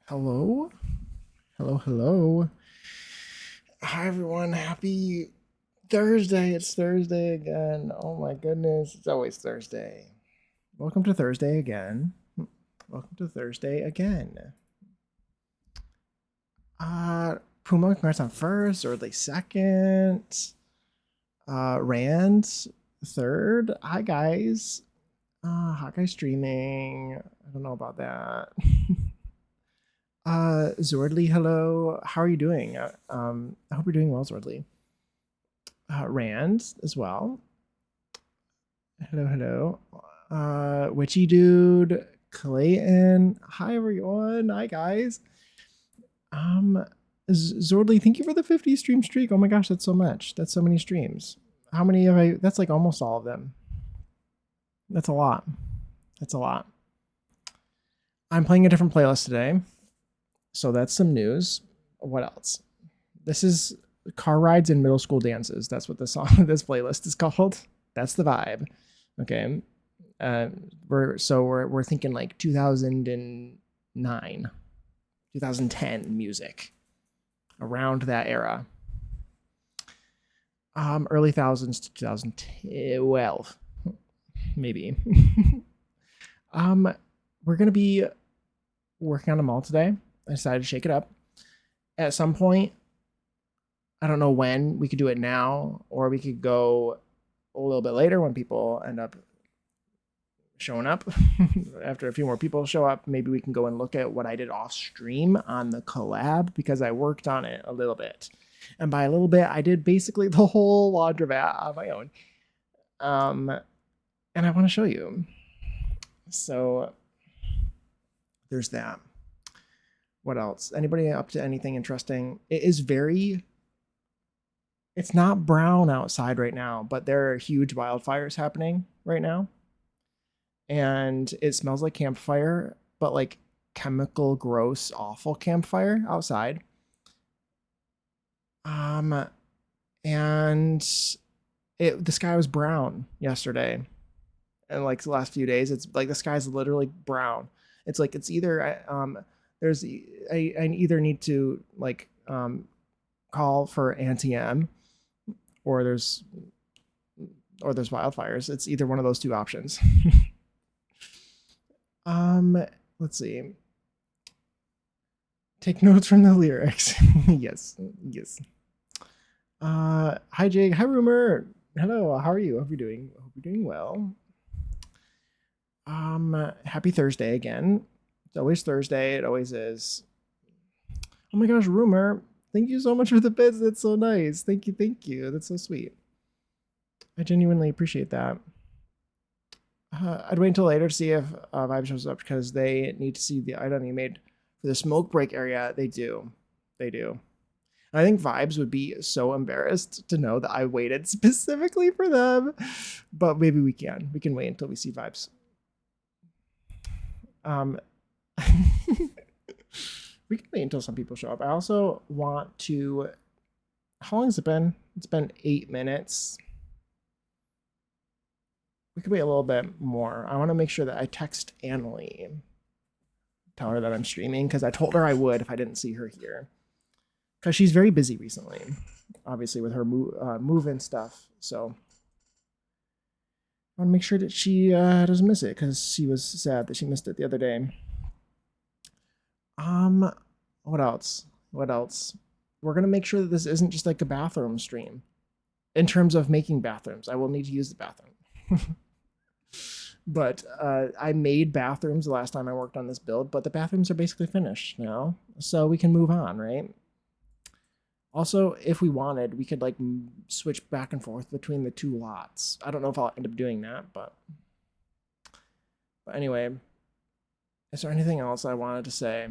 Hello? Hello, hello. Hi, everyone. Happy Thursday. It's Thursday again. Oh, my goodness. It's always Thursday. Welcome to Thursday again. Welcome to Thursday again. Puma, congrats on first or like second. Rand, third. Hi, guys. Hawkeye streaming. I don't know about that. Zordly, hello. How are you doing? I hope you're doing well, Zordly. Rand as well. Hello, hello. Witchy Dude, Clayton. Hi, everyone. Hi, guys. Um, Zordly, thank you for the 50 stream streak. Oh my gosh, that's so much. That's so many streams. How many have I? That's like almost all of them. That's a lot. That's a lot. I'm playing a different playlist today. So that's some news. What else? This is car rides and middle school dances. That's what the song, this playlist is called. That's the vibe. Okay. We're thinking like 2009, 2010 music, around that era. Early thousands to 2012, maybe. We're gonna be working on them all today. I decided to shake it up. At some point, I don't know when, we could do it now, or we could go a little bit later when people end up showing up. After a few more people show up, maybe we can go and look at what I did off stream on the collab, because I worked on it a little bit. And by a little bit, I did basically the whole laundromat on my own. And I want to show you. So there's that. What else? Anybody up to anything interesting? It's not brown outside right now, but there are huge wildfires happening right now. And it smells like campfire, but like chemical, gross, awful campfire outside. And the sky was brown yesterday, and like the last few days, it's like the sky's literally brown. It's like it's either there's I either need to like call for anti-M, or there's wildfires. It's either one of those two options. Let's see. Take notes from the lyrics. Yes, yes. Hi Jake. Hi Rumor. Hello. How are you? Hope you're doing. Hope you're doing well. Happy Thursday again. It's always Thursday. It always is. Oh my gosh, Rumor. Thank you so much for the bits. That's so nice. Thank you. Thank you. That's so sweet. I genuinely appreciate that. I'd wait until later to see if Vibe shows up, because they need to see the item you made for the smoke break area. They do. They do. I think Vibes would be so embarrassed to know that I waited specifically for them, but maybe we can. We can wait until we see Vibes. We can wait until some people show up. I also want to. How long has it been? It's been 8 minutes. We could wait a little bit more. I want to make sure that I text Annalie, tell her that I'm streaming, because I told her I would if I didn't see her here, because she's very busy recently, obviously with her move and stuff. So I want to make sure that she doesn't miss it, because she was sad that she missed it the other day. What else? What else? We're gonna make sure that this isn't just like a bathroom stream. In terms of making bathrooms, I will need to use the bathroom. But I made bathrooms the last time I worked on this build, but the bathrooms are basically finished now, so we can move on, right? Also, if we wanted, we could like switch back and forth between the two lots. I don't know if I'll end up doing that, but anyway, is there anything else I wanted to say?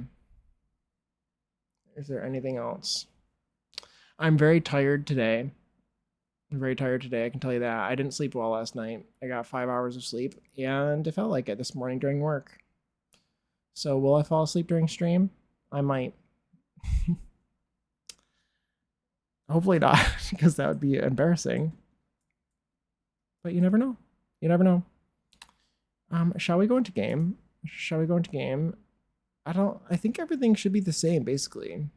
Is there anything else? I'm very tired today. I'm very tired today, I can tell you that. I didn't sleep well last night. I got 5 hours of sleep, and it felt like it this morning during work. So will I fall asleep during stream? I might. Hopefully not, because that would be embarrassing. But you never know. You never know. Shall we go into game? Shall we go into game? I think everything should be the same, basically.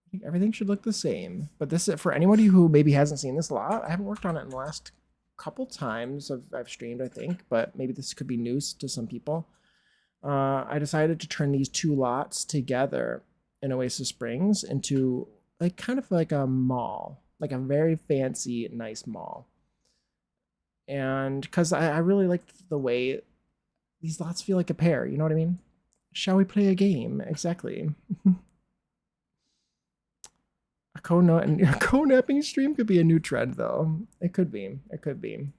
I think everything should look the same. But this, for anybody who maybe hasn't seen this a lot, I haven't worked on it in the last couple times I've streamed, I think, but maybe this could be news to some people. I decided to turn these two lots together in Oasis Springs into like kind of like a mall, like a very fancy, nice mall. And because I really liked the way these lots feel like a pair, you know what I mean? Shall we play a game? Exactly. A a co-napping stream could be a new trend, though. It could be. It could be.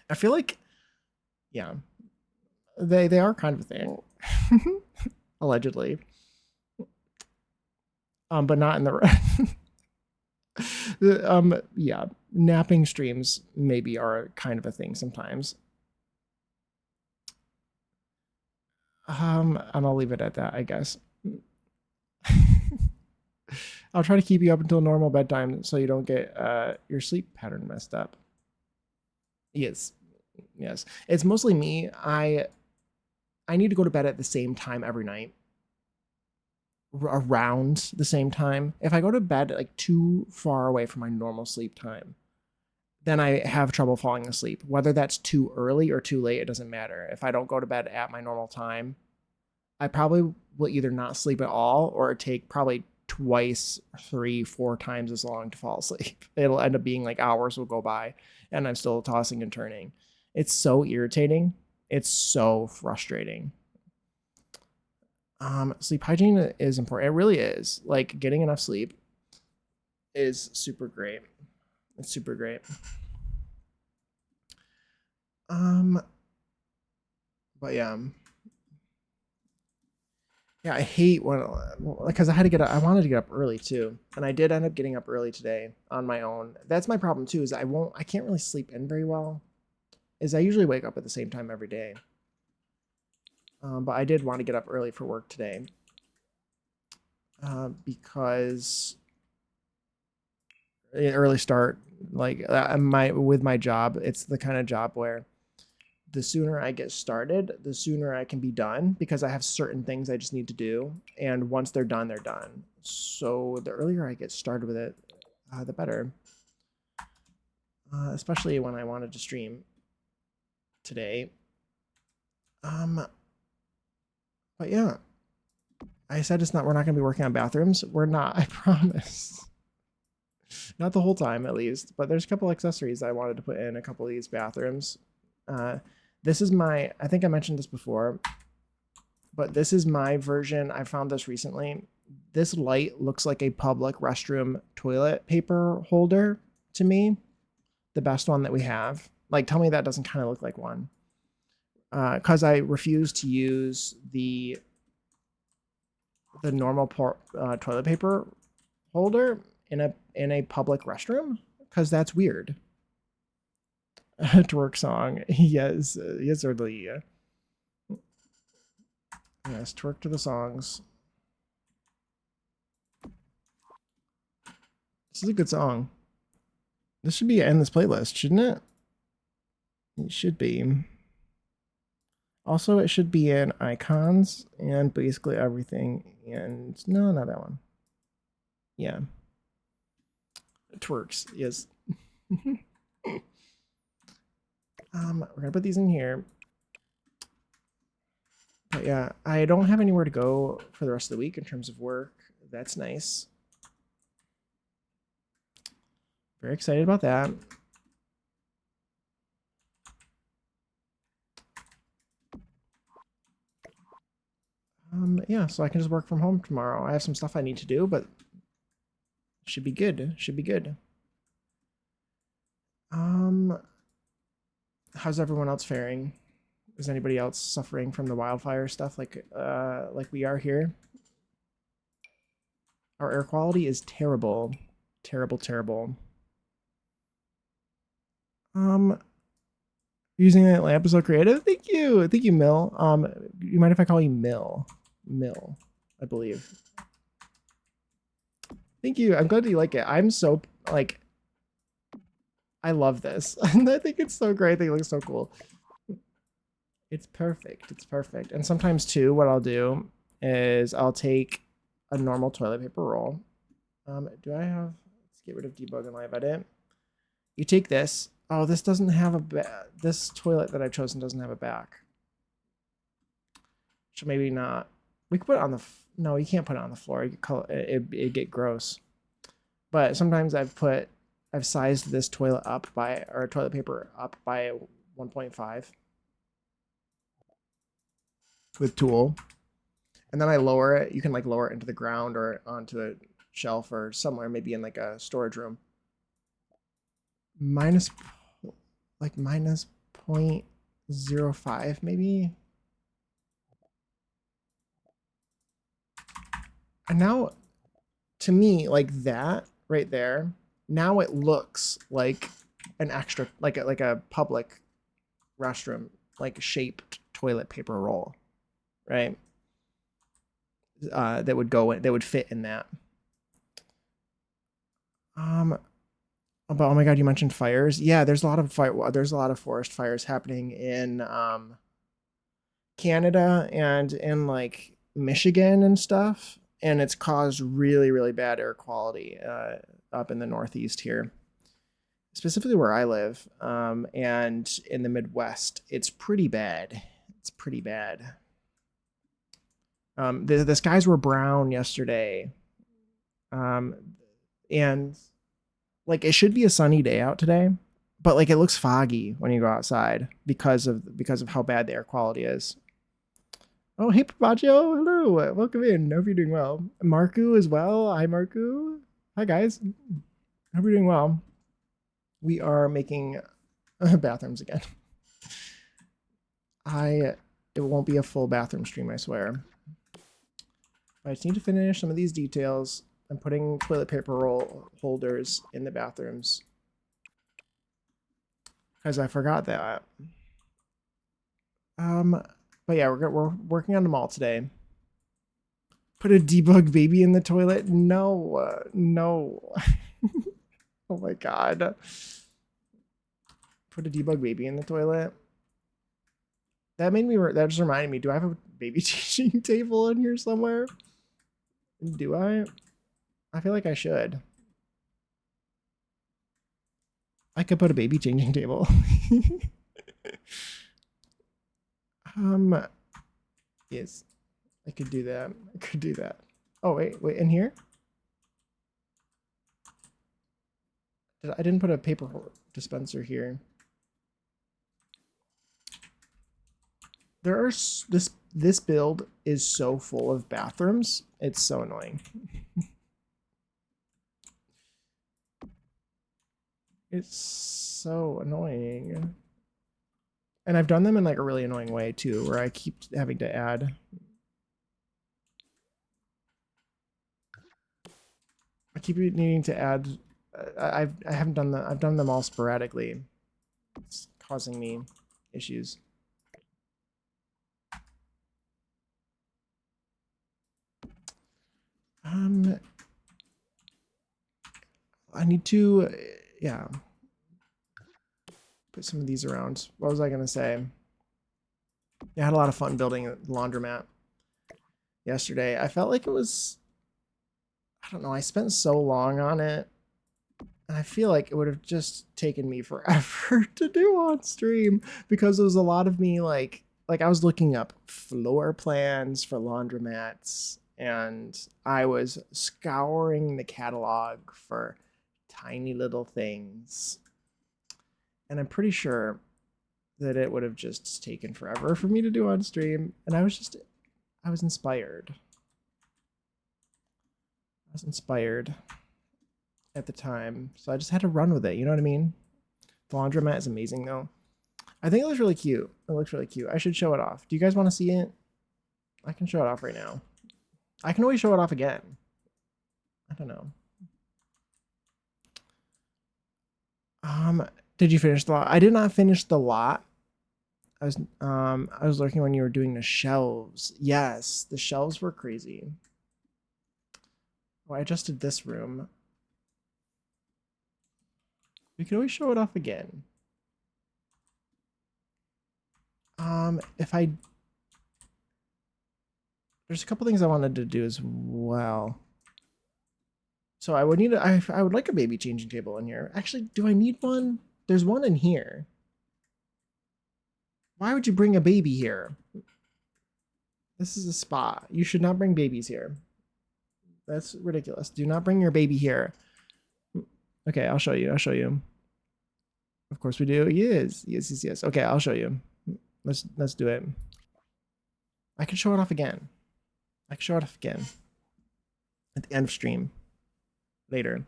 I feel like, yeah, they are kind of a thing, allegedly. But not in the yeah, napping streams maybe are kind of a thing sometimes. And I'll leave it at that, I guess. I'll try to keep you up until normal bedtime so you don't get your sleep pattern messed up. Yes, yes. It's mostly me. I need to go to bed at the same time every night, around the same time. If I go to bed like too far away from my normal sleep time, then I have trouble falling asleep. Whether that's too early or too late, it doesn't matter. If I don't go to bed at my normal time, I probably will either not sleep at all or take probably twice, 3, 4 times as long to fall asleep. It'll end up being like hours will go by and I'm still tossing and turning. It's so irritating. It's so frustrating. Sleep hygiene is important. It really is. Like getting enough sleep is super great. It's super great. But yeah. Yeah, I hate when, because I had to get up, I wanted to get up early too, and I did end up getting up early today on my own. That's my problem too, is I can't really sleep in very well. Is I usually wake up at the same time every day. But I did want to get up early for work today, because early start, like with my job, it's the kind of job where the sooner I get started, the sooner I can be done because I have certain things I just need to do. And once they're done, they're done. So the earlier I get started with it, the better. Especially when I wanted to stream today. But yeah, I said we're not going to be working on bathrooms. We're not, I promise. Not the whole time, at least. But there's a couple accessories I wanted to put in a couple of these bathrooms. This is I think I mentioned this before, but this is my version. I found this recently. This light looks like a public restroom toilet paper holder to me. The best one that we have. Like, tell me that doesn't kind of look like one. Because I refuse to use the normal toilet paper holder in a public restroom, because that's weird. Twerk song. Yes, yes, early. Yes, twerk to the songs. This is a good song. This should be in this playlist, shouldn't it? It should be. Also, it should be in icons and basically everything. And no, not that one. Yeah. Twerks, yes. We're gonna put these in here. But yeah, I don't have anywhere to go for the rest of the week in terms of work. That's nice. Very excited about that. Yeah, so I can just work from home tomorrow. I have some stuff I need to do, but should be good. Should be good. How's everyone else faring? Is anybody else suffering from the wildfire stuff like we are here? Our air quality is terrible. Terrible, terrible. Using that lamp is so creative. Thank you. Thank you, Mill. You mind if I call you Mill? Mill, I believe. Thank you. I'm glad you like it. I'm so like I love this. I think it's so great. They look so cool. It's perfect. It's perfect. And sometimes too, what I'll do is I'll take a normal toilet paper roll. Do I have? Let's get rid of debug and live edit. You take this. Oh, this doesn't have a back. This toilet that I've chosen doesn't have a back. So maybe not. We could put it on the. No, you can't put it on the floor. It'd get gross. But sometimes I've sized this toilet up by, or toilet paper up by 1.5 with tool. And then I lower it. You can like lower it into the ground or onto a shelf or somewhere, maybe in like a storage room. Minus 0.05 maybe. And now, to me, like that right there, now it looks like an extra, like a public restroom, like shaped toilet paper roll, right? That would go in, that would fit in that. But oh my god, you mentioned fires. Yeah, there's a lot of forest fires happening in Canada and in like Michigan and stuff, and it's caused really really bad air quality up in the Northeast here, specifically where I live, and in the Midwest. It's pretty bad. It's pretty bad. The skies were brown yesterday, and like it should be a sunny day out today, but like it looks foggy when you go outside because of how bad the air quality is. Oh, hey Papaggio, hello, welcome in. Hope you're doing well. Marku as well. Hi Marku. Hi guys. Hope you're doing well. We are making bathrooms again. It won't be a full bathroom stream, I swear. I just need to finish some of these details. I'm putting toilet paper roll holders in the bathrooms because I forgot that. But yeah, we're working on them all today. Put a debug baby in the toilet? No, no. Oh my god. Put a debug baby in the toilet. That just reminded me. Do I have a baby changing table in here somewhere? Do I? I feel like I should. I could put a baby changing table. Yes, I could do that. I could do that. Oh, wait, in here? I didn't put a paper dispenser here. This build is so full of bathrooms. It's so annoying. It's so annoying. And I've done them in like a really annoying way too, where I keep having to add. I keep needing to add. I haven't done that. I've done them all sporadically. It's causing me issues. I need to, yeah, put some of these around. What was I gonna say? Yeah, I had a lot of fun building a laundromat yesterday. I felt like it was, I don't know, I spent so long on it, and I feel like it would have just taken me forever to do on stream, because it was a lot of me like I was looking up floor plans for laundromats, and I was scouring the catalog for tiny little things, and I'm pretty sure that it would have just taken forever for me to do on stream, and I was inspired. I was inspired at the time, so I just had to run with it, you know what I mean? The laundromat is amazing though. I think it looks really cute. It looks really cute. I should show it off. Do you guys want to see it? I can show it off right now. I can always show it off again. I don't know. Did you finish the lot? I did not finish the lot. I was looking when you were doing the shelves. Yes, the shelves were crazy. Oh, I adjusted this room. We could always show it off again. If I... There's a couple things I wanted to do as well. So I would need I would like a baby changing table in here. Actually, do I need one? There's one in here. Why would you bring a baby here? This is a spa. You should not bring babies here. That's ridiculous. Do not bring your baby here. Okay, I'll show you. I'll show you. Of course we do. Yes. Yes, yes, yes. Okay, I'll show you. Let's do it. I can show it off again. I can show it off again. At the end of stream. Later.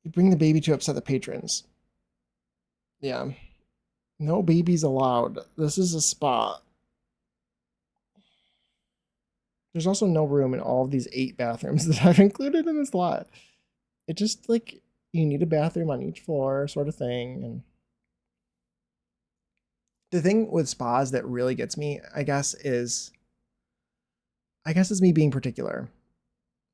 You bring the baby to upset the patrons. Yeah. No babies allowed. This is a spa. There's also no room in all of these 8 bathrooms that I've included in this lot. It just like you need a bathroom on each floor sort of thing. And the thing with spas that really gets me, I guess it's me being particular.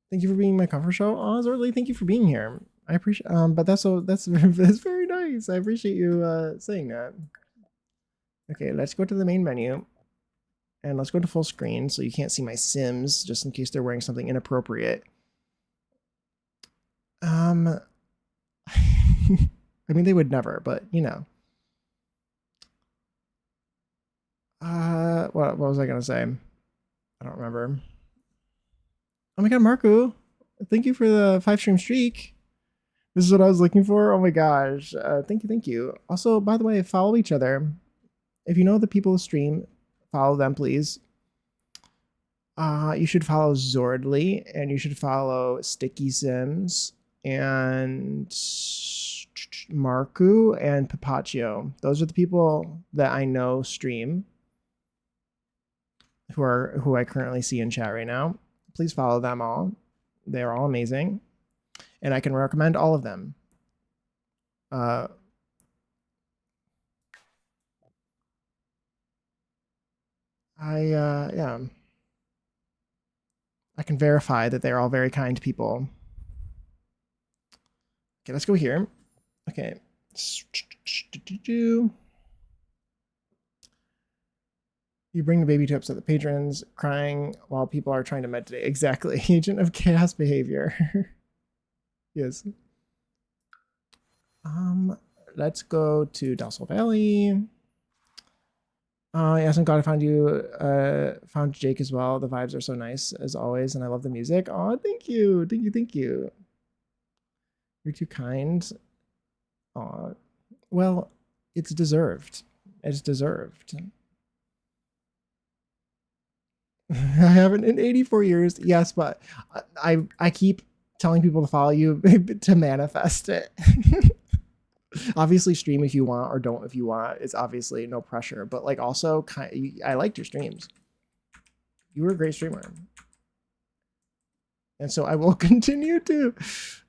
Thank you for being my cover show. Oh, Zorley, thank you for being here. I appreciate but that's very nice. I appreciate you saying that. Okay, let's go to the main menu. And let's go to full screen so you can't see my Sims, just in case they're wearing something inappropriate. I mean, they would never, but you know. What was I gonna say? I don't remember. Oh my god, Marco! Thank you for the 5-stream streak. This is what I was looking for. Oh my gosh! Thank you. Also, by the way, follow each other. If you know the people who stream, follow them, please. You should follow Zordly, and you should follow Sticky Sims, and Marku, and Papaccio. Those are the people that I know stream, who I currently see in chat right now. Please follow them all. They're all amazing, and I can recommend all of them. Yeah. I can verify that they're all very kind people. Okay, let's go here. Okay. You bring the baby to upset the patrons, crying while people are trying to meditate. Exactly. Agent of chaos behavior. Yes. Let's go to Docile Valley. Yes, I'm glad I found you. Found Jake as well. The vibes are so nice as always, and I love the music. Oh, thank you. Thank you. You're too kind. Oh, well, it's deserved. It's deserved. I haven't in 84 years. Yes, but I keep telling people to follow you to manifest it. Obviously, stream if you want or don't if you want. It's obviously no pressure, but like also, I liked your streams. You were a great streamer. And so I will continue to,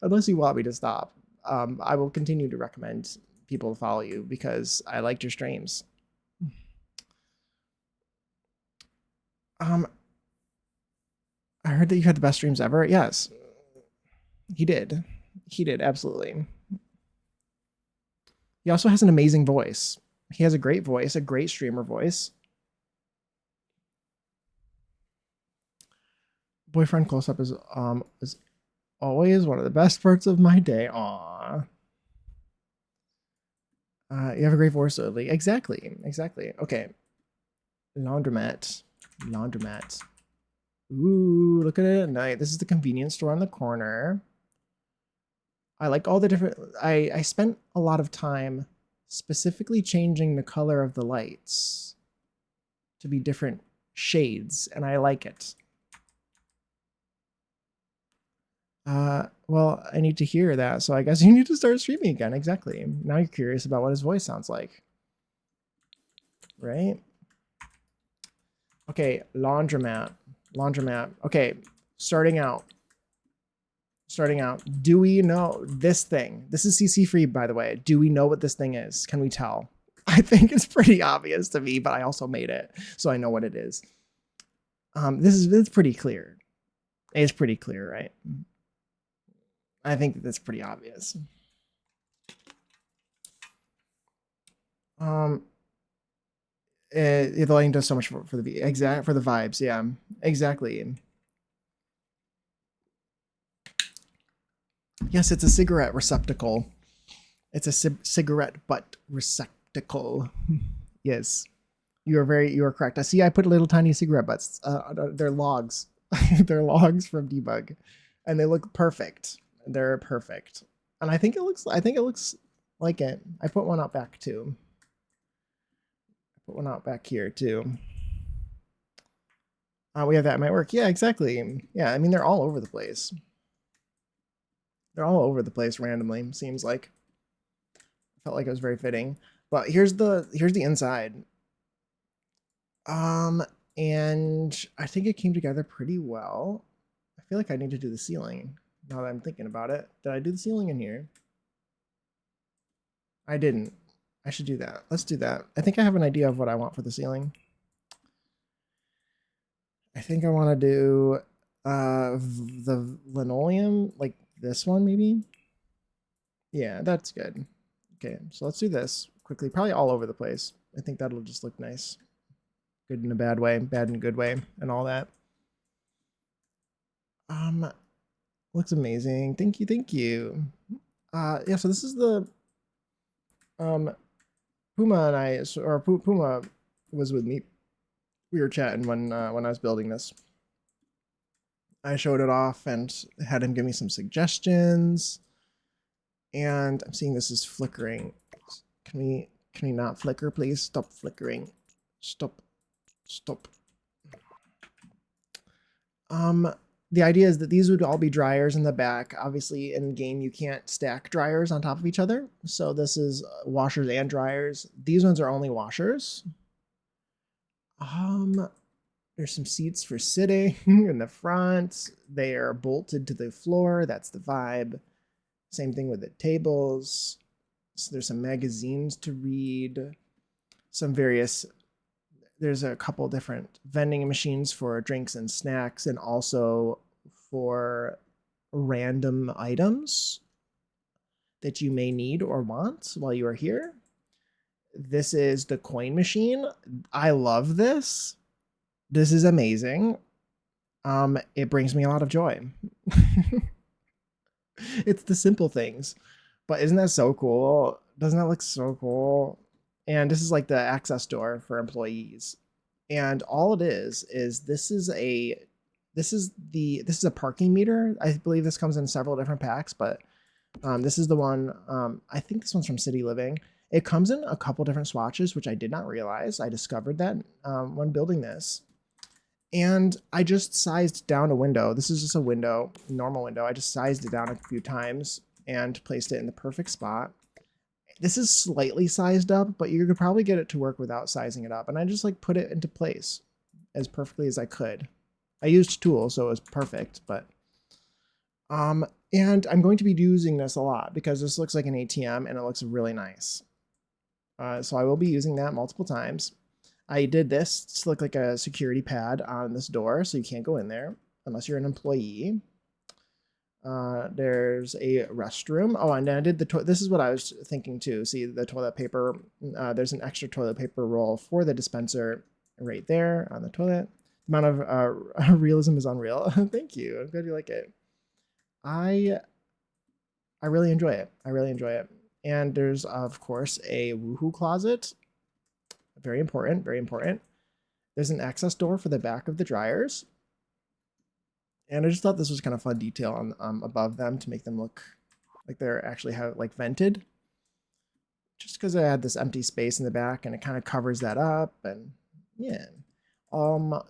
unless you want me to stop, I will continue to recommend people to follow you because I liked your streams. I heard that you had the best streams ever. Yes, he did. He did, absolutely. He also has an amazing voice. He has a great voice, a great streamer voice. Boyfriend close-up is always one of the best parts of my day. Aww. You have a great voice, Dudley. Exactly. Okay. Laundromat. Ooh, look at it at night. This is the convenience store on the corner. I like all the different... I spent a lot of time specifically changing the color of the lights to be different shades, and I like it. Well, I need to hear that, so I guess you need to start streaming again. Exactly. Now you're curious about what his voice sounds like. Right? Okay, laundromat. Okay, starting out. Do we know this thing? This is CC free, by the way. Do we know what this thing is? Can we tell? I think it's pretty obvious to me, but I also made it, so I know what it is. It's pretty clear. It's pretty clear, right? I think that's pretty obvious. Um, the lighting does so much for the for the vibes. Yeah, exactly. Yes, it's a cigarette receptacle. It's a cigarette butt receptacle. Yes, you are correct. I see. I put little tiny cigarette butts. They're logs. They're logs from debug, and they look perfect. They're perfect, and I think it looks like it. I put one out back too. I put one out back here too. We have that in my work. Yeah, exactly. Yeah, I mean they're all over the place. They're all over the place randomly. Seems like felt like it was very fitting. But here's the inside. Um, and I think it came together pretty well. I feel like I need to do the ceiling now that I'm thinking about it. Did I do the ceiling in here? I didn't. I should do that. Let's do that. I think I have an idea of what I want for the ceiling. I think I want to do the linoleum, like this one maybe. Yeah, that's good. Okay, so let's do this quickly. Probably all over the place. I think that'll just look nice. Good in a bad way, bad in a good way, and all that. Um, looks amazing. Thank you, thank you. Yeah. So this is the Puma and I, or Puma was with me. We were chatting when I was building this. I showed it off and had him give me some suggestions. And I'm seeing this is flickering. Can we not flicker, please? Stop flickering. Stop. Stop. The idea is that these would all be dryers in the back. Obviously, in game, you can't stack dryers on top of each other. So this is washers and dryers. These ones are only washers. There's some seats for sitting in the front. They are bolted to the floor. That's the vibe. Same thing with the tables. So there's some magazines to read. Some various, there's a couple different vending machines for drinks and snacks, and also for random items that you may need or want while you are here. This is the coin machine. I love this. This is amazing. It brings me a lot of joy. It's the simple things, but isn't that so cool? Doesn't that look so cool? And this is like the access door for employees. And all it is this is a parking meter. I believe this comes in several different packs, but this is the one. I think this one's from City Living. It comes in a couple different swatches, which I did not realize. I discovered that when building this. And I just sized down a window. This is just a window, normal window. I just sized it down a few times and placed it in the perfect spot. This is slightly sized up, but you could probably get it to work without sizing it up. And I just like put it into place as perfectly as I could. I used tools, so it was perfect, but and I'm going to be using this a lot because this looks like an ATM and it looks really nice. So I will be using that multiple times. I did this to look like a security pad on this door, so you can't go in there unless you're an employee. There's a restroom. Oh, and then I did this is what I was thinking too. See the toilet paper. There's an extra toilet paper roll for the dispenser right there on the toilet. The amount of realism is unreal. Thank you. I'm glad you like it. I really enjoy it. I really enjoy it. And there's of course a woohoo closet. Very important, very important. There's an access door for the back of the dryers. And I just thought this was kind of fun detail on above them to make them look like they're actually like vented. Just because I had this empty space in the back and it kind of covers that up. And yeah.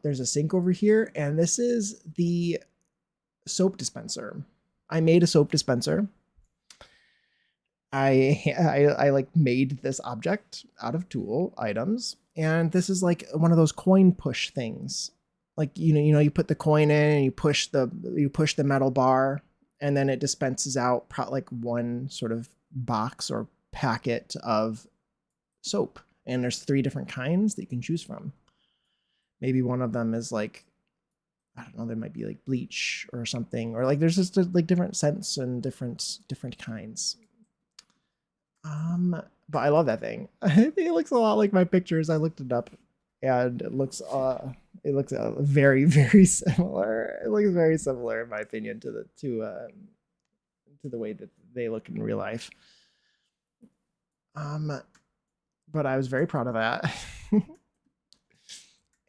There's a sink over here, and this is the soap dispenser. I made a soap dispenser. I like made this object out of tool items, and this is like one of those coin push things. Like you put the coin in and you push the metal bar, and then it dispenses out like one sort of box or packet of soap. And there's 3 different kinds that you can choose from. Maybe one of them is like, I don't know, there might be like bleach or something, or like there's just like different scents and different kinds. But I love that thing. I think it looks a lot like my pictures. I looked it up, and it looks very very similar. It looks very similar in my opinion to the way that they look in real life. Um, but I was very proud of that.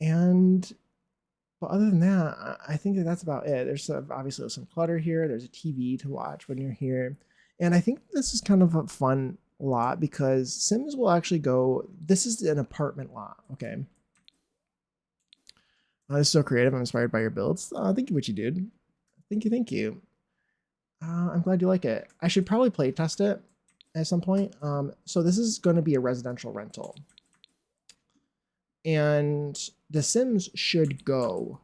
And but other than that, I think that that's about it. There's obviously some clutter here. There's a TV to watch when you're here, and I think this is kind of a fun lot because Sims will actually go. This is an apartment lot. Okay. This is so creative. I'm inspired by your builds. Thank you, Witchy Dude. Thank you, thank you. I'm glad you like it. I should probably play test it at some point. So this is going to be a residential rental. And the Sims should go.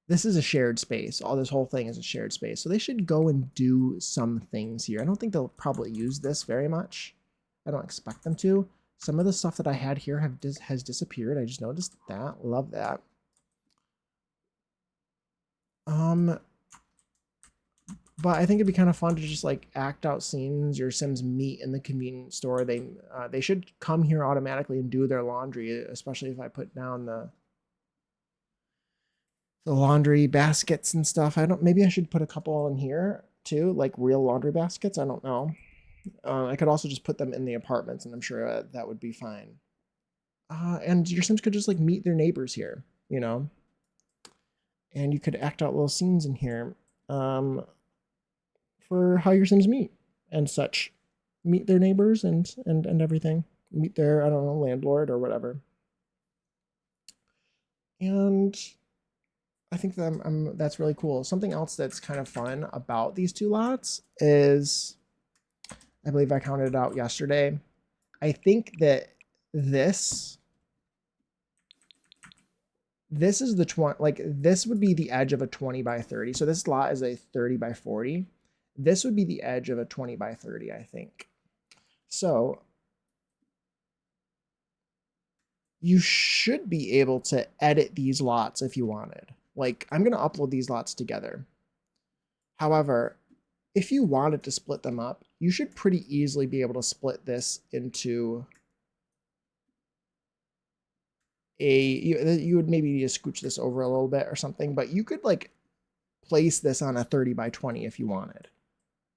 This is a shared space. All this whole thing is a shared space. So they should go and do some things here. I don't think they'll probably use this very much. I don't expect them to. Some of the stuff that I had here has disappeared. I just noticed that. Love that. But I think it'd be kind of fun to just like act out scenes your Sims meet in the convenience store. They should come here automatically and do their laundry, especially if I put down the laundry baskets and stuff. Maybe I should put a couple in here too, like real laundry baskets. I don't know. I could also just put them in the apartments, and I'm sure that would be fine. And your Sims could just like meet their neighbors here, you know, and you could act out little scenes in here. For how your Sims meet and such. Meet their neighbors and everything. Meet their, I don't know, landlord or whatever. And I think that's really cool. Something else that's kind of fun about these two lots is, I believe I counted it out yesterday. I think that this is the 20, like this would be the edge of a 20 by 30. So this lot is a 30 by 40. This would be the edge of a 20 by 30, I think. So you should be able to edit these lots if you wanted. Like, I'm going to upload these lots together. However, if you wanted to split them up, you should pretty easily be able to split this into you would maybe just scooch this over a little bit or something, but you could like place this on a 30 by 20 if you wanted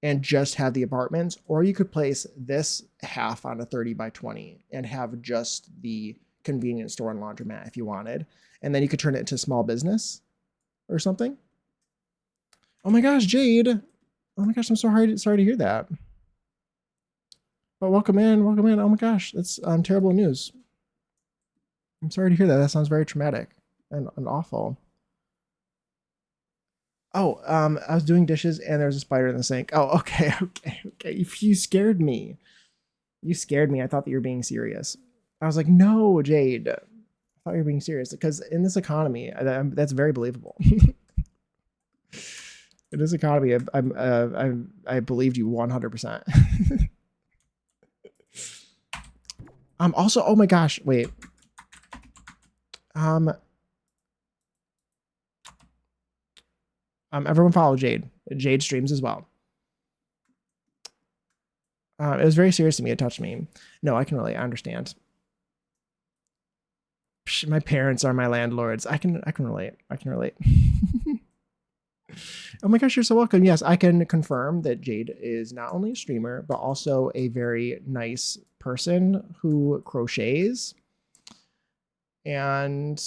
and just have the apartments, or you could place this half on a 30 by 20 and have just the convenience store and laundromat if you wanted. And then you could turn it into small business or something. Oh my gosh, Jade. Oh my gosh, I'm so sorry to hear that. But welcome in, welcome in. Oh my gosh, that's terrible news. I'm sorry to hear that. That sounds very traumatic and awful. Oh, I was doing dishes and there was a spider in the sink. Oh, okay. You scared me. You scared me. I thought that you were being serious. I was like, no, Jade. I thought you were being serious because in this economy, that's very believable. In this economy, I believed you 100%. Also, oh my gosh, wait. Everyone follow Jade. Jade streams as well. It was very serious to me. It touched me. No, I can relate. I understand. Psh, my parents are my landlords. I can relate. I can relate. Oh my gosh, you're so welcome. Yes, I can confirm that Jade is not only a streamer, but also a very nice person who crochets and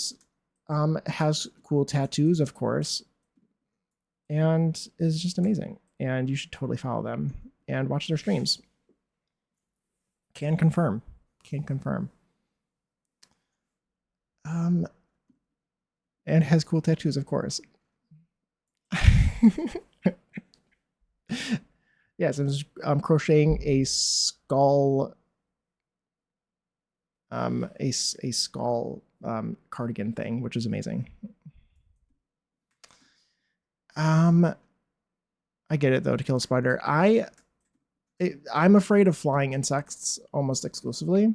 has cool tattoos, of course, and is just amazing. And you should totally follow them and watch their streams. Can confirm. Can confirm. And has cool tattoos, of course. Yes, I'm crocheting a skull, a skull cardigan thing, which is amazing. I get it though, to kill a spider. I'm afraid of flying insects almost exclusively.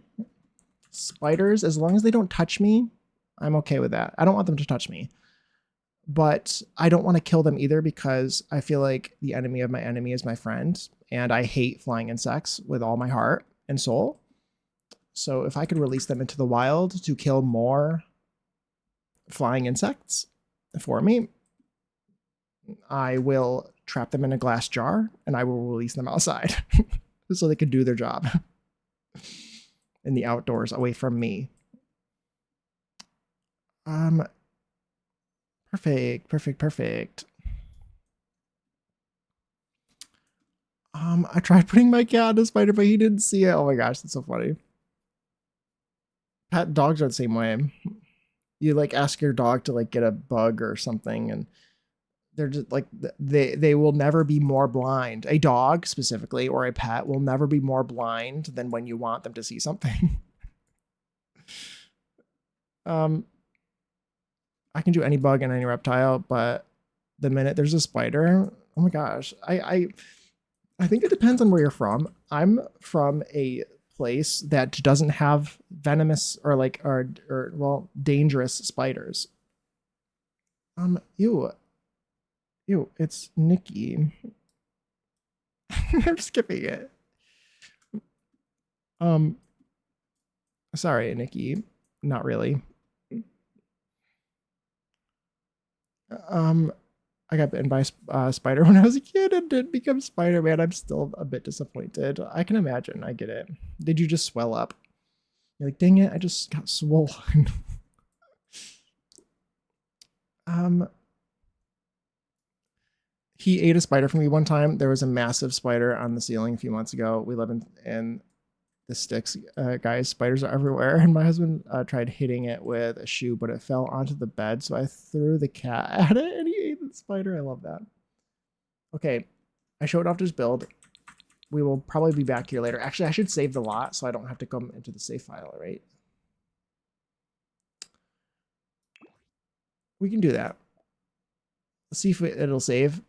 Spiders, as long as they don't touch me, I'm okay with that. I don't want them to touch me. But I don't want to kill them either because I feel like the enemy of my enemy is my friend. And I hate flying insects with all my heart. and soul. So if I could release them into the wild to kill more flying insects for me, I will trap them in a glass jar and I will release them outside so they can do their job in the outdoors away from me. Perfect. I tried putting my cat in a spider, but he didn't see it. Oh my gosh, that's so funny. Pet dogs are the same way. You like ask your dog to like get a bug or something, and they're just like they will never be more blind. A dog specifically or a pet will never be more blind than when you want them to see something. I can do any bug and any reptile, but the minute there's a spider, oh my gosh, I think it depends on where you're from. I'm from a place that doesn't have venomous or like or well dangerous spiders. Ew, it's Nikki. I'm skipping it. Sorry, Nikki. Not really. I got bitten by a spider when I was a kid and didn't become Spider-Man. I'm still a bit disappointed. I can imagine. I get it. Did you just swell up? You're like, dang it, I just got swollen. He ate a spider from me one time. There was a massive spider on the ceiling a few months ago. We live in the sticks, guys. Spiders are everywhere, and my husband tried hitting it with a shoe, but it fell onto the bed, so I threw the cat at it, and he ate the spider. I love that. Okay, I showed off this build. We will probably be back here later. Actually, I should save the lot so I don't have to come into the save file, right? We can do that. Let's see if it'll save.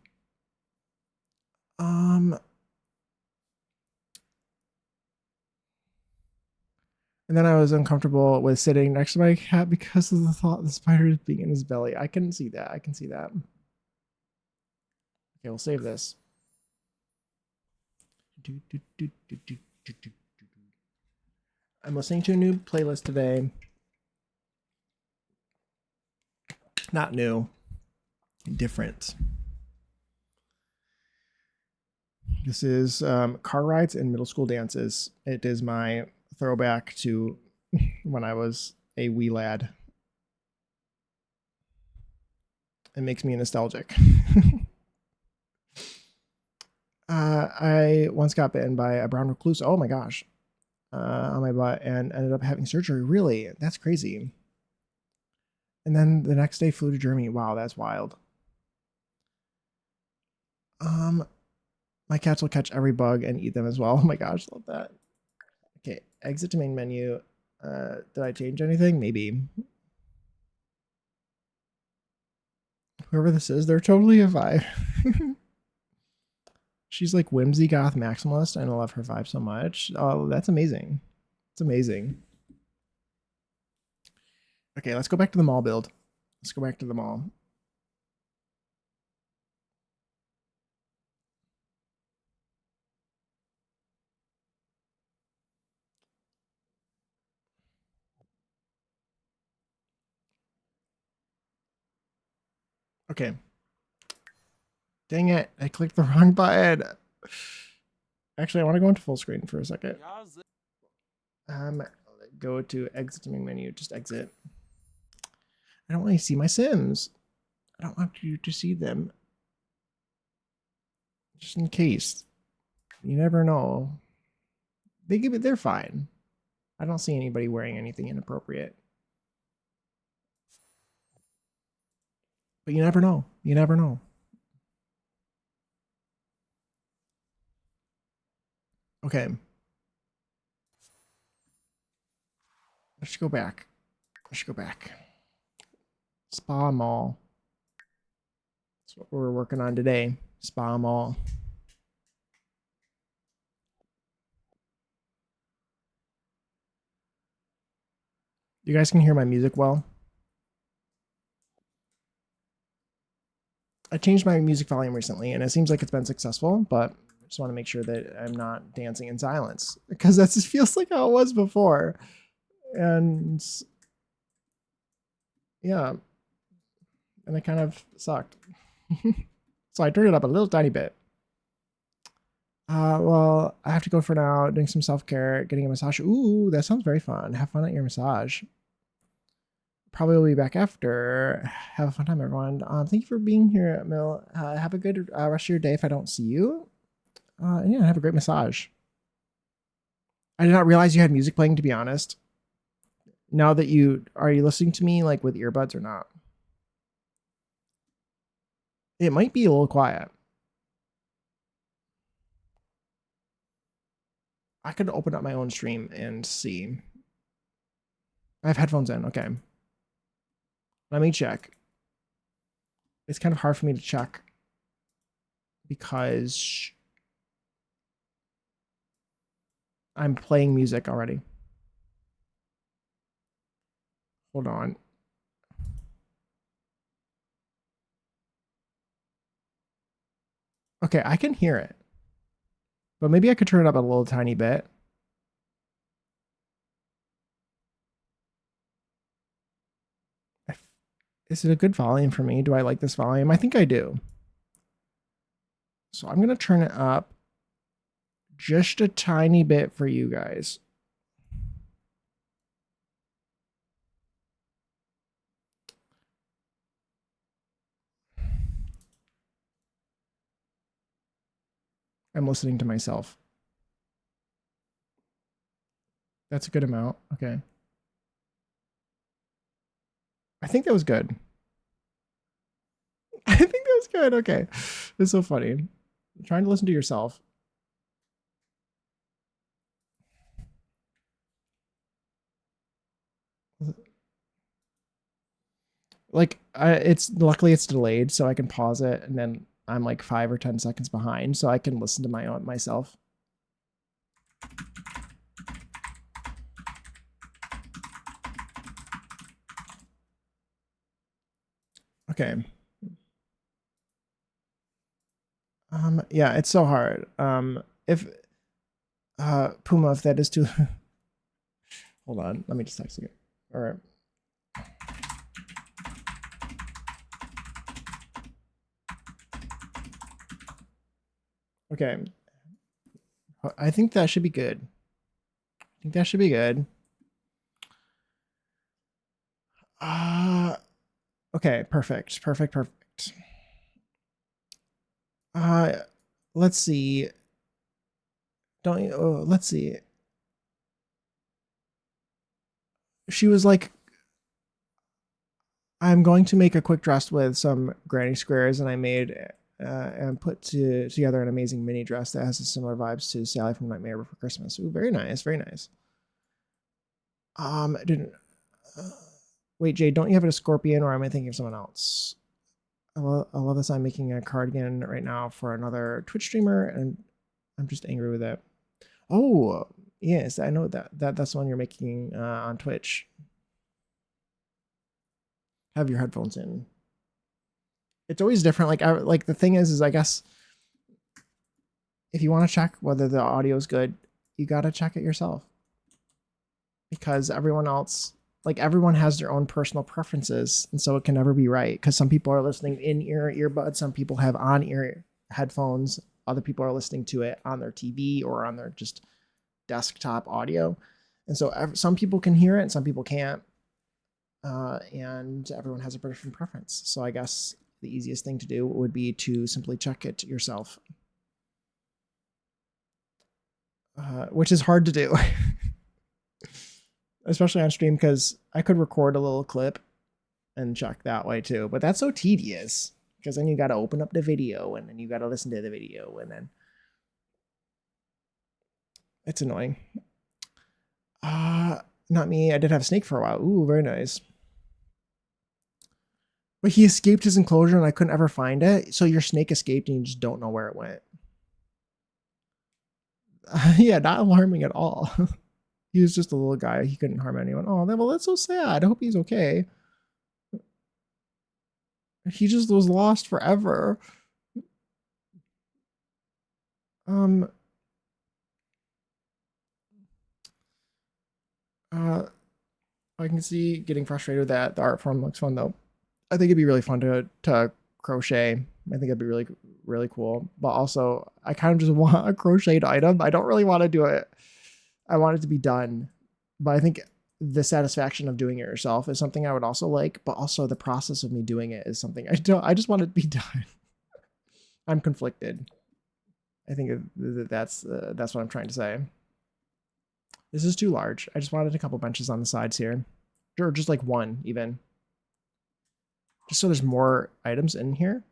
And then I was uncomfortable with sitting next to my cat because of the thought of the spider being in his belly. I can see that. Okay, we'll save this. I'm listening to a new playlist today. Not new. Different. This is Car Rides and Middle School Dances. It is my throwback to when I was a wee lad. It makes me nostalgic. I once got bitten by a brown recluse. Oh my gosh. On my butt and ended up having surgery. Really? That's crazy. And then the next day flew to Germany. Wow, that's wild. My cats will catch every bug and eat them as well. Oh my gosh, love that. Okay, exit to main menu. Did I change anything? Maybe. Whoever this is, they're totally a vibe. She's like whimsy goth maximalist, and I love her vibe so much. Oh, that's amazing. It's amazing. Okay, let's go back to the mall build. Let's go back to the mall. Okay. Dang it, I clicked the wrong button. Actually, I want to go into full screen for a second. Go to exit to main menu, just exit. I don't want to see my Sims. I don't want you to see them. Just in case. You never know. They're fine. I don't see anybody wearing anything inappropriate. But you never know. You never know. Okay. Let's go back. Spa Mall. That's what we're working on today. Spa Mall. You guys can hear my music well? I changed my music volume recently, and it seems like it's been successful, but just want to make sure that I'm not dancing in silence because that just feels like how it was before. And yeah, and it kind of sucked. So I turned it up a little tiny bit. Well, I have to go for now, doing some self-care, getting a massage. Ooh, that sounds very fun. Have fun at your massage. Probably will be back after. Have a fun time, everyone. Thank you for being here, Mill. Have a good rest of your day if I don't see you. And yeah, have a great massage. I did not realize you had music playing, to be honest. Now that are you listening to me like with earbuds or not? It might be a little quiet. I could open up my own stream and see. I have headphones in. Okay. Let me check. It's kind of hard for me to check because I'm playing music already. Hold on. Okay, I can hear it. But maybe I could turn it up a little tiny bit. Is it a good volume for me? Do I like this volume? I think I do. So I'm going to turn it up just a tiny bit for you guys. I'm listening to myself. That's a good amount. Okay. I think that was good. I think that was good. Okay. It's so funny. I'm trying to listen to yourself. Like it's luckily it's delayed, so I can pause it and then I'm like 5 or 10 seconds behind, so I can listen to myself. Okay. Yeah, it's so hard. If Puma, if that is too hold on, let me just text again. All right. Okay. I think that should be good. I think that should be good. Okay, perfect. Let's see. Don't you? Oh, let's see. She was like, I'm going to make a quick dress with some granny squares, and I made and put together an amazing mini dress that has a similar vibes to Sally from Nightmare Before Christmas. Ooh, very nice, very nice. Didn't wait, Jade, don't you have a scorpion, or am I thinking of someone else? I love this. I'm making a cardigan right now for another Twitch streamer, and I'm just angry with it. Oh, yes, I know that's the one you're making on Twitch. Have your headphones in. It's always different. Like the thing is I guess if you want to check whether the audio is good, you got to check it yourself. Because everyone else, like everyone has their own personal preferences, and so it can never be right. Because some people are listening in ear earbuds, some people have on ear headphones, other people are listening to it on their TV or on their just desktop audio, and so some people can hear it and some people can't, and everyone has a different preference. So I guess the easiest thing to do would be to simply check it yourself, which is hard to do. Especially on stream, because I could record a little clip and check that way too, but that's so tedious because then you got to open up the video and then you got to listen to the video, and then it's annoying. Not me. I did have Snake for a while. Ooh, very nice. But he escaped his enclosure and I couldn't ever find it. So your snake escaped and you just don't know where it went. Yeah, not alarming at all. He was just a little guy. He couldn't harm anyone. Oh, well, that's so sad. I hope he's okay. He just was lost forever. Um, uh, I can see getting frustrated that the art form looks fun though. I think it'd be really fun to crochet. I think it'd be really cool. But also, I kind of just want a crocheted item. I don't really want to do it. I want it to be done. But I think the satisfaction of doing it yourself is something I would also like. But also the process of me doing it is something I don't. I just want it to be done. I'm conflicted. I think that's what I'm trying to say. This is too large. I just wanted a couple benches on the sides here, or just like one even, just so there's more items in here,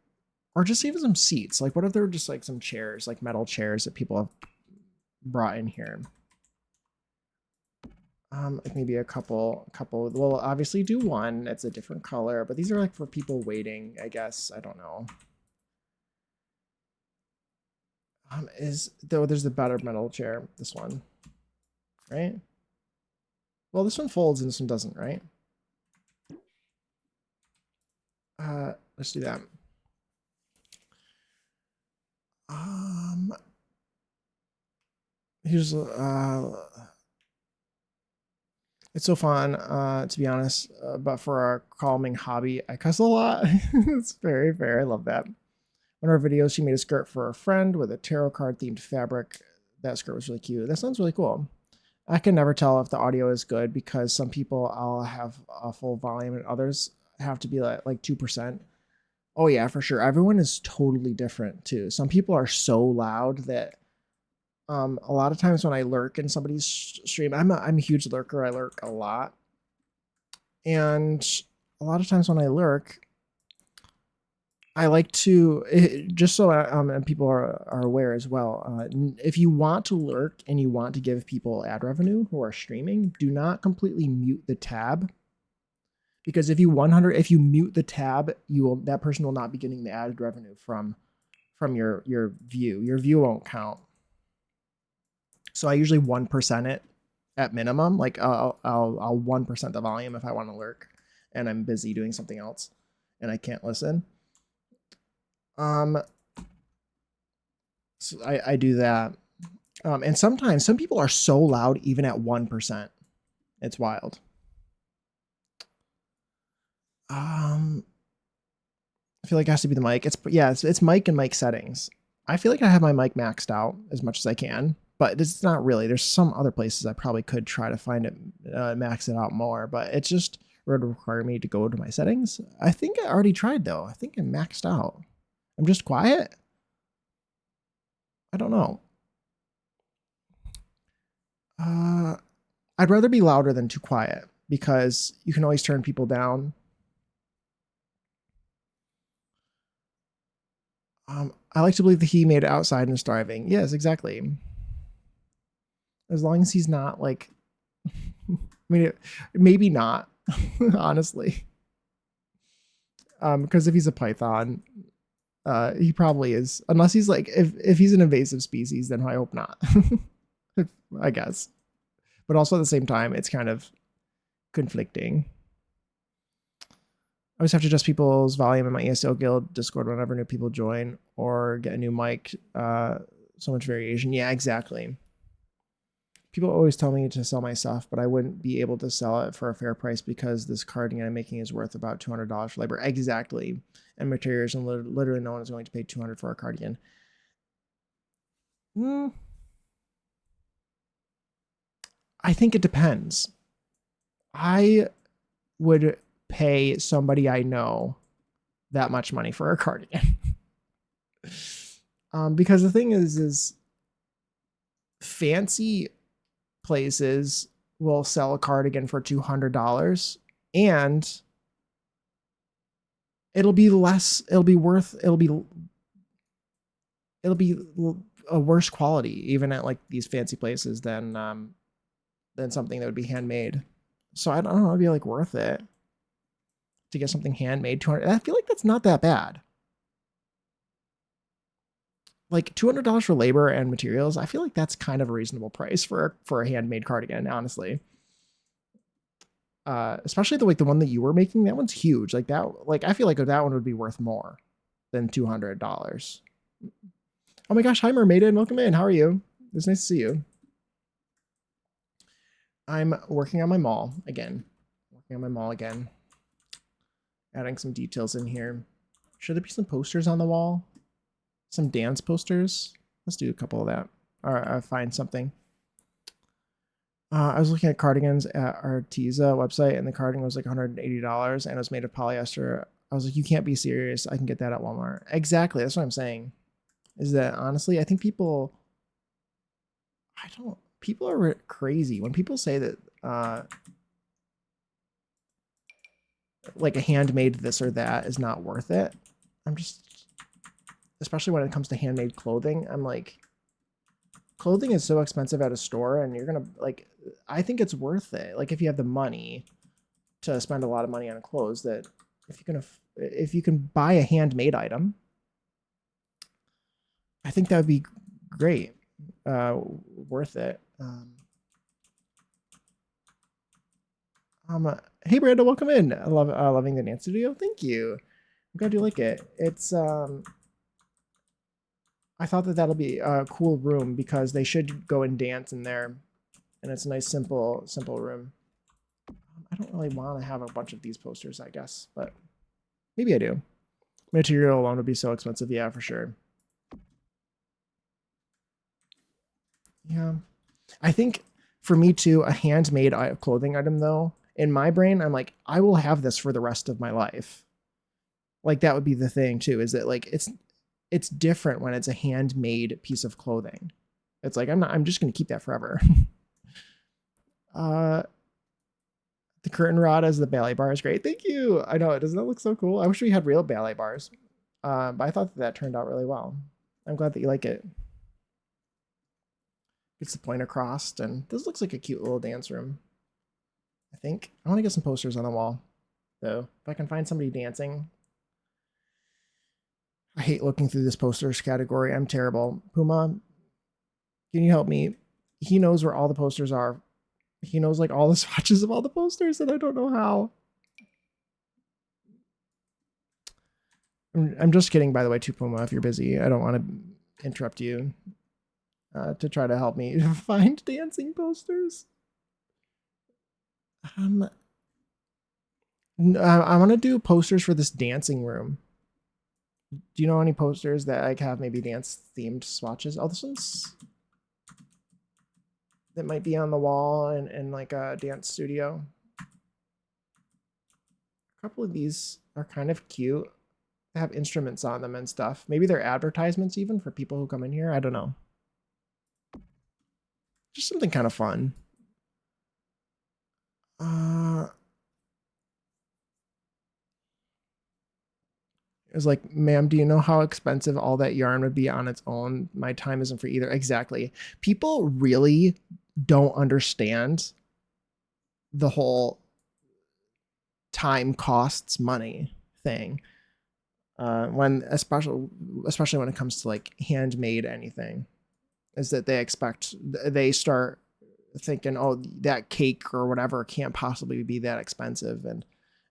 or just even some seats. Like, what if there were just like some chairs, like metal chairs that people have brought in here? Like maybe a couple. Well, obviously do one. It's a different color, but these are like for people waiting, I guess. I don't know. Is though there's the better metal chair. This one, right? Well, this one folds and this one doesn't, right? Let's do that. Here's it's so fun, to be honest. But for a calming hobby, I cuss a lot. It's very fair. I love that. One of her videos, she made a skirt for a friend with a tarot card themed fabric. That skirt was really cute. That sounds really cool. I can never tell if the audio is good because some people I'll have a full volume and others have to be like 2%. Oh yeah, for sure. Everyone is totally different too. Some people are so loud that a lot of times when I lurk in somebody's stream, I'm a huge lurker. I lurk a lot. And a lot of times when I lurk, I like to just so and people are aware as well. If you want to lurk and you want to give people ad revenue who are streaming, do not completely mute the tab, because if you mute the tab, that person will not be getting the ad revenue from your view. Your view won't count. So I usually 1% it at minimum. Like I'll 1% the volume if I want to lurk and I'm busy doing something else and I can't listen. So I do that. And sometimes some people are so loud even at 1%. It's wild. I feel like it has to be the mic. It's mic and mic settings. I feel like I have my mic maxed out as much as I can, but it's not really. There's some other places I probably could try to find it, max it out more, but it's just would require me to go to my settings. I think I already tried though. I think I'm maxed out. I'm just quiet. I don't know. I'd rather be louder than too quiet because you can always turn people down. I like to believe that he made it outside and is thriving. Yes, exactly. As long as he's not like, I mean, maybe not, honestly. Because if he's a python, he probably is. Unless he's like, if he's an invasive species, then I hope not. I guess. But also at the same time, it's kind of conflicting. I always have to adjust people's volume in my ESO guild Discord whenever new people join or get a new mic. So much variation. Yeah, exactly. People always tell me to sell my stuff, but I wouldn't be able to sell it for a fair price because this cardigan I'm making is worth about $200 for labor. Exactly. And materials, and literally no one is going to pay $200 for a cardigan. I think it depends. I would pay somebody I know that much money for a cardigan. Because the thing is fancy places will sell a cardigan for $200 and it'll be a worse quality even at like these fancy places than something that would be handmade. So I don't know, it'd be like worth it to get something handmade. 200. I feel like that's not that bad. Like $200 for labor and materials, I feel like that's kind of a reasonable price for a handmade cardigan, honestly. Especially the one that you were making, that one's huge. Like that, like I feel like that one would be worth more than $200. Oh my gosh, hi Mermaiden, welcome in. How are you? It's nice to see you. I'm working on my mall again. Adding some details in here. Should there be some posters on the wall? Some dance posters? Let's do a couple of that. Or find something. I was looking at cardigans at Arteza website, and the cardigan was like $180, and it was made of polyester. I was like, you can't be serious. I can get that at Walmart. Exactly. That's what I'm saying. Is that honestly, I think people, people are crazy when people say that, like a handmade this or that is not worth it. I'm just, especially when it comes to handmade clothing, I'm like, clothing is so expensive at a store, and you're gonna like, I think it's worth it. Like if you have the money to spend a lot of money on clothes, that if you can buy a handmade item, I think that would be great, worth it. Hey Brando, welcome in. I love loving the dance studio. Thank you. I'm glad you like it. It's I thought that that'll be a cool room because they should go and dance in there, and it's a nice simple room. I don't really want to have a bunch of these posters, I guess, but maybe I do. Material alone would be so expensive. Yeah, for sure. Yeah. I think for me too, a handmade clothing item though, in my brain, I'm like, I will have this for the rest of my life. Like that would be the thing too, is that like it's different when it's a handmade piece of clothing. It's like I'm just gonna keep that forever. The curtain rod as the ballet bar is great. Thank you. I know, doesn't that look so cool? I wish we had real ballet bars. But I thought that turned out really well. I'm glad that you like it. Gets the point across, and this looks like a cute little dance room. I think I want to get some posters on the wall, though. If I can find somebody dancing. I hate looking through this posters category. I'm terrible. Puma, can you help me? He knows where all the posters are. He knows like all the swatches of all the posters, and I don't know how. I'm just kidding, by the way, too, Puma, if you're busy. I don't want to interrupt you to try to help me find dancing posters. I want to do posters for this dancing room. Do you know any posters that like have maybe dance themed swatches? Oh, this one's that might be on the wall in like a dance studio. A couple of these are kind of cute. They have instruments on them and stuff. Maybe they're advertisements even for people who come in here. I don't know. Just something kind of fun. It was like, ma'am, do you know how expensive all that yarn would be on its own? My time isn't free either. Exactly. People really don't understand the whole time costs money thing. When especially when it comes to like handmade anything, is that they start thinking, oh, that cake or whatever can't possibly be that expensive, and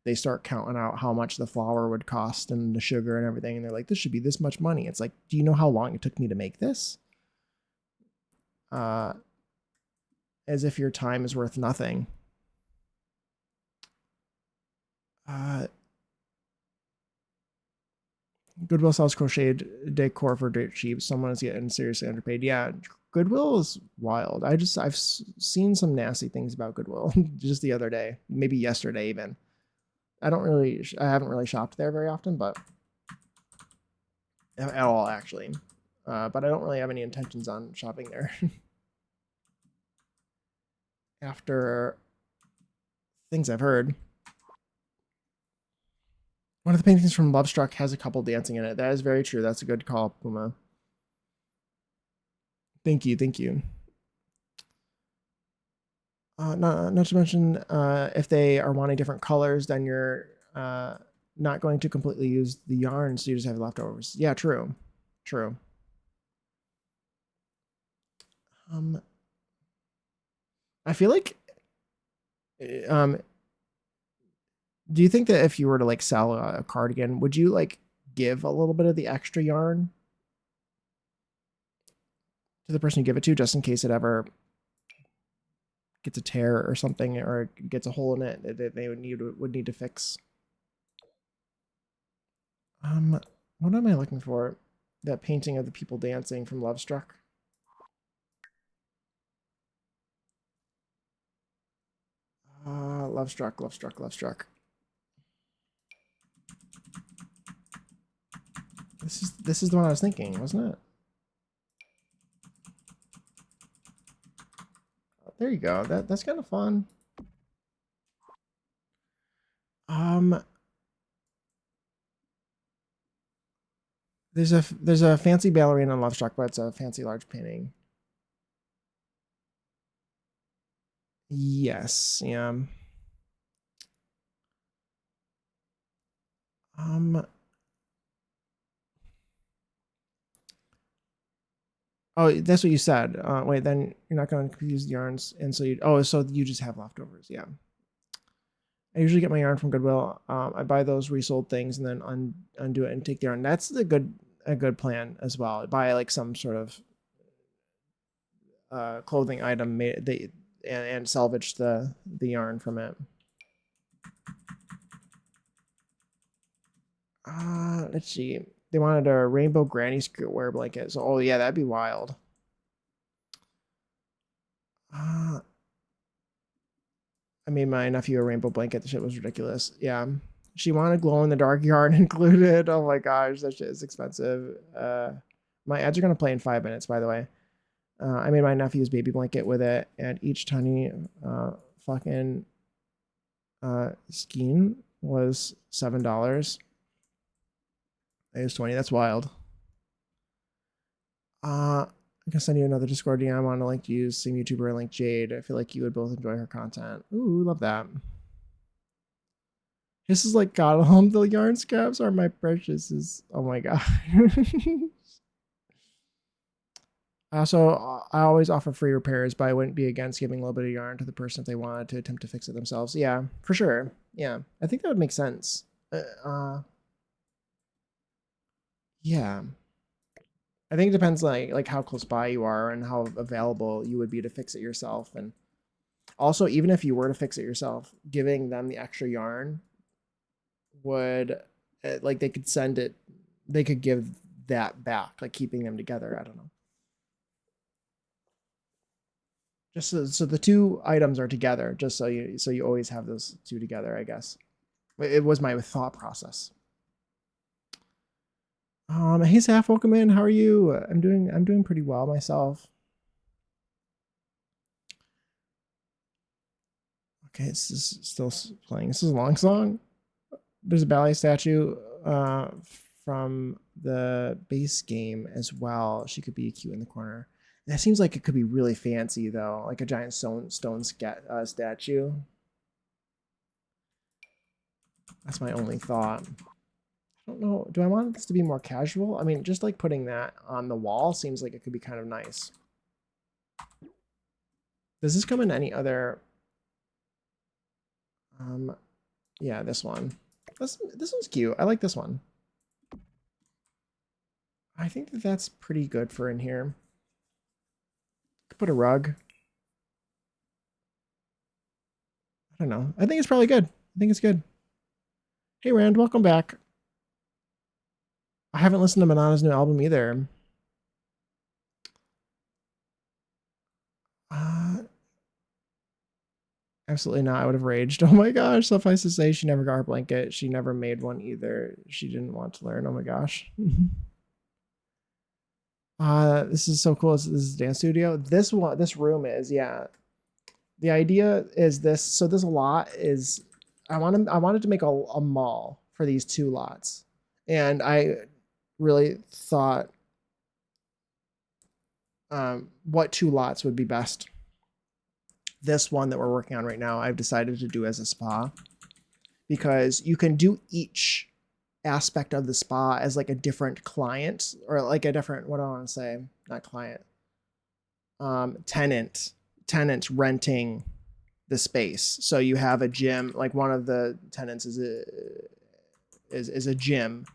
they start counting out how much the flour would cost and the sugar and everything, and they're like, this should be this much money. It's like, do you know how long it took me to make this? As if your time is worth nothing. Goodwill sells crocheted decor for dirt cheap. Someone is getting seriously underpaid. Yeah, Goodwill is wild. I've seen some nasty things about Goodwill just the other day, maybe yesterday even. I haven't really shopped there very often, but at all actually. But I don't really have any intentions on shopping there. After things I've heard. One of the paintings from Lovestruck has a couple dancing in it. That is very true. That's a good call, Puma. Thank you. Not to mention, if they are wanting different colors, then you're not going to completely use the yarn, so you just have leftovers. Yeah, true. I feel like, do you think that if you were to like sell a cardigan, would you like give a little bit of the extra yarn? to the person you give it to, just in case it ever gets a tear or something, or gets a hole in it that they would need to fix. What am I looking for? That painting of the people dancing from Love Struck. Love Struck, Love Struck, Love Struck. This is the one I was thinking, wasn't it? Oh, there you go. That's kind of fun. There's a fancy ballerina in Love Struck, but it's a fancy large painting. Yes, yeah. Oh, that's what you said. Wait, then you're not going to confuse the yarns, and so so you just have leftovers. Yeah. I usually get my yarn from Goodwill. I buy those resold things and then undo it and take the yarn. That's a good plan as well. Buy like some sort of clothing item and salvage the yarn from it. Let's see. They wanted a rainbow granny skirt wear blanket. So, oh yeah, that'd be wild. I made my nephew a rainbow blanket. The shit was ridiculous. Yeah. She wanted glow in the dark yarn included. Oh my gosh, that shit is expensive. My ads are gonna play in 5 minutes, by the way. I made my nephew's baby blanket with it, and each tiny fucking skein was $7. I used 20. That's wild. I can send you another Discord DM on a link to use. Same YouTuber link Jade. I feel like you would both enjoy her content. Ooh, love that. This is like God, the yarn scraps are my precious. Oh my god. Also, I always offer free repairs, but I wouldn't be against giving a little bit of yarn to the person if they wanted to attempt to fix it themselves. Yeah, for sure. Yeah, I think that would make sense. Yeah. I think it depends like how close by you are and how available you would be to fix it yourself. And also, even if you were to fix it yourself, giving them the extra yarn would like they could send it, they could give that back, like keeping them together. I don't know. Just so the two items are together, just so you always have those two together. I guess it was my thought process. Hey Saf, welcome in. How are you? I'm doing pretty well myself. Okay, this is still playing. This is a long song. There's a ballet statue from the base game as well. She could be cute in the corner. That seems like it could be really fancy though, like a giant stone statue. That's my only thought. I don't know. Do I want this to be more casual? I mean, just like putting that on the wall seems like it could be kind of nice. Does this come in any other? Yeah, this one. This one's cute. I like this one. I think that's pretty good for in here. Could put a rug. I don't know. I think it's probably good. I think it's good. Hey Rand, welcome back. I haven't listened to Manana's new album either. Absolutely not. I would have raged. Oh my gosh. Suffice to say, she never got her blanket. She never made one either. She didn't want to learn. Oh my gosh. This is so cool. This is a dance studio. This room is, yeah. The idea is this. So this lot is, I wanted to make a mall for these two lots. And I really thought what two lots would be best. This one that we're working on right now, I've decided to do as a spa because you can do each aspect of the spa as like a different client or like a different, what do I want to say? Not client. Tenant renting the space. So you have a gym, like one of the tenants is a gym.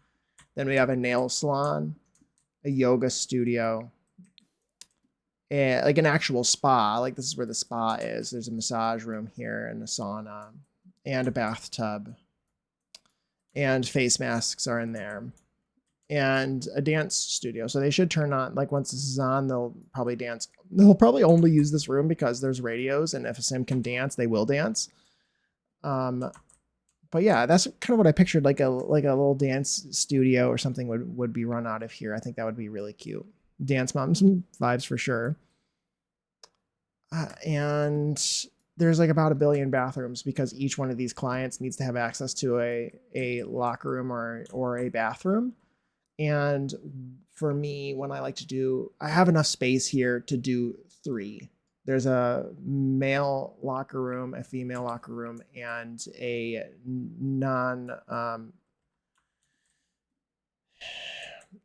Then we have a nail salon, a yoga studio, like an actual spa. Like this is where the spa is. There's a massage room here and a sauna and a bathtub, and face masks are in there, and a dance studio. So they should turn on, like once this is on, they'll probably dance. They'll probably only use this room because there's radios, and if a sim can dance, they will dance. But yeah, that's kind of what I pictured, like a little dance studio or something would be run out of here. I think that would be really cute. Dance moms vibes for sure. And there's like about 1 billion bathrooms because each one of these clients needs to have access to a locker room or a bathroom. And for me, when I like to do, I have enough space here to do 3. There's a male locker room, a female locker room, and a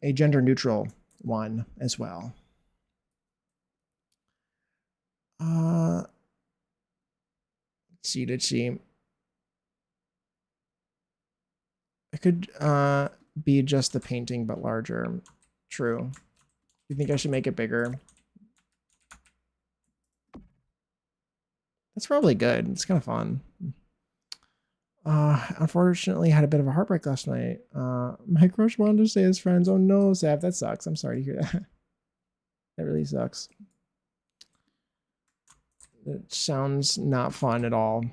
a gender neutral one as well. Let's see, did she? It could be just the painting, but larger. True. You think I should make it bigger? That's probably good. It's kind of fun. Unfortunately, had a bit of a heartbreak last night. My crush wanted to stay as friends. Oh no, Sav, that sucks. I'm sorry to hear that. That really sucks. It sounds not fun at all.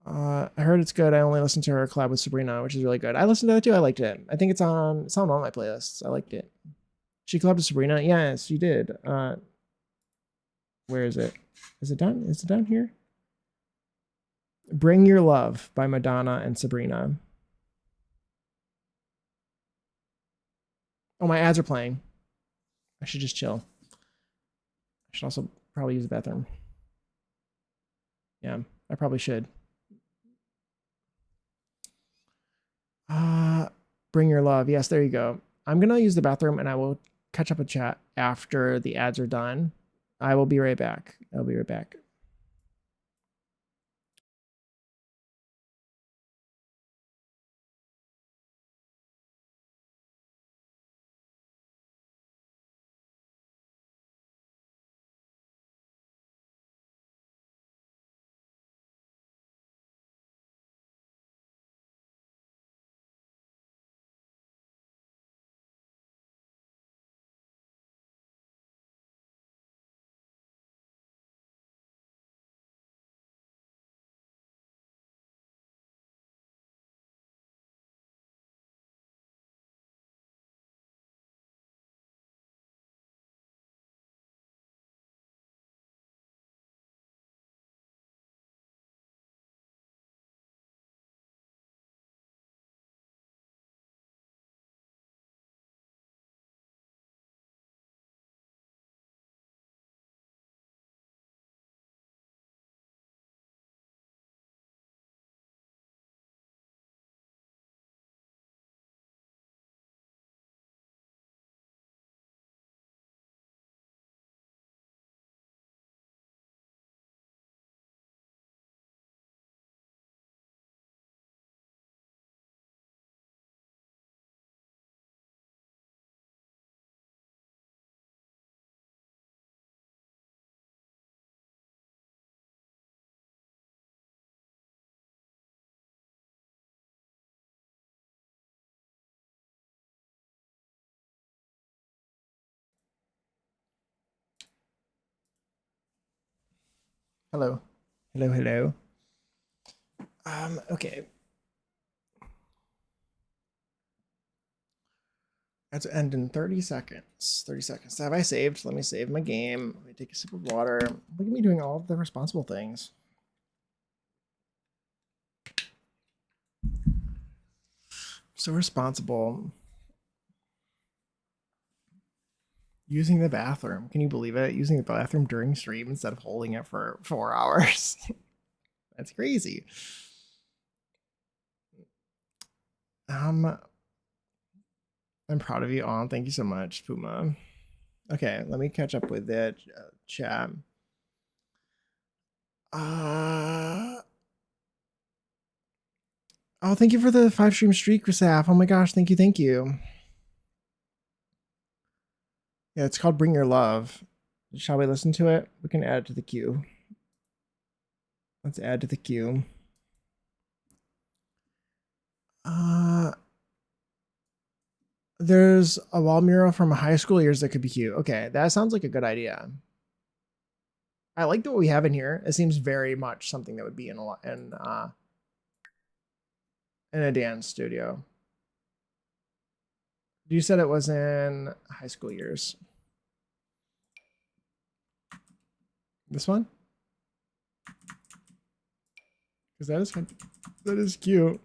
I heard it's good. I only listened to her collab with Sabrina, which is really good. I listened to that too. I liked it. I think it's on all my playlists. I liked it. She collabed with Sabrina. Yes, she did. Where is it? Is it done? Is it down here? Bring Your Love by Madonna and Sabrina. Oh, my ads are playing. I should just chill. I should also probably use the bathroom. Yeah, I probably should. Bring Your Love. Yes, there you go. I'm going to use the bathroom and I will catch up with chat after the ads are done. I will be right back. I'll be right back. Hello. Hello, hello. Okay. That's end in 30 seconds. 30 seconds. Have I saved? Let me save my game. Let me take a sip of water. Look at me doing all of the responsible things. So responsible. Using the bathroom. Can you believe it? Using the bathroom during stream instead of holding it for 4 hours. That's crazy. I'm proud of you all. Thank you so much, Puma. Okay, let me catch up with the chat. Oh, thank you for the 5 stream streak, Saf. Oh my gosh, thank you, thank you. Yeah, it's called Bring Your Love. Shall we listen to it? We can add it to the queue. Let's add to the queue. There's a wall mural from high school years that could be cute. Okay, that sounds like a good idea. I like what we have in here. It seems very much something that would be in a dance studio. You said it was in high school years. This one? Because that is cute.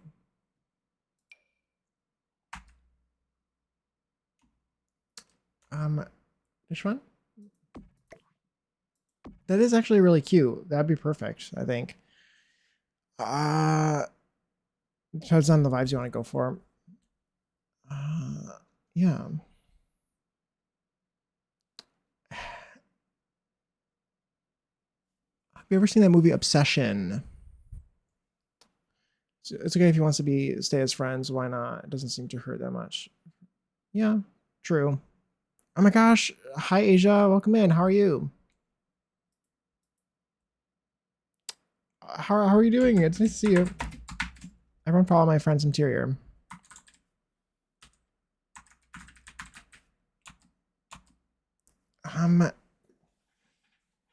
Which one? That is actually really cute. That'd be perfect, I think. Depends on the vibes you want to go for. Yeah. Have you ever seen that movie Obsession? It's okay if he wants to stay as friends. Why not? It doesn't seem to hurt that much. Yeah, true. Oh my gosh. Hi, Asia. Welcome in. How are you? How are you doing? It's nice to see you. Everyone follow my friend's interior.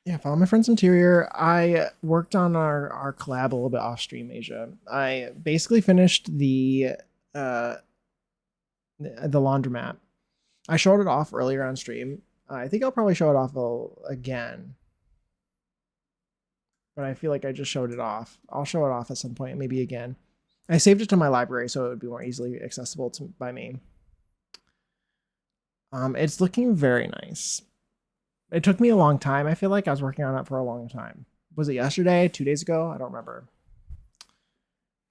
Yeah, follow my friend's interior. I worked on our collab a little bit off stream, Asia. I basically finished the laundromat. I showed it off earlier on stream. I think I'll probably show it off again. But I feel like I just showed it off. I'll show it off at some point, maybe again. I saved it to my library so it would be more easily accessible by me. It's looking very nice. It took me a long time. I feel like I was working on it for a long time. Was it yesterday? 2 days ago? I don't remember.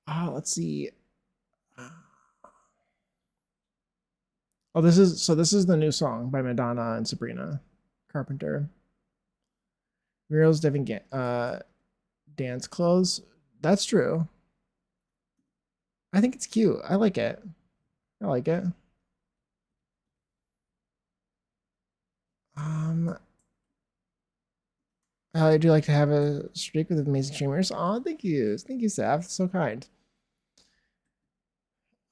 Let's see. Oh, this is the new song by Madonna and Sabrina Carpenter. Muriel's dance clothes. That's true. I think it's cute. I like it. I like it. I'd like to have a streak with amazing streamers. Oh, thank you. Thank you, Sav. So kind.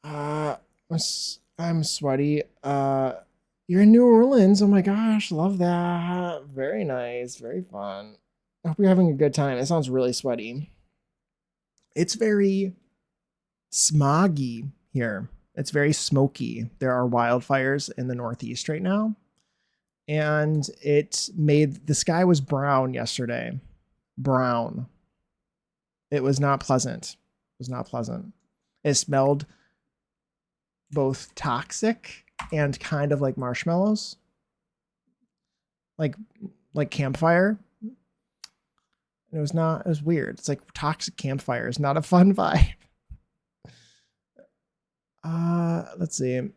I'm sweaty. You're in New Orleans. Oh my gosh, love that. Very nice. Very fun. I hope you're having a good time. It sounds really sweaty. It's very smoggy here. It's very smoky. There are wildfires in the Northeast right now. And the sky was brown yesterday. Brown. It was not pleasant. It was not pleasant. It smelled both toxic and kind of like marshmallows. Like campfire. It was weird. It's like toxic campfire is not a fun vibe. Let's see.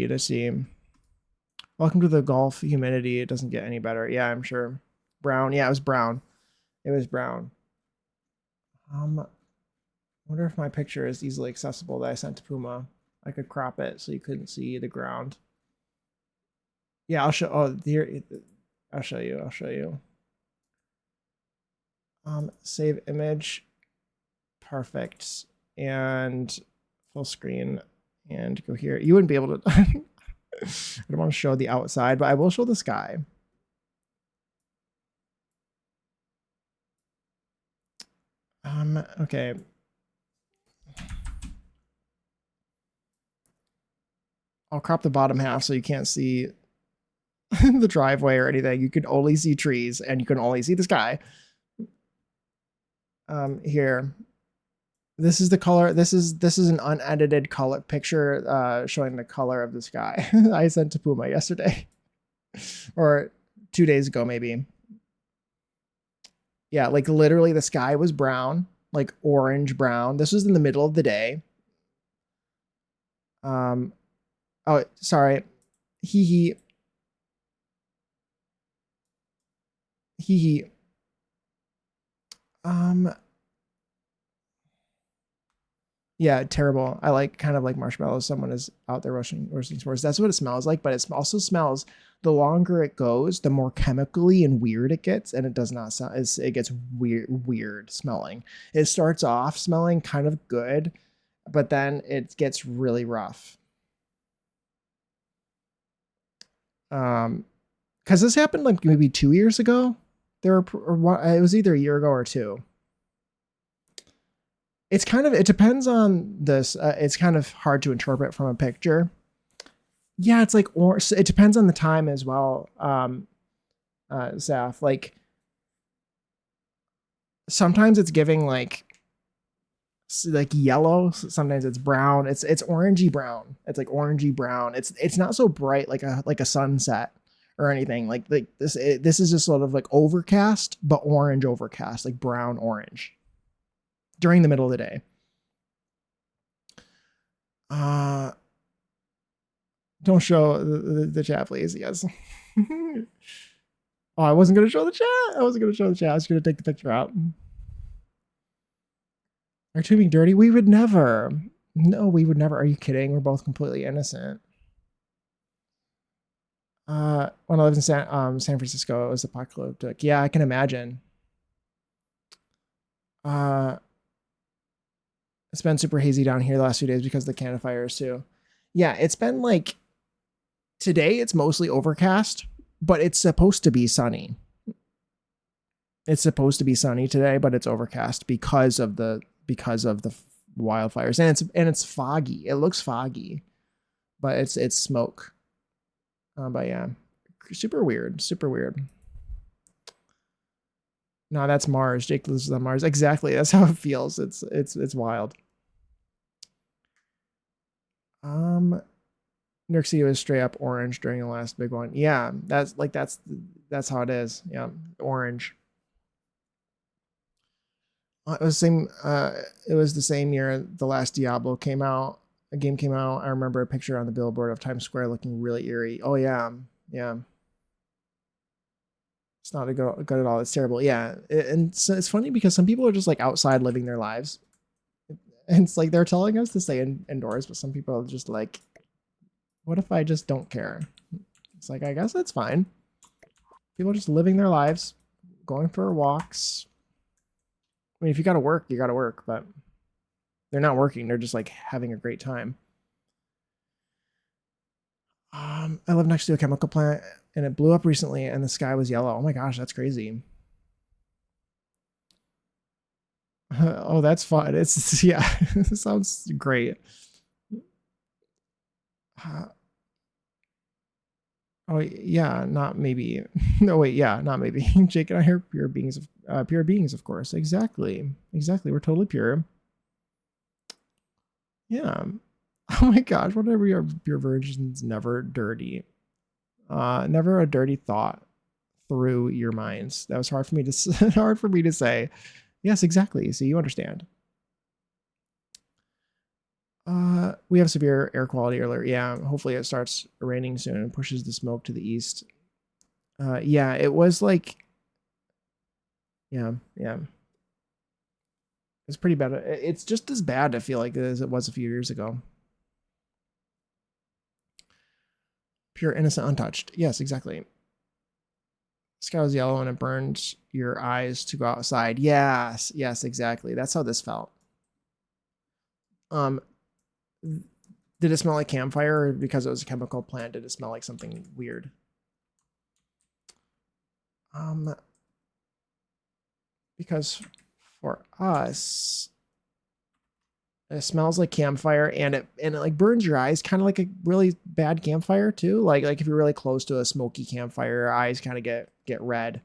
Let's see. Welcome to the Gulf humidity. It doesn't get any better. Yeah, I'm sure. Brown. Yeah, it was brown. It was brown. Wonder if my picture is easily accessible that I sent to Puma. I could crop it so you couldn't see the ground. Yeah, I'll show. Oh, here. I'll show you. I'll show you. Save image. Perfect. And full screen. And go here. You wouldn't be able to. I don't want to show the outside, but I will show the sky. Okay. I'll crop the bottom half so you can't see the driveway or anything. You can only see trees and you can only see the sky. Here. This is the color. This is an unedited color picture showing the color of the sky. I sent to Puma yesterday. Or 2 days ago, maybe. Yeah, like literally the sky was brown, like orange brown. This was in the middle of the day. Oh, sorry. Hee hee. Yeah, terrible. I like kind of like marshmallows. Someone is out there roasting s'mores. That's what it smells like, but it also smells. The longer it goes, the more chemically and weird it gets, and it does not sound. It gets weird smelling. It starts off smelling kind of good, but then it gets really rough. Because this happened like maybe 2 years ago. It was either a year ago or two. It's kind of, it depends on this. It's kind of hard to interpret from a picture. Yeah, it's like, or it depends on the time as well. Zaf, like sometimes it's giving like yellow, sometimes it's brown. It's orangey brown. It's like orangey brown. It's not so bright like a sunset or anything. Like this is just sort of like overcast, but orange overcast, like brown orange during the middle of the day. Don't show the chat, please. Yes. Oh, I wasn't gonna show the chat. I wasn't gonna show the chat. I was gonna take the picture out. Are two being dirty? We would never. No, we would never. Are you kidding? We're both completely innocent. When I lived in San Francisco, it was apocalyptic. Yeah, I can imagine. It's been super hazy down here the last few days because of the Canada fires too. Yeah, it's been like today. It's mostly overcast, but it's supposed to be sunny. It's supposed to be sunny today, but it's overcast because of the wildfires, and it's foggy. It looks foggy, but it's smoke. But yeah, super weird, super weird. No, that's Mars. Jake lives on Mars. Exactly. That's how it feels. It's wild. New York City was straight up orange during the last big one. Yeah, that's how it is. Yeah, orange. It was same. It was the same year the last Diablo came out. A game came out. I remember a picture on the billboard of Times Square looking really eerie. Oh yeah, yeah. It's not good at all. It's terrible. Yeah, and so it's funny because some people are just like outside living their lives, and it's like they're telling us to stay indoors, but some people are just like, what if I just don't care? It's like, I guess that's fine. People are just living their lives, going for walks. I mean, if you got to work, you got to work, but they're not working. They're just like having a great time. I live next to a chemical plant and it blew up recently and the sky was yellow. Oh my gosh, that's crazy. Oh, that's fun. It's, yeah, it sounds great. Oh yeah, not maybe. No wait, yeah, not maybe. Jake and I are pure beings, of course. Exactly, exactly. We're totally pure. Yeah. Oh my gosh, whatever your virgin's never dirty. Never a dirty thought through your minds. That was hard for me to hard for me to say. Yes, exactly. So you understand. We have severe air quality alert. Yeah, hopefully it starts raining soon and pushes the smoke to the east. Yeah, it was like, yeah, yeah. It's pretty bad. It's just as bad, I feel like, as it was a few years ago. Pure, innocent, untouched. Yes, exactly. Sky was yellow and it burned your eyes to go outside. Yes, yes, exactly. That's how this felt. Um, did it smell like campfire, or because it was a chemical plant, did it smell like something weird? Because for us, it smells like campfire and it like burns your eyes, kind of like a really bad campfire too. Like if you're really close to a smoky campfire, your eyes kind of get red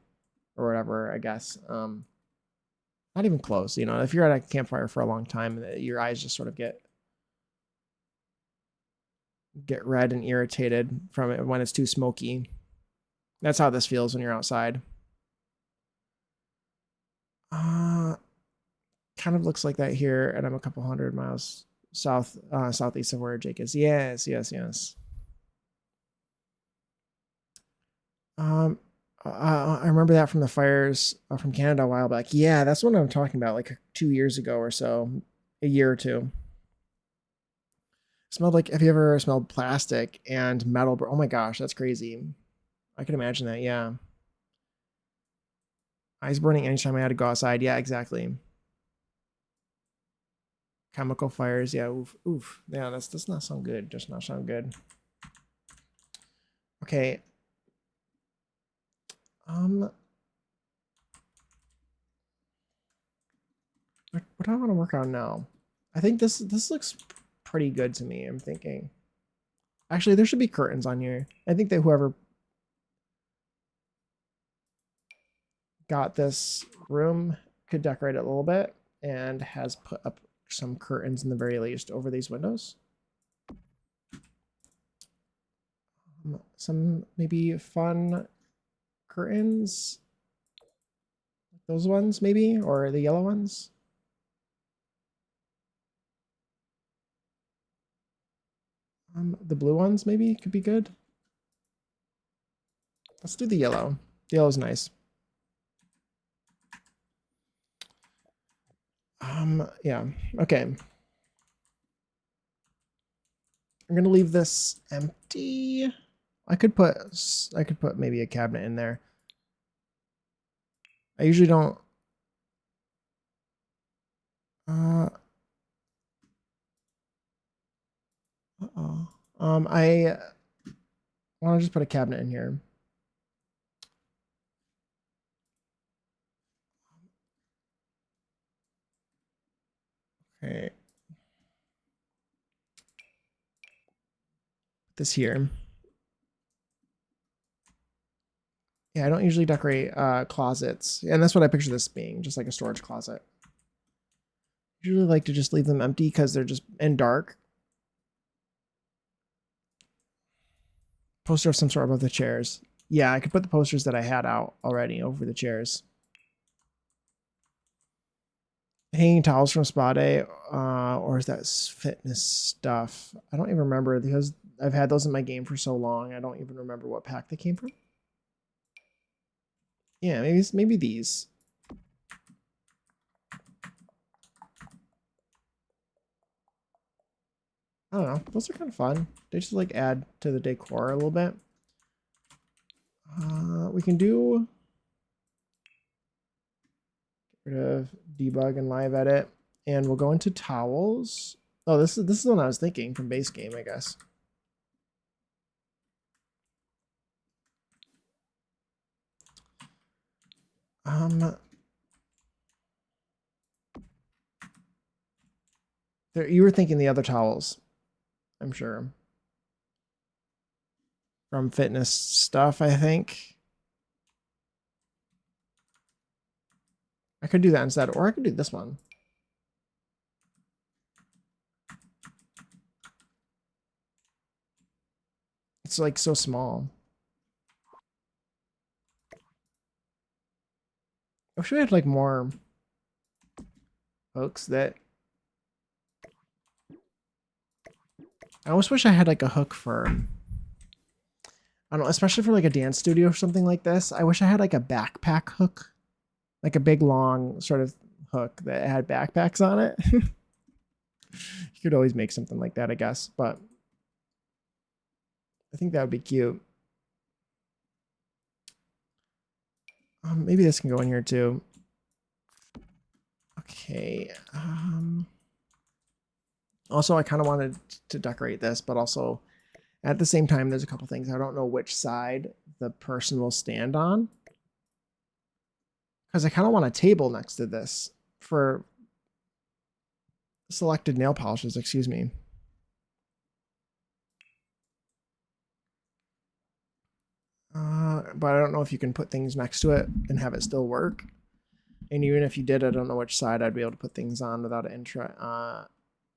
or whatever, I guess. Not even close, you know. If you're at a campfire for a long time, your eyes just sort of get red and irritated from it when it's too smoky. That's how this feels when you're outside. Kind of looks like that here, and I'm a couple hundred miles southeast of where Jake is. Yes, yes, yes. I remember that from the fires from Canada a while back. Yeah, that's what I'm talking about, like 2 years ago or so, a year or two. Smelled like, have you ever smelled plastic and metal? Oh my gosh, that's crazy. I can imagine that, yeah. Eyes burning anytime I had to go outside. Yeah, exactly. Chemical fires, yeah, oof, oof. Yeah, that's not sound good. Does not sound good. Okay. What do I want to work on now? I think this looks pretty good to me. I'm thinking. Actually, there should be curtains on here. I think that whoever got this room could decorate it a little bit and has put up some curtains in the very least over these windows. Some maybe fun curtains. Those ones maybe, or the yellow ones. The blue ones maybe could be good. Let's do the yellow. The yellow's nice. Yeah. Okay. I'm gonna leave this empty. I could put maybe a cabinet in there. I usually don't. Uh-oh. I want to just put a cabinet in here. Okay. Put this here. Yeah, I don't usually decorate closets, and that's what I picture this being, just like a storage closet. I usually like to just leave them empty because they're just in dark. Poster of some sort above the chairs. Yeah, I could put the posters that I had out already over the chairs. Hanging towels from spa day, or is that fitness stuff? I don't even remember because I've had those in my game for so long. I don't even remember what pack they came from. Yeah, maybe these. I don't know. Those are kind of fun. They just like add to the decor a little bit. We can do get rid of debug and live edit, and we'll go into towels. Oh, this is the one I was thinking from base game, I guess. There, you were thinking the other towels, I'm sure. From fitness stuff, I think. I could do that instead, or I could do this one. It's like so small. I wish we had like more hooks that. I almost wish I had like a hook for. I don't know, especially for like a dance studio or something like this. I wish I had like a backpack hook, like a big long sort of hook that had backpacks on it. You could always make something like that, I guess, but I think that would be cute. Maybe this can go in here too. Okay. Also, I kind of wanted to decorate this, but also at the same time, there's a couple things. I don't know which side the person will stand on. Because I kind of want a table next to this for selected nail polishes, excuse me. But I don't know if you can put things next to it and have it still work. And even if you did, I don't know which side I'd be able to put things on without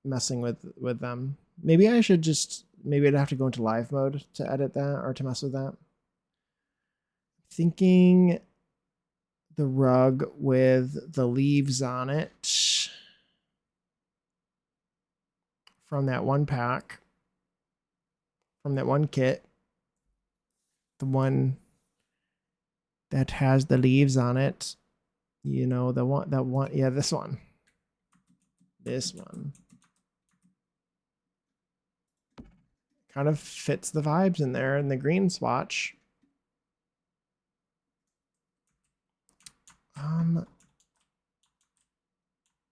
messing with them. Maybe I should just, maybe I'd have to go into live mode to edit that or to mess with that. Thinking the rug with the leaves on it from that one pack, from that one kit, the one that has the leaves on it, you know, the one, yeah, this one. kind of fits the vibes in there in the green swatch.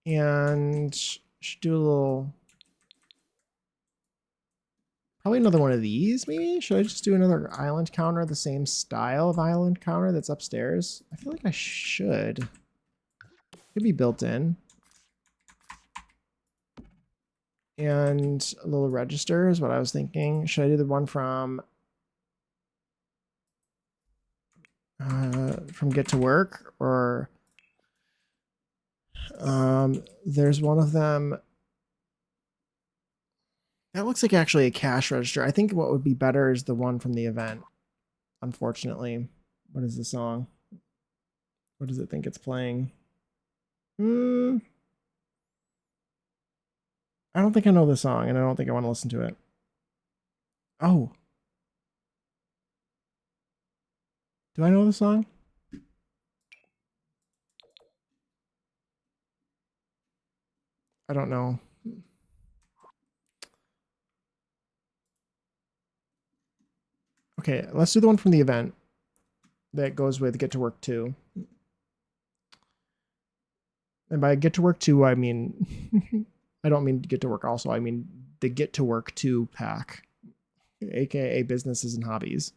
And should do a little, probably another one of these, maybe? Should I just do another island counter, the same style of island counter that's upstairs? I feel like I should. Could be built in. And a little register is what I was thinking. Should I do the one from Get to Work, or there's one of them that looks like actually a cash register. I think what would be better is the one from the event. Unfortunately, what is the song? What does it think it's playing? I don't think I know the song, and I don't think I want to listen to it. Oh. Do I know the song? I don't know. Okay, let's do the one from the event that goes with Get to Work 2. And by Get to Work 2, I mean, I don't mean Get to Work also. I mean the Get to Work 2 pack, aka Businesses and Hobbies.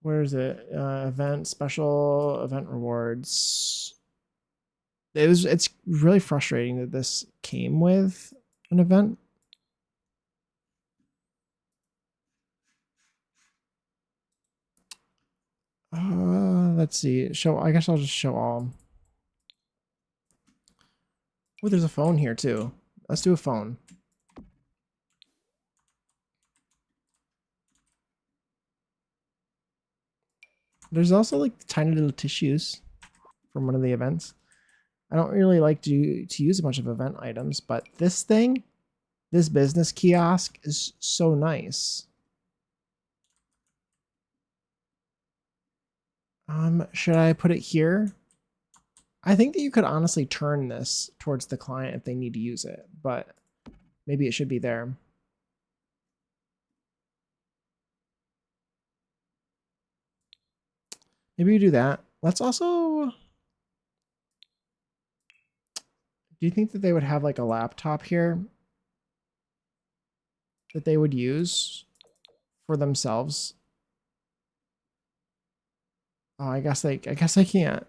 Where is it? Event, special event rewards. It's really frustrating that this came with an event. Let's see. Show. I guess I'll just show all. Oh, there's a phone here too. Let's do a phone. There's also like tiny little tissues from one of the events. I don't really like to use a bunch of event items, but this thing, this business kiosk is so nice. Should I put it here? I think that you could honestly turn this towards the client if they need to use it, but maybe it should be there. Maybe you do that. Let's also... Do you think that they would have like a laptop here that they would use for themselves? Oh, I guess I can't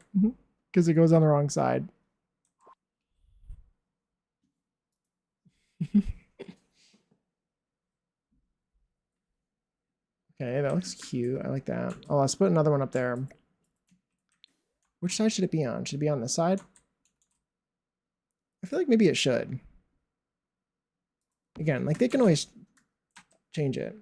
because it goes on the wrong side. Okay, that looks cute. I like that. Oh, let's put another one up there. Which side should it be on? Should it be on this side? I feel like maybe it should. Again, like they can always change it.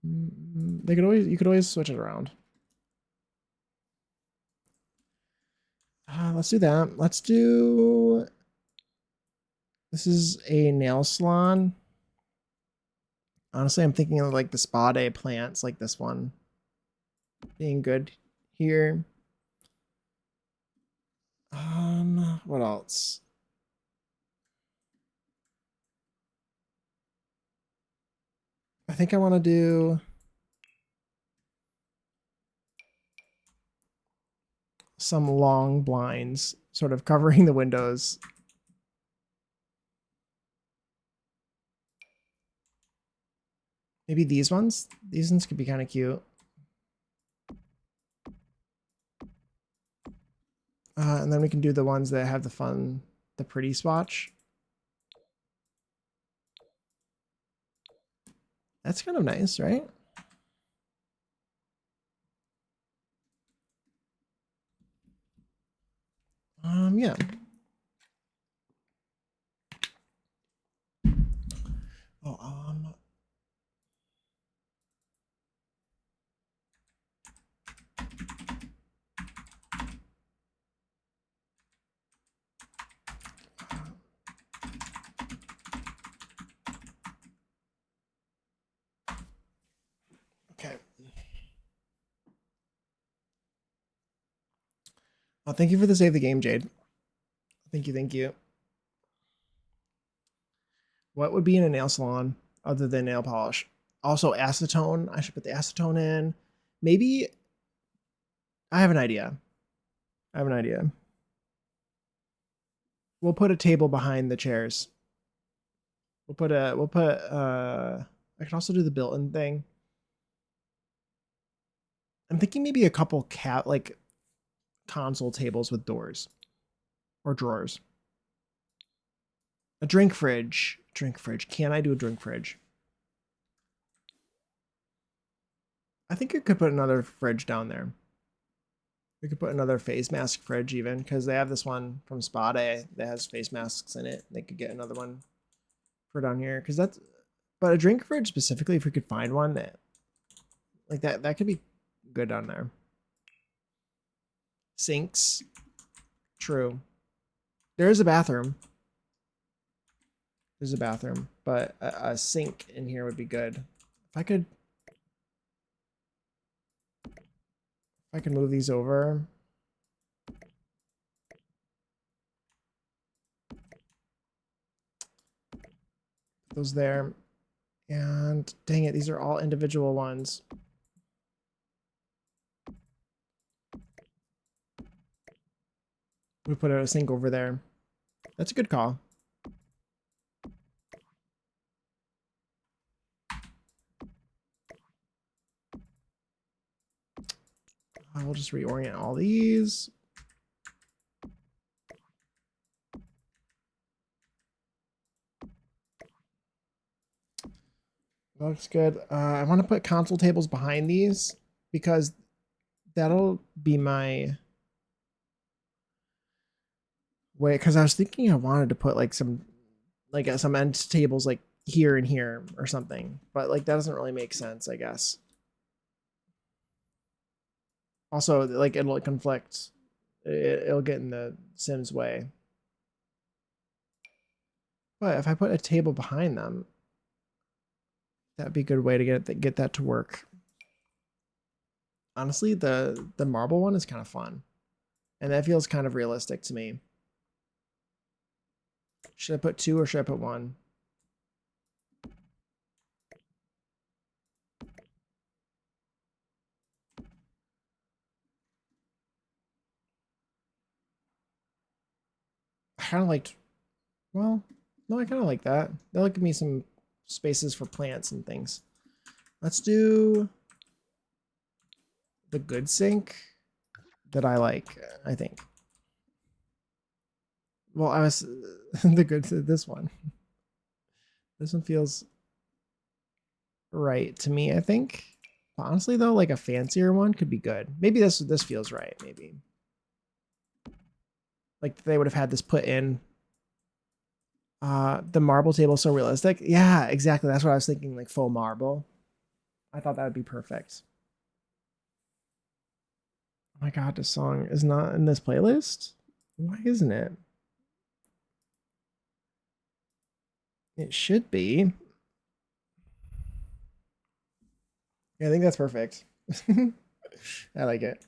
You could always switch it around. Let's do that. Let's do... This is a nail salon. Honestly, I'm thinking of like the spa day plants, like this one being good here. What else? I think I want to do some long blinds sort of covering the windows. Maybe these ones? These ones could be kind of cute. And then we can do the ones that have the pretty swatch. That's kind of nice, right? Yeah. Oh, Oh, thank you for the save the game, Jade. Thank you, thank you. What would be in a nail salon other than nail polish? Also acetone. I should put the acetone in. Maybe I have an idea. I have an idea. We'll put a table behind the chairs. I can also do the built-in thing. I'm thinking maybe a couple like console tables with doors or drawers. A drink fridge. Drink fridge. Can I do a drink fridge? I think I could put another fridge down there. We could put another face mask fridge even because they have this one from Spa Day that has face masks in it. They could get another one for down here because that's. But a drink fridge specifically, if we could find one that like that could be good down there. Sinks. True. There is a bathroom. There's a bathroom, but a sink in here would be good. If I could move these over. Those there. And dang it, these are all individual ones. We put a sink over there. That's a good call. I will just reorient all these. Looks good. I want to put console tables behind these because that'll be my way. Because I was thinking I wanted to put like some end tables like here and here or something, but like that doesn't really make sense, I guess. Also, like it'll conflict. It'll get in the Sims way. But if I put a table behind them, that'd be a good way to get that to work. Honestly, the marble one is kind of fun. And that feels kind of realistic to me. Should I put 2 or should I put 1? I kind of liked, well, no, I kind of like that. That'll give me some spaces for plants and things. Let's do the good sink that I like, I think. Well, I was the good this one. This one feels right to me, I think. But honestly, though, like a fancier one could be good. Maybe this feels right. Maybe like they would have had this put in. The marble table so realistic. Yeah, exactly. That's what I was thinking. Like faux marble. I thought that would be perfect. Oh my god, this song is not in this playlist. Why isn't it? It should be. Yeah, I think that's perfect. I like it.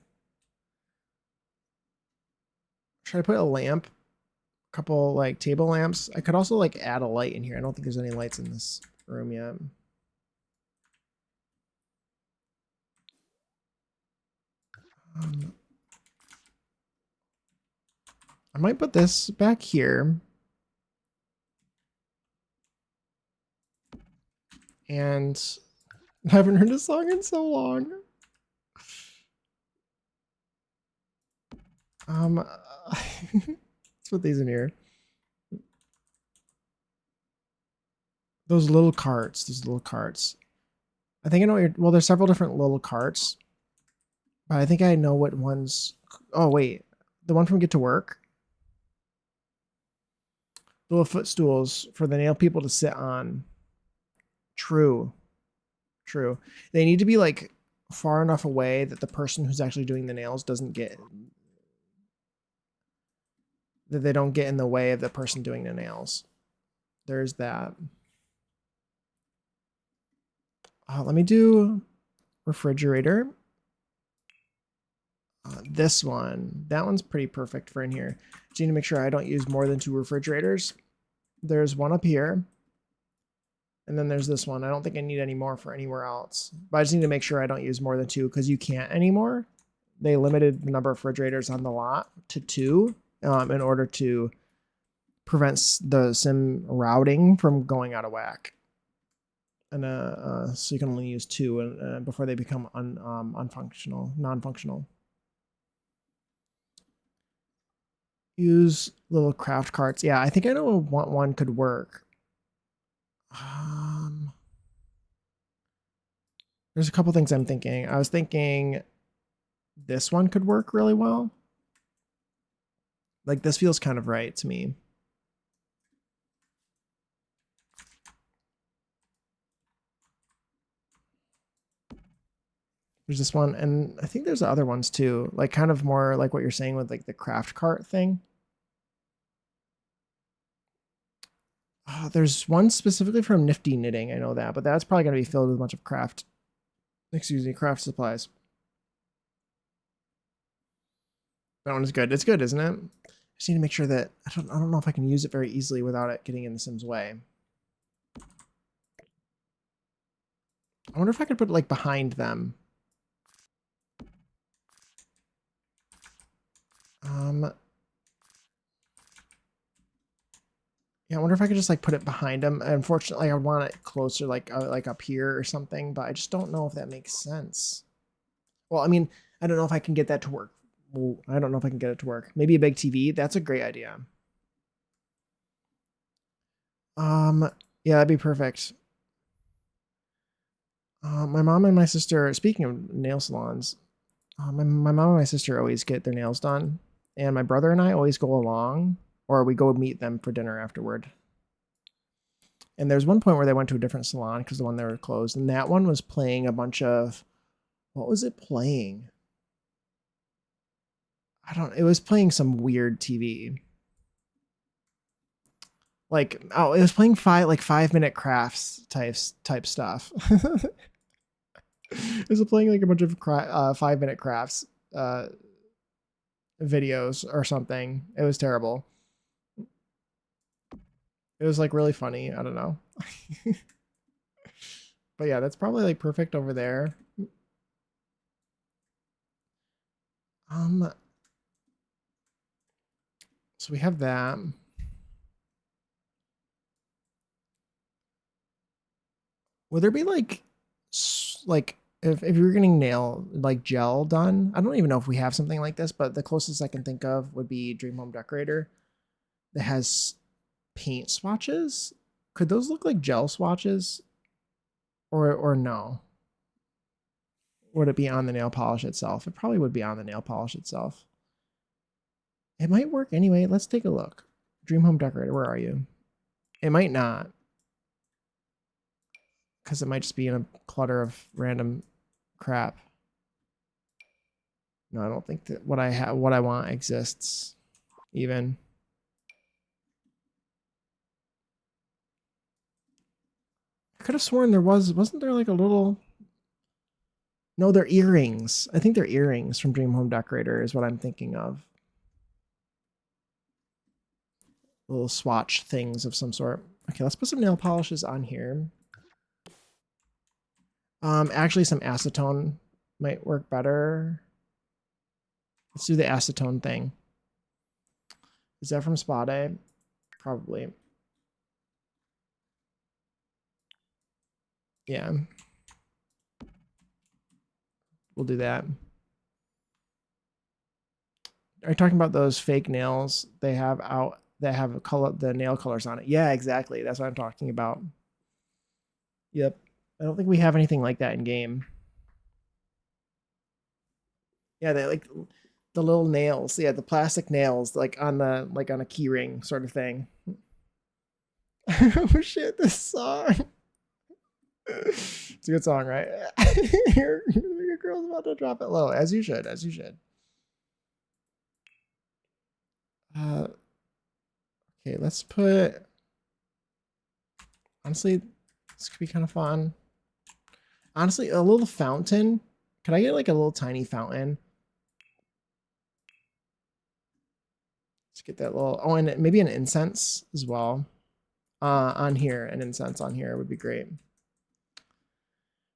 Should I put a lamp? A couple like table lamps. I could also like add a light in here. I don't think there's any lights in this room yet. I might put this back here. And I haven't heard this song in so long. Let's put these in here. Those little carts. Those little carts. I think I know what you're. Well, there's several different little carts, but I think I know what ones. Oh wait, the one from Get to Work. Little footstools for the nail people to sit on. True. True. They need to be like far enough away that the person who's actually doing the nails doesn't get that they don't get in the way of the person doing the nails. There's that. Let me do refrigerator. this one. That one's pretty perfect for in here. Just need to make sure I don't use more than 2 refrigerators. There's one up here. And then there's this one. I don't think I need any more for anywhere else. But I just need to make sure I don't use more than 2 because you can't anymore. They limited the number of refrigerators on the lot to 2 in order to prevent the sim routing from going out of whack. And so you can only use 2 before they become unfunctional, non-functional. Use little craft carts. Yeah, I think I know what one could work. There's a couple things I'm thinking. I was thinking this one could work really well. Like, this feels kind of right to me. There's this one, and I think there's other ones too. Like, kind of more like what you're saying with like the craft cart thing. There's one specifically from Nifty Knitting. I know that, but that's probably going to be filled with a bunch of craft supplies. That one is good. It's good, isn't it? I just need to make sure that I don't know if I can use it very easily without it getting in the Sim's way. I wonder if I could put it like behind them. Yeah, I wonder if I could just like put it behind them. Unfortunately, I want it closer, like up here or something, but I just don't know if that makes sense. Well, I mean, I don't know if I can get that to work. Well, I don't know if I can get it to work. Maybe a big TV. That's a great idea. Yeah, that'd be perfect. My mom and my sister, speaking of nail salons, my mom and my sister always get their nails done, and my brother and I always go along, or we go meet them for dinner afterward. And there's one point where they went to a different salon because the one they were closed, and that one was playing a bunch of, what was it playing? It was playing some weird TV. Like, oh, it was playing 5-minute crafts type stuff. It was playing like a bunch of 5-minute crafts videos or something. It was terrible. It was like really funny. I don't know. But yeah, that's probably like perfect over there. So we have that. Would there be like if you're getting nail like gel done? I don't even know if we have something like this, but the closest I can think of would be Dream Home Decorator that has paint swatches. Could those look like gel swatches? Or no? Would it be on the nail polish itself? It probably would be on the nail polish itself. It might work anyway. Let's take a look. Dream Home Decorator, where are you? It might not. Because it might just be in a clutter of random crap. No, I don't think that what I want exists even. I could have sworn wasn't there like a little. No, they're earrings. I think they're earrings from Dream Home Decorator is what I'm thinking of. Little swatch things of some sort. Okay, let's put some nail polishes on here. Actually, some acetone might work better. Let's do the acetone thing. Is that from Spade? Probably. Yeah. We'll do that. Are you talking about those fake nails they have out that have the nail colors on it? Yeah, exactly. That's what I'm talking about. Yep. I don't think we have anything like that in game. Yeah, they like the little nails. Yeah, the plastic nails like on a key ring sort of thing. Oh shit, this song. It's a good song, right? your girl's about to drop it low, as you should, as you should. Okay, let's put. Honestly, this could be kind of fun. Honestly, a little fountain. Could I get like a little tiny fountain? Let's get that little, oh, and maybe an incense as well. On here, an incense on here would be great.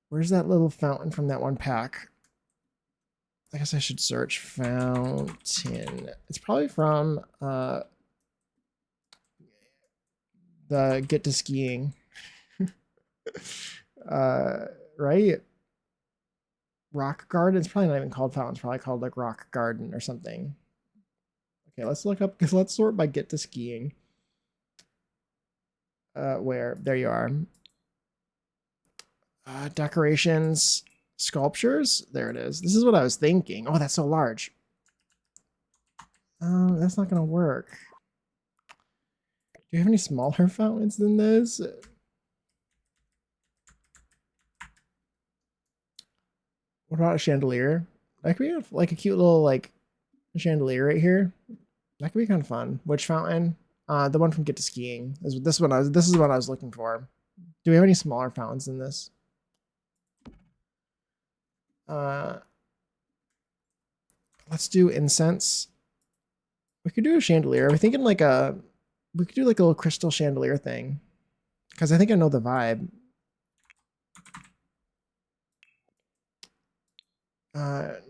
Where's that little fountain from that one pack? I guess I should search fountain. It's probably from the Get to Skiing. Right? Rock Garden? It's probably not even called fountain. It's probably called like Rock Garden or something. Okay, let's look up, because let's sort by Get to Skiing. Where? There you are. Decorations, sculptures. There it is. This is what I was thinking. Oh, that's so large. That's not gonna work. Do you have any smaller fountains than this? What about a chandelier? That could be like a cute little like chandelier right here. That could be kind of fun. Which fountain? The one from Get to Skiing. This is what I was looking for. Do we have any smaller fountains than this? Let's do incense. We could do a chandelier. We're thinking like we could do like a little crystal chandelier thing, because I think I know the vibe.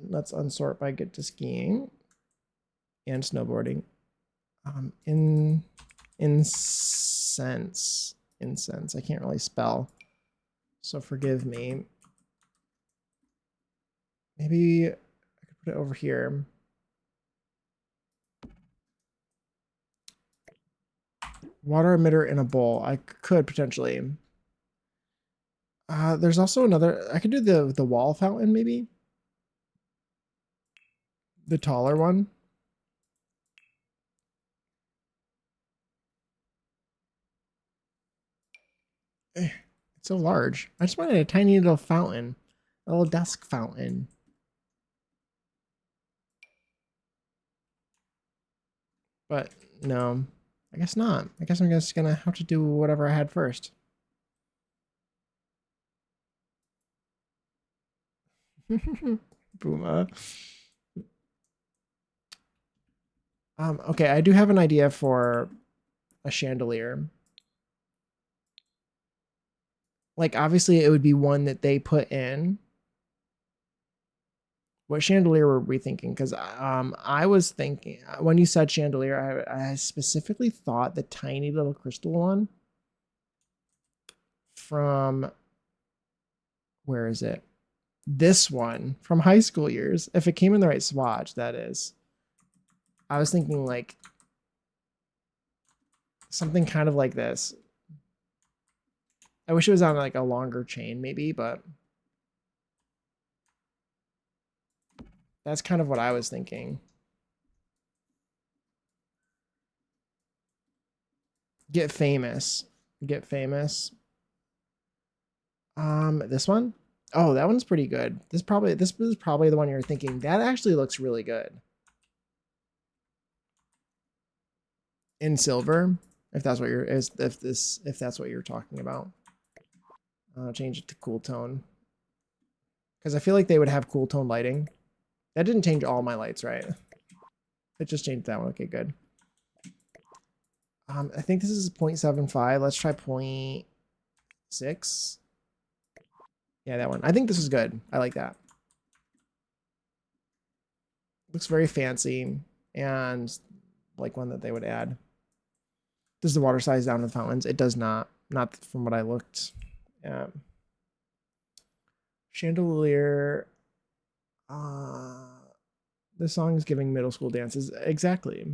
Let's unsort by Get to Skiing and snowboarding. Incense. I can't really spell, so forgive me. Maybe I could put it over here. Water emitter in a bowl. I could potentially. There's also another. I could do the wall fountain maybe. The taller one. It's so large. I just wanted a tiny little fountain. A little desk fountain. But no, I guess not. I guess I'm just gonna have to do whatever I had first. Booma. Okay, I do have an idea for a chandelier. Like, obviously, it would be one that they put in. What chandelier were we thinking? Because I was thinking, when you said chandelier, I specifically thought the tiny little crystal one from, where is it? This one from high school years. If it came in the right swatch, that is. I was thinking like something kind of like this. I wish it was on like a longer chain maybe, but that's kind of what I was thinking. Get famous. Get famous. This one? Oh, that one's pretty good. This is probably the one you're thinking. That actually looks really good. In silver, if that's what you're talking about. Change it to cool tone. Because I feel like they would have cool tone lighting. That didn't change all my lights, right? It just changed that one. Okay, good. I think this is 0.75. Let's try 0.6. Yeah, that one. I think this is good. I like that. Looks very fancy and like one that they would add. Does the water size down to the fountains? It does not. Not from what I looked. Chandelier. This song is giving middle school dances. Exactly.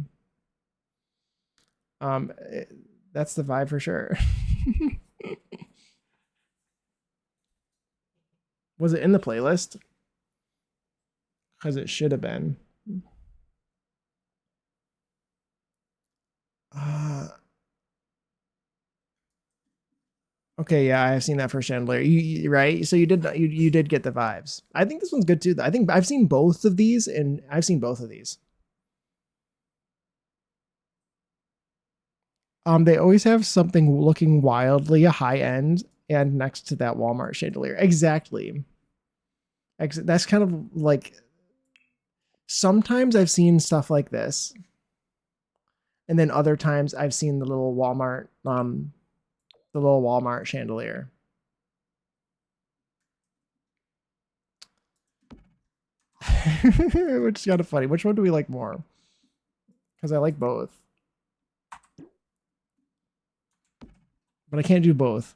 That's the vibe for sure. Was it in the playlist? Because it should have been. Okay, yeah, I have seen that for chandelier. You right? So you did get the vibes. I think this one's good too. I think I've seen both of these, and I've seen both of these. They always have something looking wildly high end, and next to that Walmart chandelier. Exactly. That's kind of like. Sometimes I've seen stuff like this. And then other times I've seen the little Walmart chandelier. Which is kind of funny. Which one do we like more? Because I like both. But I can't do both.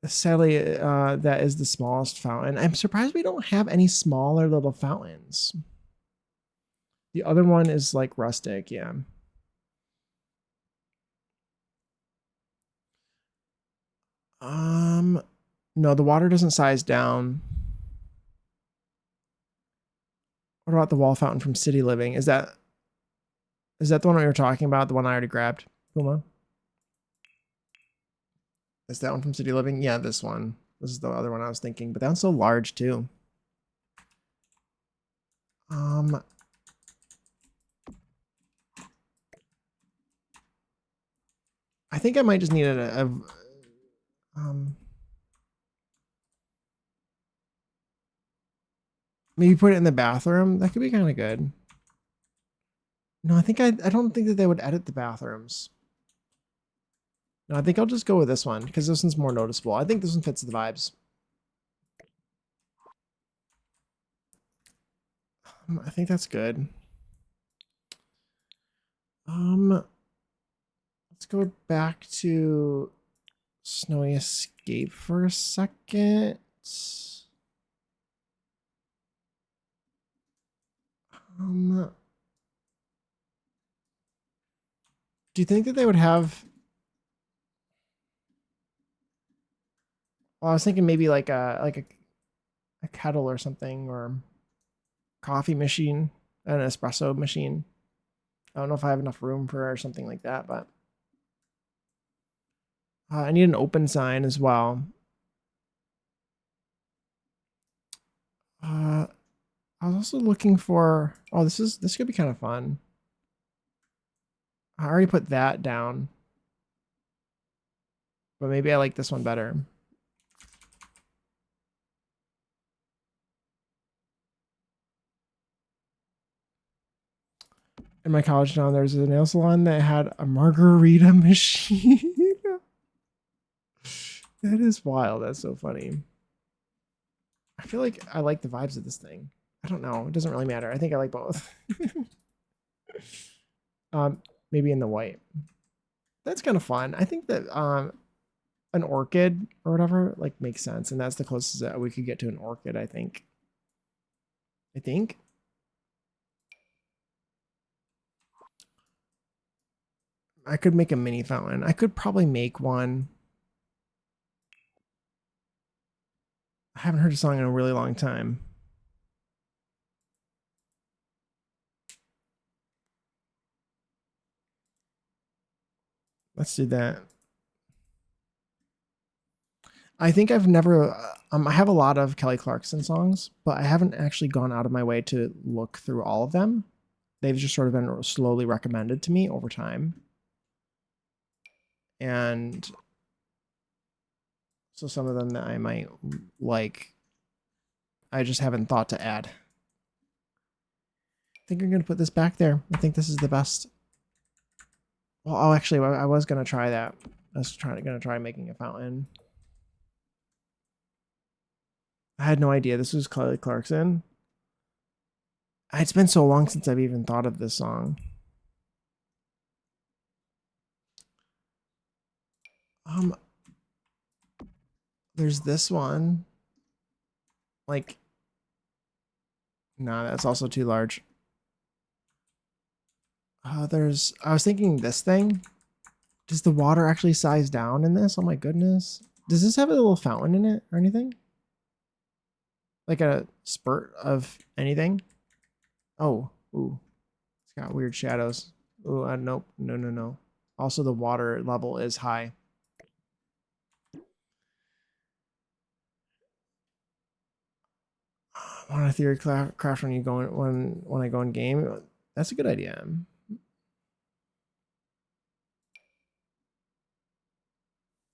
Sadly, that is the smallest fountain. I'm surprised we don't have any smaller little fountains. The other one is like rustic, yeah. No, the water doesn't size down. What about the wall fountain from City Living? Is that the one we were talking about? The one I already grabbed, Puma? Is that one from City Living? Yeah, this one. This is the other one I was thinking, but that one's so large too. I think I might just need maybe put it in the bathroom. That could be kind of good. No, I don't think that they would edit the bathrooms. No, I think I'll just go with this one because this one's more noticeable. I think this one fits the vibes. I think that's good. Let's go back to Snowy Escape for a second. Do you think that they would have? Well, I was thinking maybe like a kettle or something, or coffee machine, an espresso machine. I don't know if I have enough room for it or something like that, but I need an open sign as well. I was also looking for. Oh, this could be kind of fun. I already put that down, but maybe I like this one better. In my college town, there's a nail salon that had a margarita machine. That is wild. That's so funny. I feel like I like the vibes of this thing. I don't know. It doesn't really matter. I think I like both. Maybe in the white. That's kind of fun. I think that an orchid or whatever like makes sense, and that's the closest that we could get to an orchid. I think. I could make a mini fountain. I could probably make one. I haven't heard a song in a really long time. Let's do that. I think I've never. I have a lot of Kelly Clarkson songs, but I haven't actually gone out of my way to look through all of them. They've just sort of been slowly recommended to me over time. And so some of them that I might like, I just haven't thought to add. I think I'm going to put this back there. I think this is the best. Well, oh, actually, I was going to try that. I was going to try making a fountain. I had no idea this was Kelly Clarkson. It's been so long since I've even thought of this song. There's this one. Like, nah, that's also too large. I was thinking this thing. Does the water actually size down in this? Oh my goodness. Does this have a little fountain in it or anything? Like a spurt of anything? Oh, ooh. It's got weird shadows. Ooh, nope. No. Also, the water level is high. Want a theory craft when you go in, when I go in game? That's a good idea.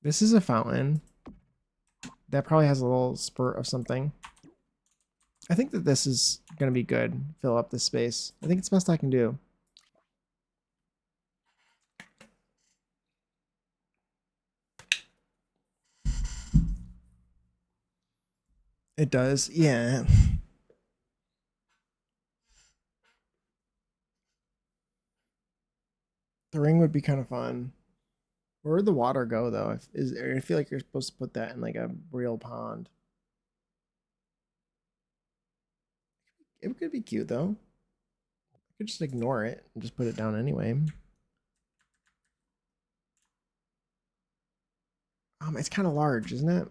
This is a fountain. That probably has a little spurt of something. I think that this is going to be good. Fill up this space. I think it's the best I can do. It does. Yeah. The ring would be kind of fun. Where would the water go though? I feel like you're supposed to put that in like a real pond. It could be cute though. I could just ignore it and just put it down anyway. It's kind of large, isn't it?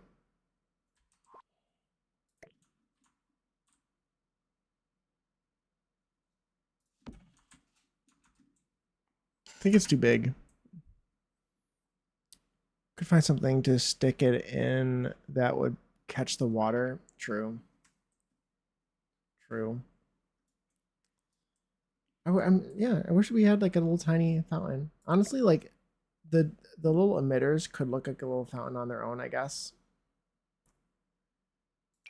I think it's too big. Could find something to stick it in that would catch the water. True. True. Yeah. I wish we had like a little tiny fountain. Honestly, like the the little emitters could look like a little fountain on their own, I guess.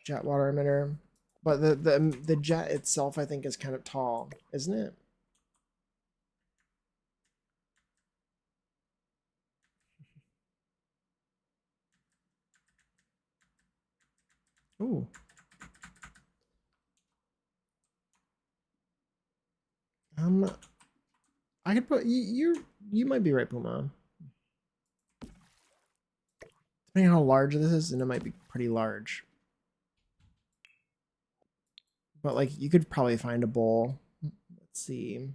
Jet water emitter, but the jet itself, I think, is kind of tall, isn't it? Ooh. Um, I could put you might be right, Puma. Depending on how large this is, and it might be pretty large. But like you could probably find a bowl. Let's see.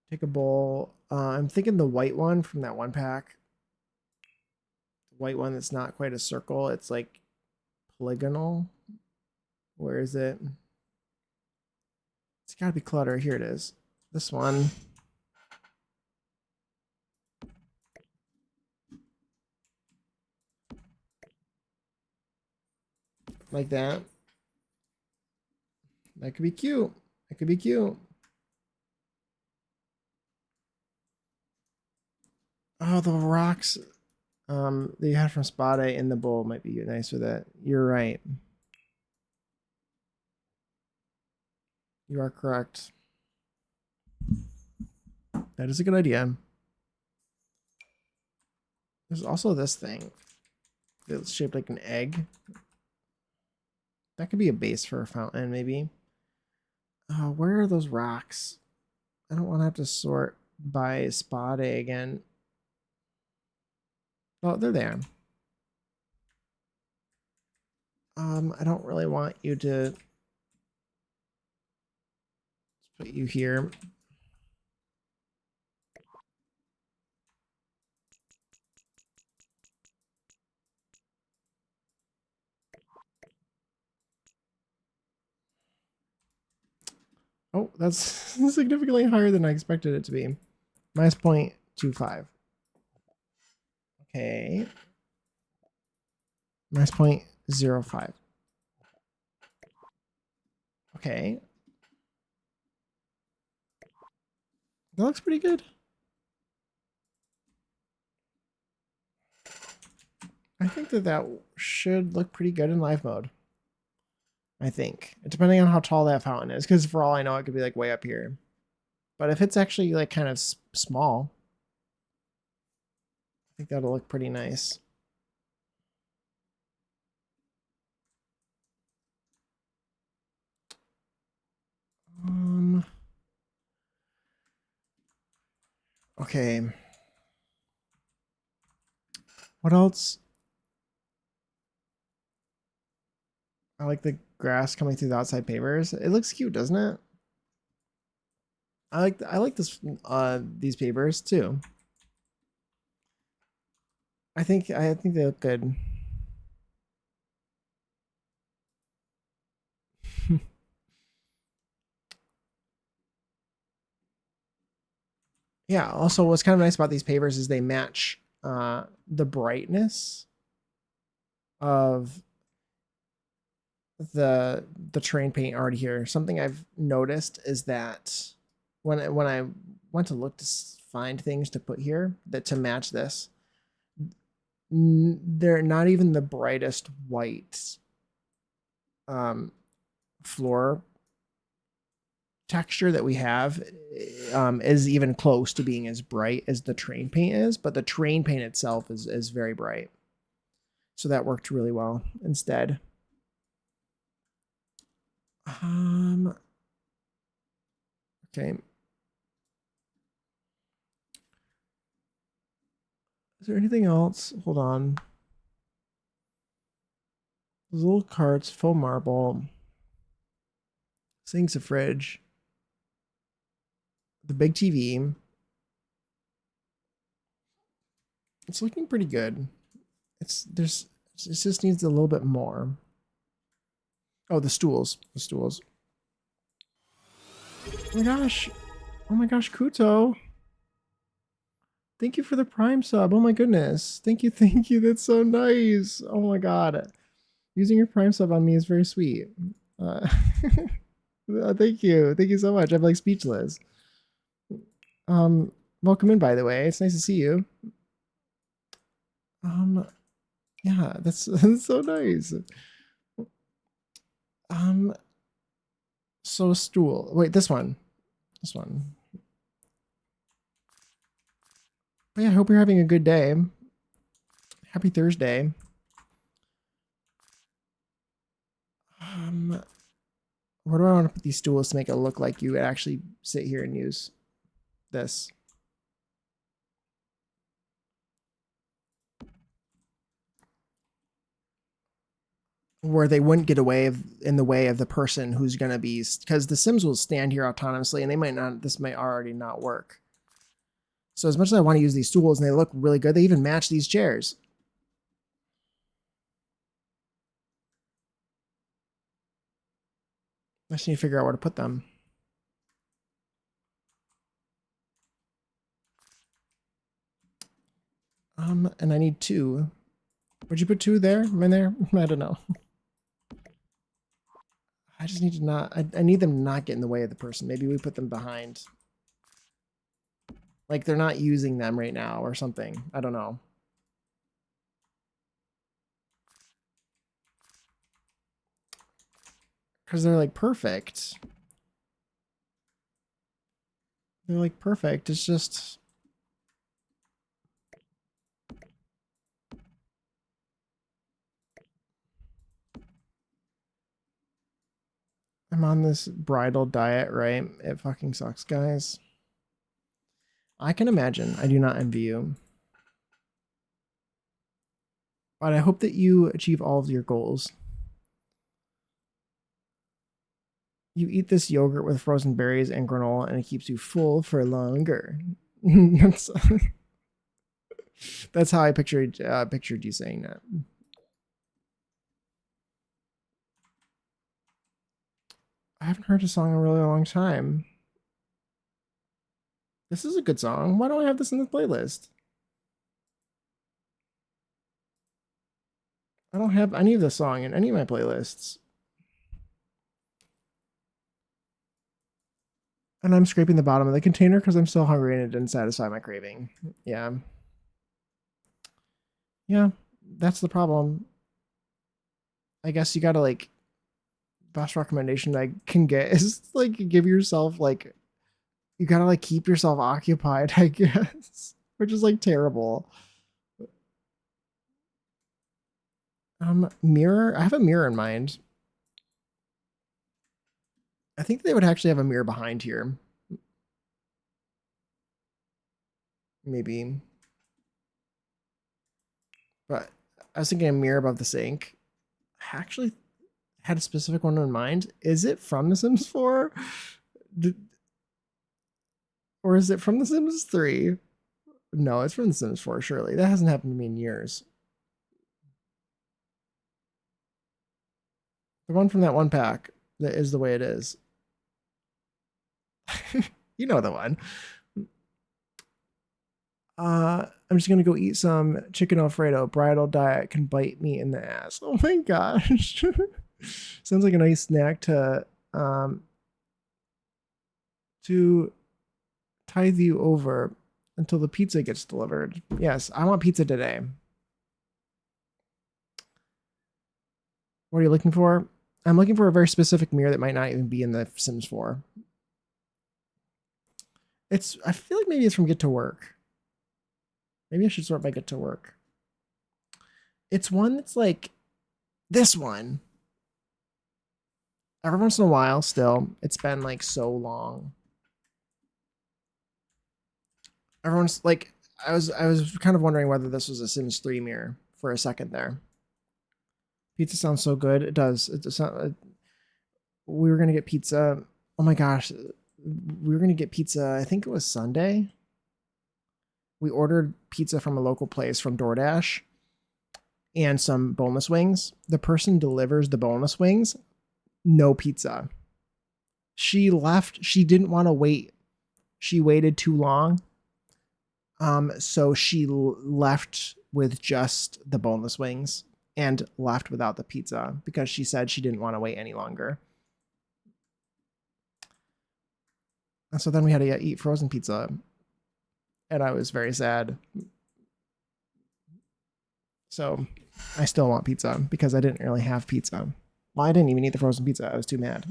Take a bowl. I'm thinking the white one from that one pack. The white one that's not quite a circle. It's like polygonal. Where is it? It's gotta be clutter. Here it is. This one. Like that. That could be cute. That could be cute. Oh, the rocks that you had from Spade in the bowl might be nice with it. You're right. You are correct. That is a good idea. There's also this thing that's shaped like an egg. That could be a base for a fountain, maybe. Where are those rocks? I don't want to have to sort by Spade again. Oh, they're there. I don't really want you to put you here. Oh, that's significantly higher than I expected it to be. Minus 0.25. Okay. Minus 0.05. Okay. That looks pretty good. I think that should look pretty good in live mode. I think. Depending on how tall that fountain is, because for all I know, it could be like way up here. But if it's actually like kind of small, I think that'll look pretty nice. Okay. What else? I like the grass coming through the outside pavers. It looks cute, doesn't it? I like this these pavers too. I think they look good. Yeah, also what's kind of nice about these pavers is they match the brightness of the terrain paint already here. Something I've noticed is that when I went to look to find things to put here that to match this, they're not even the brightest white floor texture that we have is even close to being as bright as the train paint is, but the train paint itself is very bright. So that worked really well instead. Okay. Is there anything else? Hold on. Those little carts, faux marble. Sink's a fridge. The big TV. It's looking pretty good. It just needs a little bit more. Oh, the stools. The stools. Oh my gosh. Oh my gosh, Kuto. Thank you for the Prime sub. Oh my goodness. Thank you, thank you. That's so nice. Oh my god. Using your Prime sub on me is very sweet. Thank you. Thank you so much. I'm like speechless. Welcome in, by the way. It's nice to see you. Yeah, that's so nice. So stool. Wait, this one. This one. But yeah, I hope you're having a good day. Happy Thursday. Where do I want to put these stools to make it look like you actually sit here and use this? Where they wouldn't get in the way of the person who's going to be, because the Sims will stand here autonomously and they might not, this might already not work. So as much as I want to use these stools and they look really good, they even match these chairs. I just need to figure out where to put them. And I need 2. Would you put 2 there? Am I there? I don't know. I just need to not, I need them to not get in the way of the person. Maybe we put them behind. Like they're not using them right now or something. I don't know. Because they're like perfect. They're like perfect. It's just... I'm on this bridal diet, right? It fucking sucks, guys. I can imagine. I do not envy you. But I hope that you achieve all of your goals. You eat this yogurt with frozen berries and granola and it keeps you full for longer. That's how I pictured you saying that. I haven't heard a song in a really long time. This is a good song. Why don't I have this in the playlist? I don't have any of this song in any of my playlists. And I'm scraping the bottom of the container because I'm still hungry and it didn't satisfy my craving. Yeah. Yeah, that's the problem. I guess you gotta like, best recommendation I can get is like give yourself like, you gotta like keep yourself occupied, I guess, which is like terrible. Mirror. I have a mirror in mind. I think they would actually have a mirror behind here. Maybe. But I was thinking a mirror above the sink. I actually had a specific one in mind. Is it from The Sims 4? Or is it from The Sims 3? No, it's from The Sims 4, surely. That hasn't happened to me in years. The one from that one pack that is the way it is. You know the one. I'm just gonna go eat some chicken Alfredo. Bridal diet can bite me in the ass. Oh my gosh. Sounds like a nice snack to tithe you over until the pizza gets delivered. Yes, I want pizza today. What are you looking for? I'm looking for a very specific mirror that might not even be in the Sims 4. I feel like maybe it's from Get to Work. Maybe I should sort by Get to Work. It's one that's like this one. Every once in a while, still, it's been like so long. Everyone's like, I was kind of wondering whether this was a Sims 3 mirror for a second there. Pizza sounds so good. It does. We were gonna get pizza. Oh my gosh, we were gonna get pizza. I think it was Sunday. We ordered pizza from a local place from DoorDash and some boneless wings. The person delivers the boneless wings, no pizza. She left. She didn't want to wait. She waited too long. So she left with just the boneless wings and left without the pizza because she said she didn't want to wait any longer. And so then we had to eat frozen pizza. And I was very sad. So I still want pizza because I didn't really have pizza. Well, I didn't even eat the frozen pizza. I was too mad.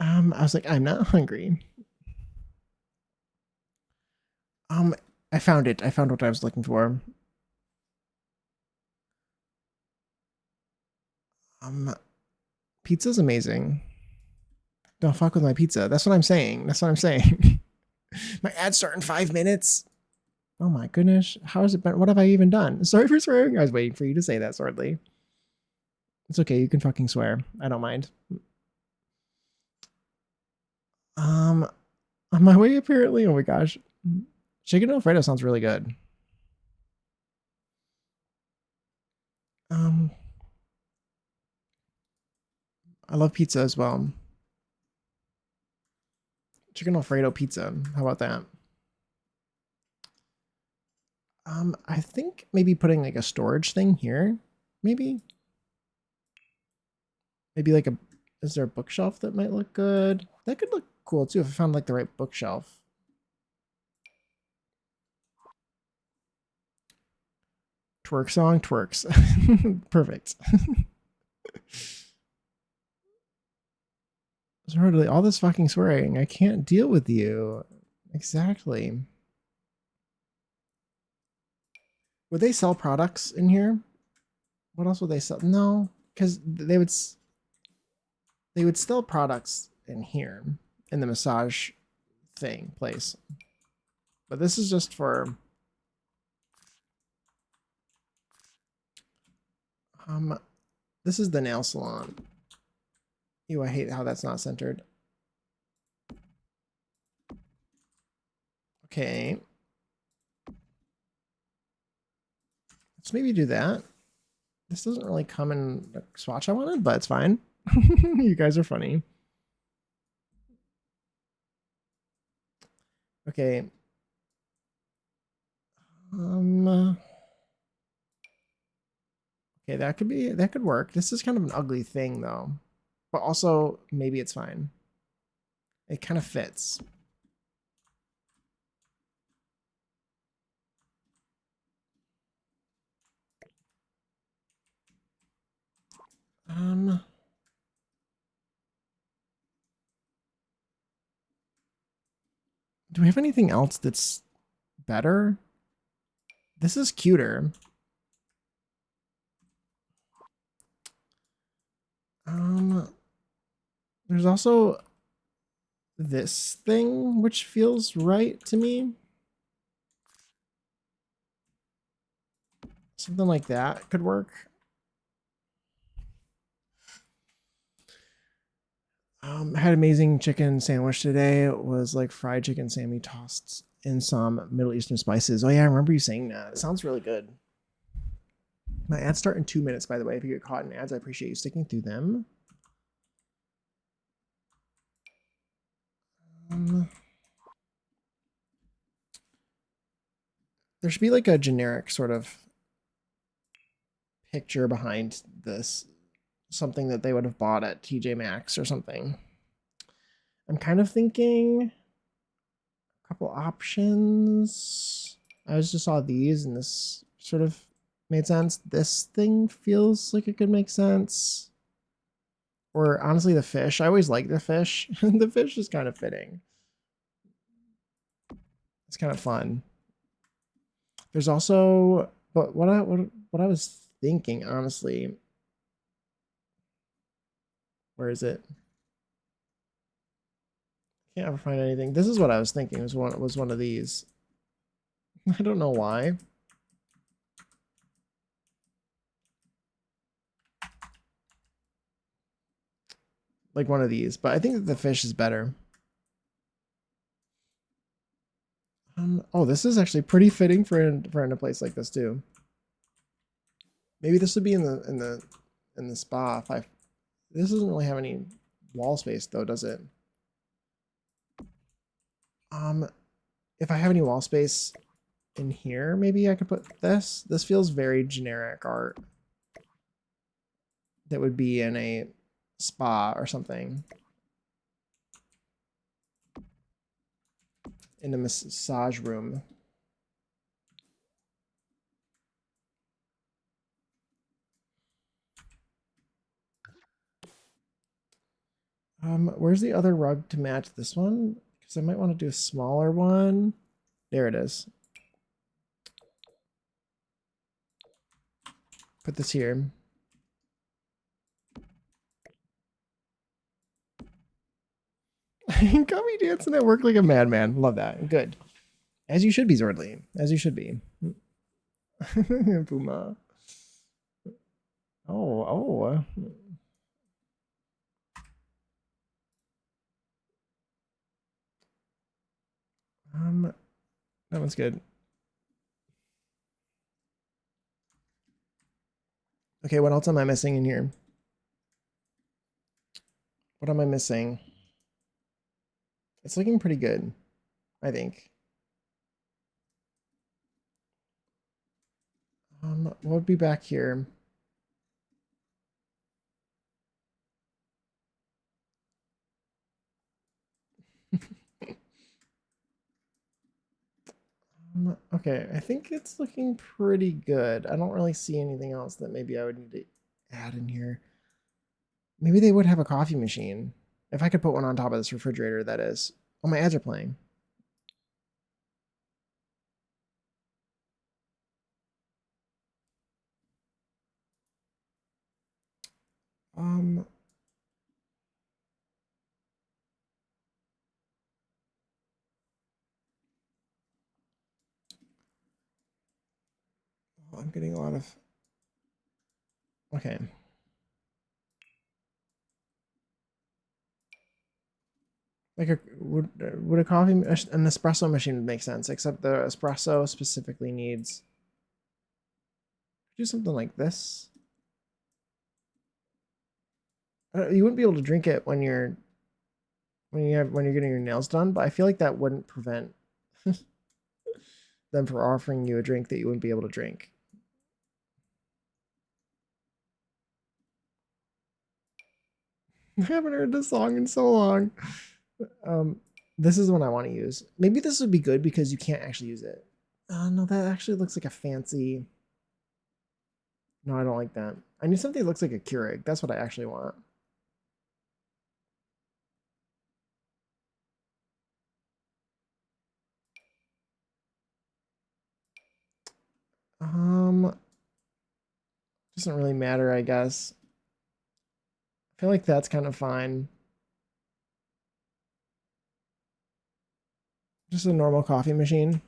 I was like, I'm not hungry. I found it. I found what I was looking for. Pizza's amazing. Don't fuck with my pizza. That's what I'm saying. That's what I'm saying. My ads start in 5 minutes. Oh my goodness. How has it been? What have I even done? Sorry for swearing. I was waiting for you to say that, Swordly. It's okay. You can fucking swear. I don't mind. On my way, apparently. Oh my gosh. Chicken Alfredo sounds really good. I love pizza as well. Chicken Alfredo pizza. How about that? I think maybe putting like a storage thing here. Maybe like is there a bookshelf that might look good? That could look cool too if I found like the right bookshelf. Twerk song, twerks. Perfect. Totally, all this fucking swearing. I can't deal with you. Exactly. Would they sell products in here? What else would they sell? No, because they would sell products in here in the massage thing place. But this is just for this is the nail salon. Ew, I hate how that's not centered. Okay. Let's maybe do that. This doesn't really come in the swatch I wanted, but it's fine. You guys are funny. Okay. Okay, that could work. This is kind of an ugly thing though. But also maybe it's fine. It kind of fits. Do we have anything else that's better? This is cuter. There's also this thing which feels right to me. Something like that could work. Had amazing chicken sandwich today. It was like fried chicken Sammy tossed in some Middle Eastern spices. Oh yeah, I remember you saying that. It sounds really good. My ads start in 2 minutes, by the way. If you get caught in ads, I appreciate you sticking through them. There should be like a generic sort of picture behind this. Something that they would have bought at TJ Maxx or something. I'm kind of thinking a couple options. I just saw these and this sort of made sense. This thing feels like it could make sense. Or honestly, the fish. I always like the fish. The fish is kind of fitting. It's kind of fun. There's also, but what I was thinking, honestly, where is it? Can't ever find anything. This is what I was thinking. Was one of these. I don't know why. Like one of these, but I think that the fish is better. Oh, this is actually pretty fitting for in a place like this too. Maybe this would be in the spa. If I this doesn't really have any wall space though, does it? Um, if I have any wall space in here, maybe I could put this. This feels very generic art. That would be in a spa or something. In a massage room. Where's the other rug to match this one? Because I might want to do a smaller one. There it is. Put this here. Got me dancing at work like a madman. Love that. Good. As you should be, Zordly. As you should be. Puma. Oh. That one's good. Okay, what else am I missing in here? What am I missing? It's looking pretty good, I think. What would be back here? Okay, I think it's looking pretty good. I don't really see anything else that maybe I would need to add in here. Maybe they would have a coffee machine. If I could put one on top of this refrigerator, that is. Oh, my ads are playing. Um, I'm getting a lot of. Okay. Like would a coffee an espresso machine would make sense, except the espresso specifically needs do something like this. You wouldn't be able to drink it when you're getting your nails done, but I feel like that wouldn't prevent them from offering you a drink that you wouldn't be able to drink. I haven't heard this song in so long. This is the one I want to use. Maybe this would be good because you can't actually use it. No, that actually looks like a fancy. No, I don't like that. I need something that looks like a Keurig. That's what I actually want. Doesn't really matter, I guess. I feel like that's kind of fine. Just a normal coffee machine.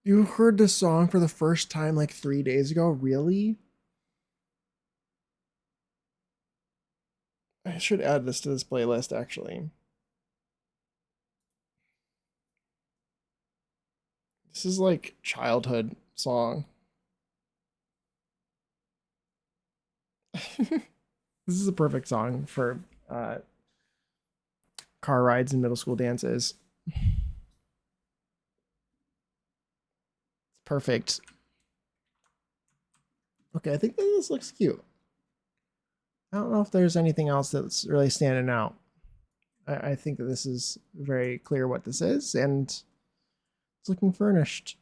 You heard this song for the first time like 3 days ago? Really? I should add this to this playlist, actually. This is like childhood song. This is a perfect song for car rides and middle school dances. It's perfect. Okay, I think this looks cute. I don't know if there's anything else that's really standing out. I think that this is very clear what this is, and it's looking furnished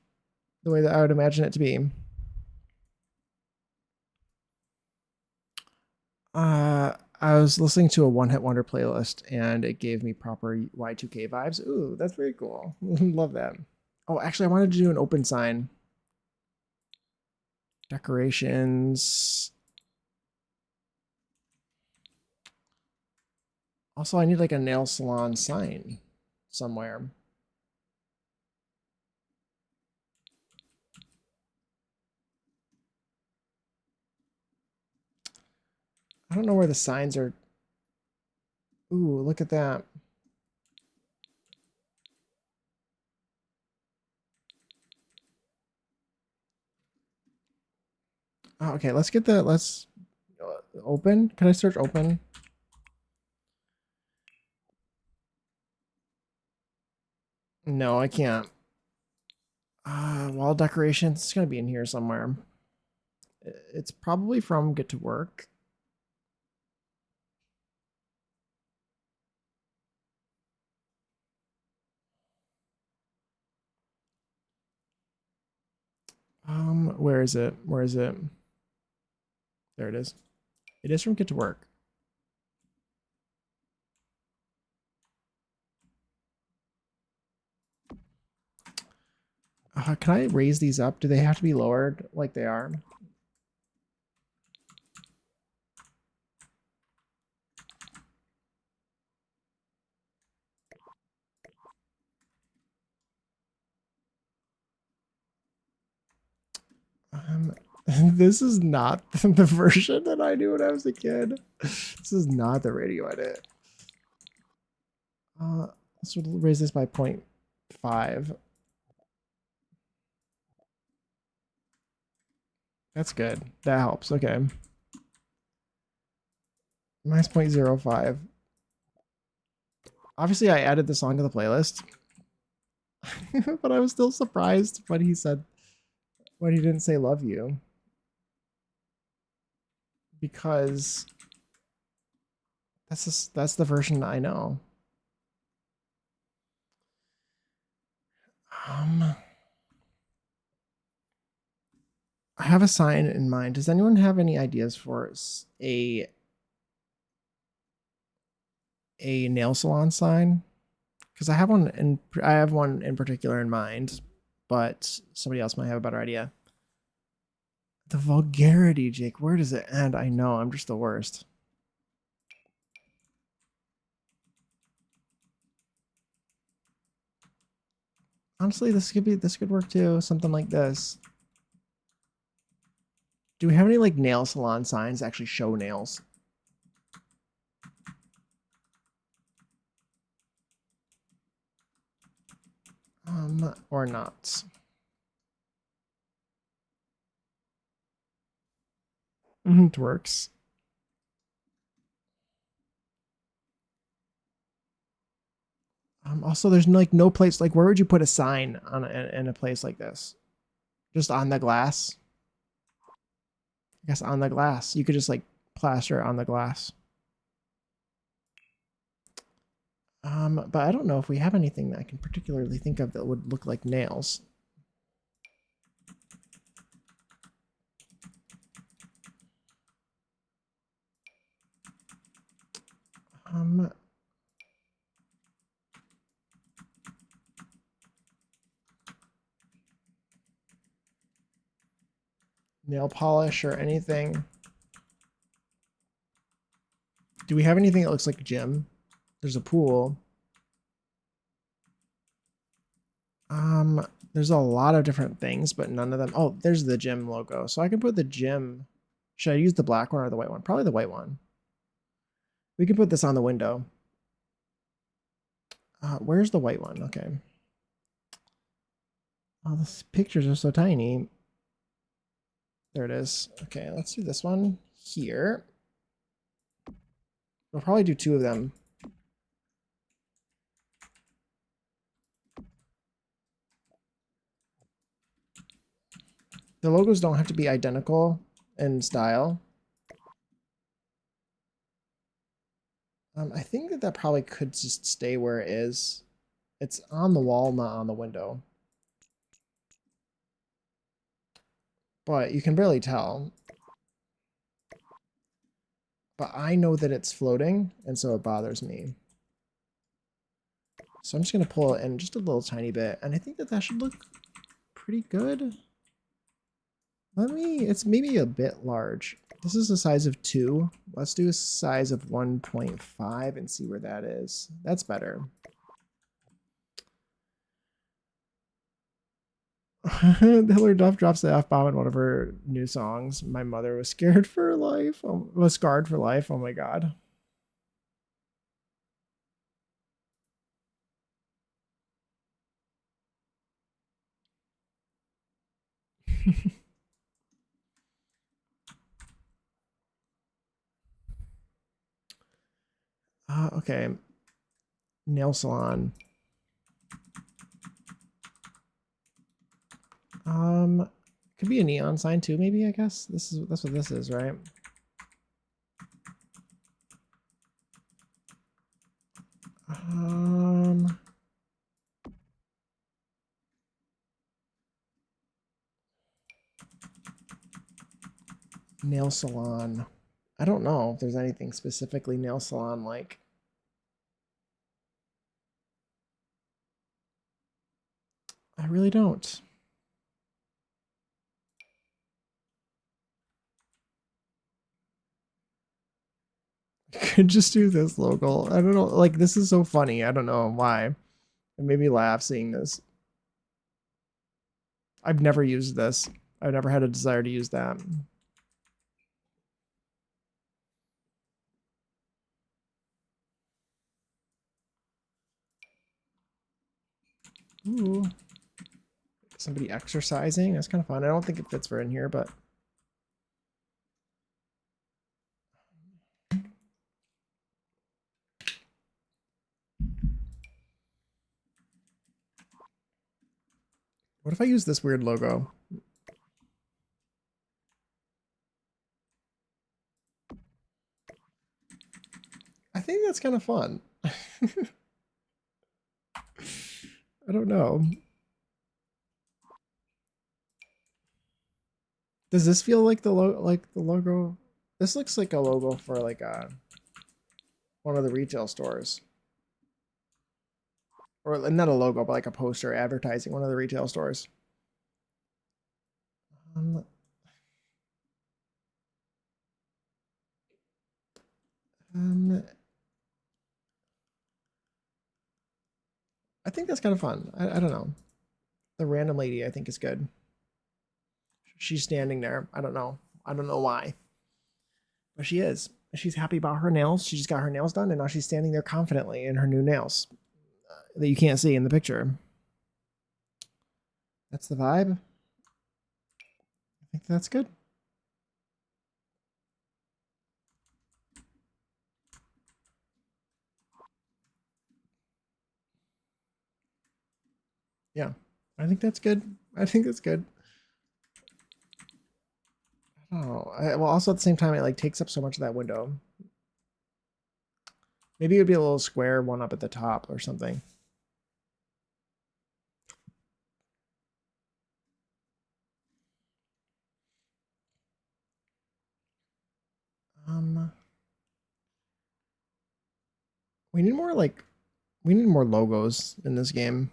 the way that I would imagine it to be. I was listening to a One Hit Wonder playlist, and it gave me proper Y2K vibes. Ooh, that's very cool. Love that. Oh, actually, I wanted to do an open sign. Decorations. Also, I need like a nail salon sign somewhere. I don't know where the signs are. Ooh, look at that. Oh, okay, let's get the, let's open. Can I search open? No, I can't. Wall decorations. It's gonna be in here somewhere. It's probably from Get to Work. Where is it? Where is it? There it is. It is from Get to Work. Can I raise these up? Do they have to be lowered like they are? Um, this is not the version that I knew when I was a kid. This is not the radio edit. Let's raise this by 0.5. That's good. That helps. Okay. Minus 0.05. Obviously, I added the song to the playlist, but I was still surprised when he said, when he didn't say love you. Because that's the version I know. Um, I have a sign in mind. Does anyone have any ideas for a nail salon sign? Because I have one in particular in mind, but somebody else might have a better idea. The vulgarity, Jake. Where does it end? I know I'm just the worst. Honestly, this could work too. Something like this. Do we have any like nail salon signs that actually show nails? Or not. It works. Also, there's like no place. Like, where would you put a sign on in a place like this? Just on the glass. I guess on the glass. You could just like plaster it on the glass. But I don't know if we have anything that I can particularly think of that would look like nails. Um, Nail polish or anything. Do we have anything that looks like a gym? There's a pool. There's a lot of different things, but none of them. Oh, there's the gym logo. So I can put the gym. Should I use the black one or the white one? Probably the white one. We can put this on the window. Where's the white one? Okay. Oh, these pictures are so tiny. There it is. Okay, let's do this one here. We'll probably do two of them. The logos don't have to be identical. and style. I think that that probably could just stay where it is. It's on the wall, not on the window. But you can barely tell. But I know that it's floating, and so it bothers me. So I'm just going to pull it in just a little tiny bit, and I think that that should look pretty good. It's maybe a bit large. This is a size of 2. Let's do a size of 1.5 and see where that is. That's better. Hillary Duff drops the F-bomb in one of her new songs. My mother was scared for her life. Was scarred for life. Oh my god. Okay. Nail salon. Could be a neon sign too, maybe, I guess. That's what this is, right? Nail salon. I don't know if there's anything specifically nail salon like. I really don't. Could just do this logo. I don't know. Like, this is so funny. I don't know why. It made me laugh seeing this. I've never used this. I've never had a desire to use that. Ooh. Somebody exercising. That's kind of fun. I don't think it fits for in here, but what if I use this weird logo? I think that's kind of fun. I don't know. Does this feel like the logo? This looks like a logo for like one of the retail stores. Or not a logo, but like a poster advertising one of the retail stores. Um, um, I think that's kind of fun. I don't know. The random lady I think is good. She's standing there. I don't know. I don't know why. But she is. She's happy about her nails. She just got her nails done and now she's standing there confidently in her new nails that you can't see in the picture. That's the vibe. I think that's good. Yeah. I think that's good. I think that's good. Oh, well, also at the same time, it like takes up so much of that window. Maybe it would be a little square one up at the top or something. Um, we need more like we need more logos in this game.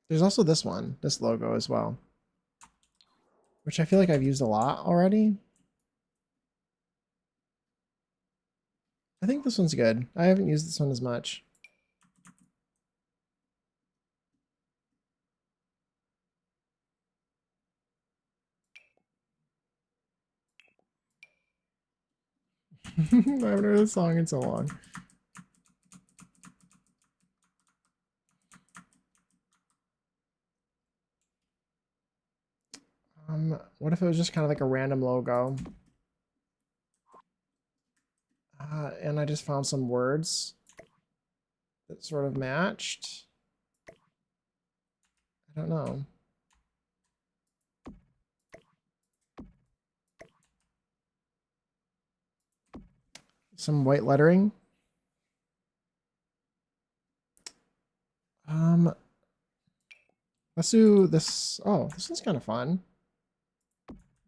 There's also this one, this logo as well, which I feel like I've used a lot already. I think this one's good. I haven't used this one as much. I haven't heard this song in so long. What if it was just kind of like a random logo? And I just found some words that sort of matched. I don't know. Some white lettering. Let's do this. Oh, this is kind of fun.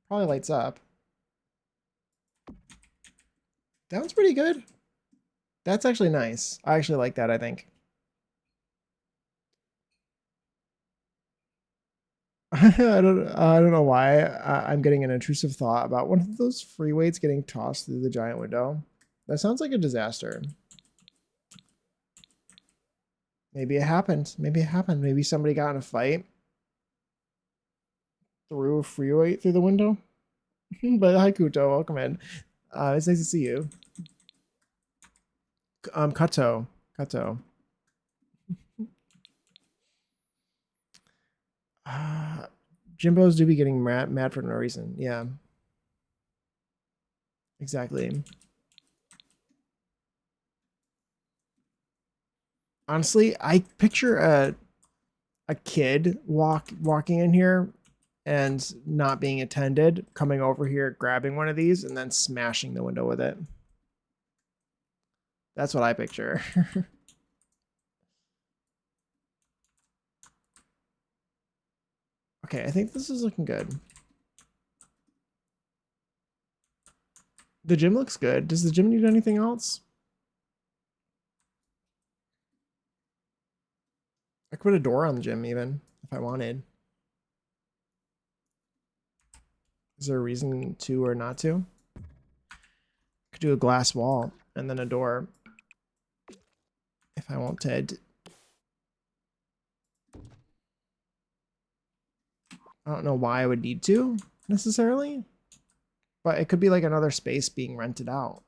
Probably lights up. That one's pretty good. That's actually nice. I actually like that, I think. I don't know why I'm getting an intrusive thought about one of those free weights getting tossed through the giant window. That sounds like a disaster. Maybe it happened. Maybe it happened. Maybe somebody got in a fight, threw a free weight through the window. But hi Kuto, welcome in. It's nice to see you. Kato. Kato. Jimbos do be getting mad for no reason. Yeah. Exactly. Honestly, I picture a kid walking in here and not being attended, coming over here, grabbing one of these, and then smashing the window with it. That's what I picture. Okay, I think this is looking good. The gym looks good. Does the gym need anything else? I could put a door on the gym even if I wanted. Is there a reason to or not to? Could do a glass wall and then a door if I wanted. I don't know why I would need to necessarily, but it could be like another space being rented out.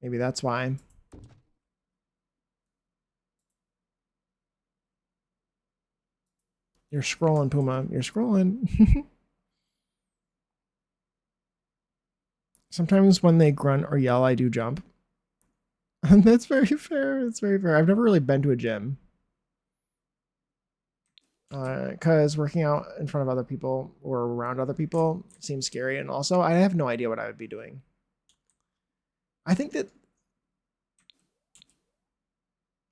Maybe that's why. You're scrolling, Puma. You're scrolling. Sometimes when they grunt or yell, I do jump. That's very fair. That's very fair. I've never really been to a gym. Because working out in front of other people or around other people seems scary. And also, I have no idea what I would be doing. I think that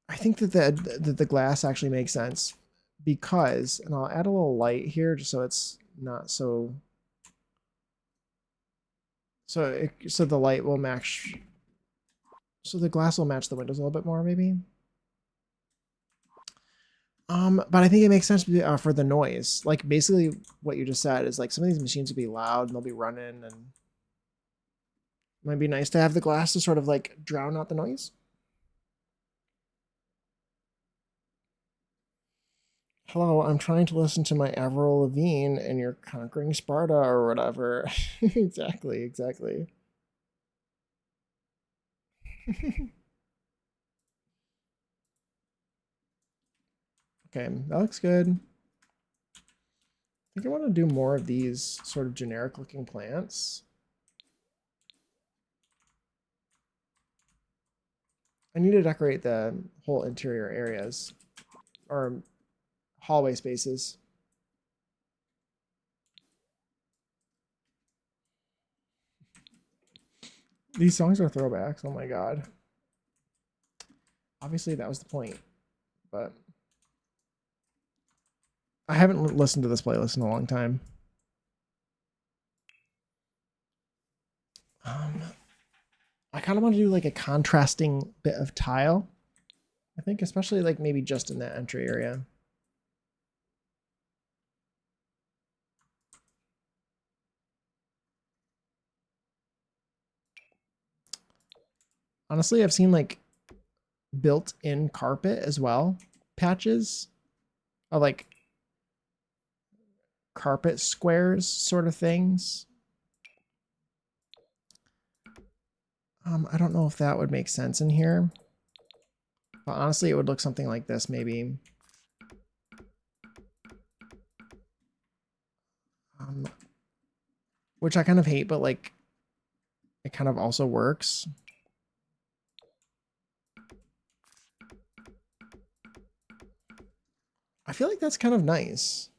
the glass actually makes sense because, and I'll add a little light here just so it's not so. So the light will match. So the glass will match the windows a little bit more, maybe. But I think it makes sense for the noise. Like basically what you just said is like some of these machines will be loud and they'll be running, and it might be nice to have the glass to sort of like drown out the noise. Hello, I'm trying to listen to my Avril Lavigne and you're conquering Sparta or whatever. Exactly, exactly. Okay, that looks good. I think I want to do more of these sort of generic looking plants. I need to decorate the whole interior areas or hallway spaces. These songs are throwbacks. Oh my god. Obviously, that was the point, but I haven't listened to this playlist in a long time. I kind of want to do like a contrasting bit of tile. I think especially like maybe just in that entry area. Honestly, I've seen like built-in carpet as well, patches of like carpet squares sort of things. I don't know if that would make sense in here, but honestly, it would look something like this maybe. Which I kind of hate, but like it kind of also works. I feel like that's kind of nice.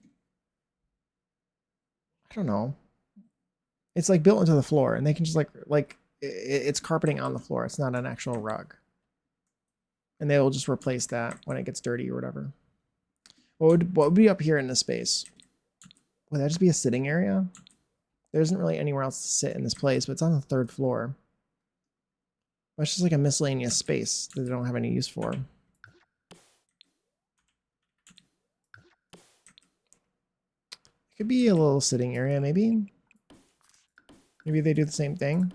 I don't know. It's like built into the floor, and they can just it's carpeting on the floor. It's not an actual rug, and they will just replace that when it gets dirty or whatever. What would be up here in this space? Would that just be a sitting area? There isn't really anywhere else to sit in this place, but it's on the 3rd floor. But it's just like a miscellaneous space that they don't have any use for. It could be a little sitting area, maybe. Maybe they do the same thing.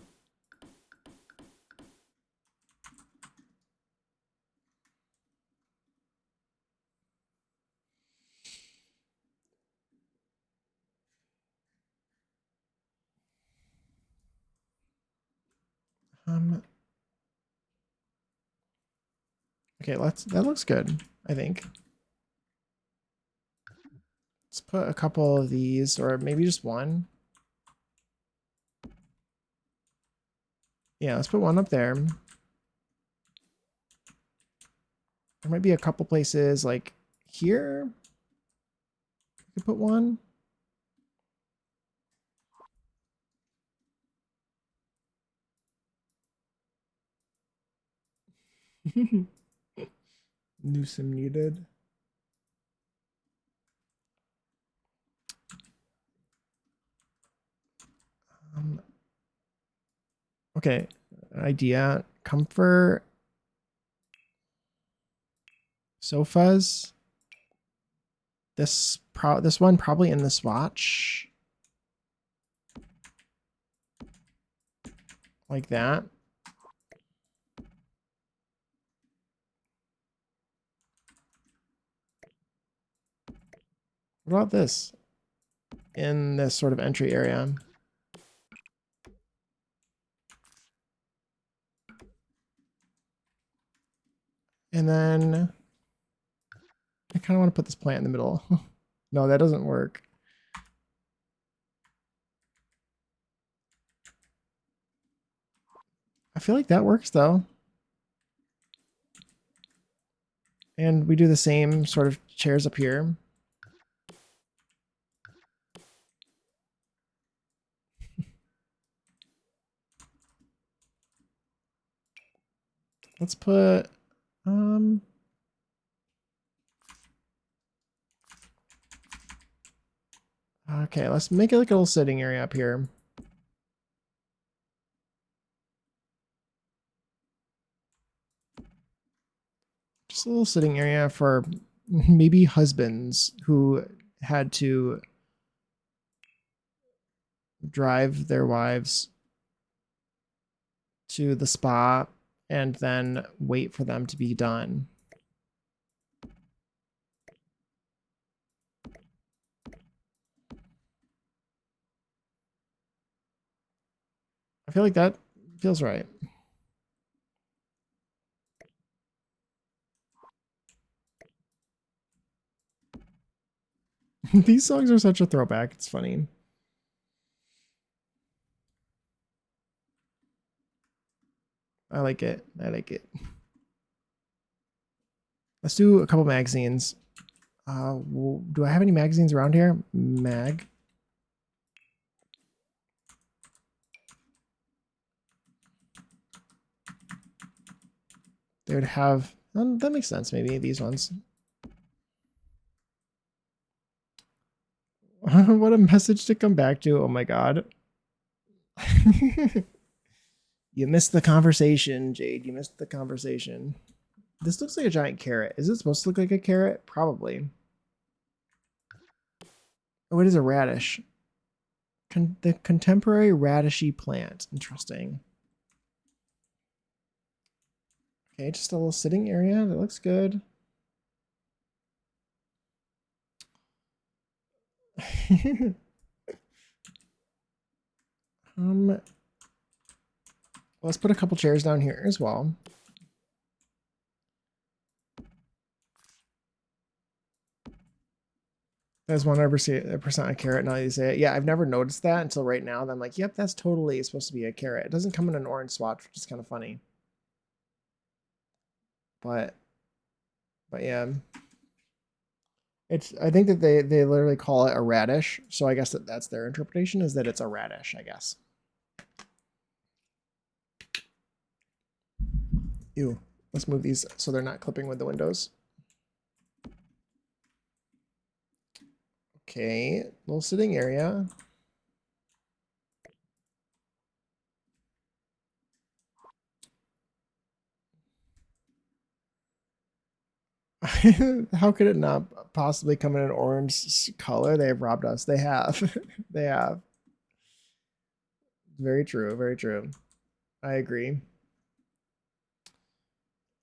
Okay, that looks good, I think. Let's put a couple of these, or maybe just one. Yeah, let's put one up there. There might be a couple places like here. You could put one. Newsom needed. Okay, idea. Comfort. Sofas. This one probably in the swatch. Like that. What about this? In this sort of entry area. And then I kind of want to put this plant in the middle. No, that doesn't work. I feel like that works though. And we do the same sort of chairs up here. Let's put okay, let's make it like a little sitting area up here. Just a little sitting area for maybe husbands who had to drive their wives to the spa and then wait for them to be done. I feel like that feels right. These songs are such a throwback. It's funny. I like it. I like it. Let's do a couple magazines. Do I have any magazines around here? Mag. They would have, that makes sense, maybe these ones. What a message to come back to. Oh my god. You missed the conversation, Jade. You missed the conversation. This looks like a giant carrot. Is it supposed to look like a carrot? Probably. Oh, it is a radish. The contemporary radishy plant. Interesting. Okay, just a little sitting area. That looks good. Let's put a couple chairs down here as well. That's 100% a carrot. Now you say it. Yeah, I've never noticed that until right now. I'm like, yep, that's totally supposed to be a carrot. It doesn't come in an orange swatch, which is kind of funny. But yeah, It's. I think that they literally call it a radish. So I guess that's their interpretation, is that it's a radish. I guess. Ew. Let's move these so they're not clipping with the windows. Okay, little sitting area. How could it not possibly come in an orange color? They have robbed us. They have. They have. Very true. Very true. I agree.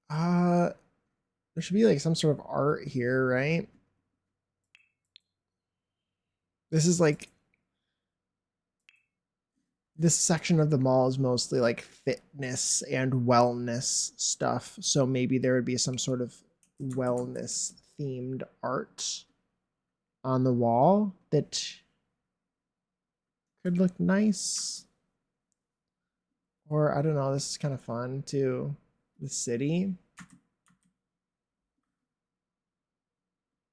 Uh, there should be like some sort of art here, right? This is like this section of the mall is mostly like fitness and wellness stuff. So maybe there would be some sort of wellness themed art on the wall that could look nice. Or I don't know, this is kind of fun too. The city.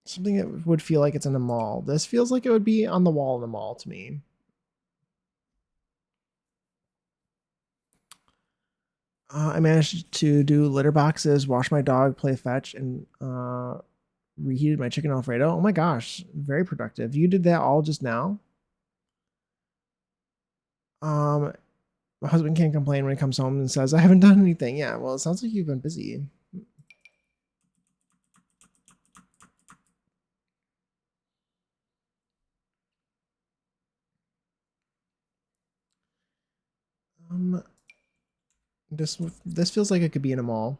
Something that would feel like it's in a mall. This feels like it would be on the wall in the mall to me. I managed to do litter boxes, wash my dog, play fetch, and reheated my chicken Alfredo. Oh my gosh, very productive. You did that all just now? Um, my husband can't complain when he comes home and says, I haven't done anything. Yeah, well, it sounds like you've been busy. Um, this feels like it could be in a mall.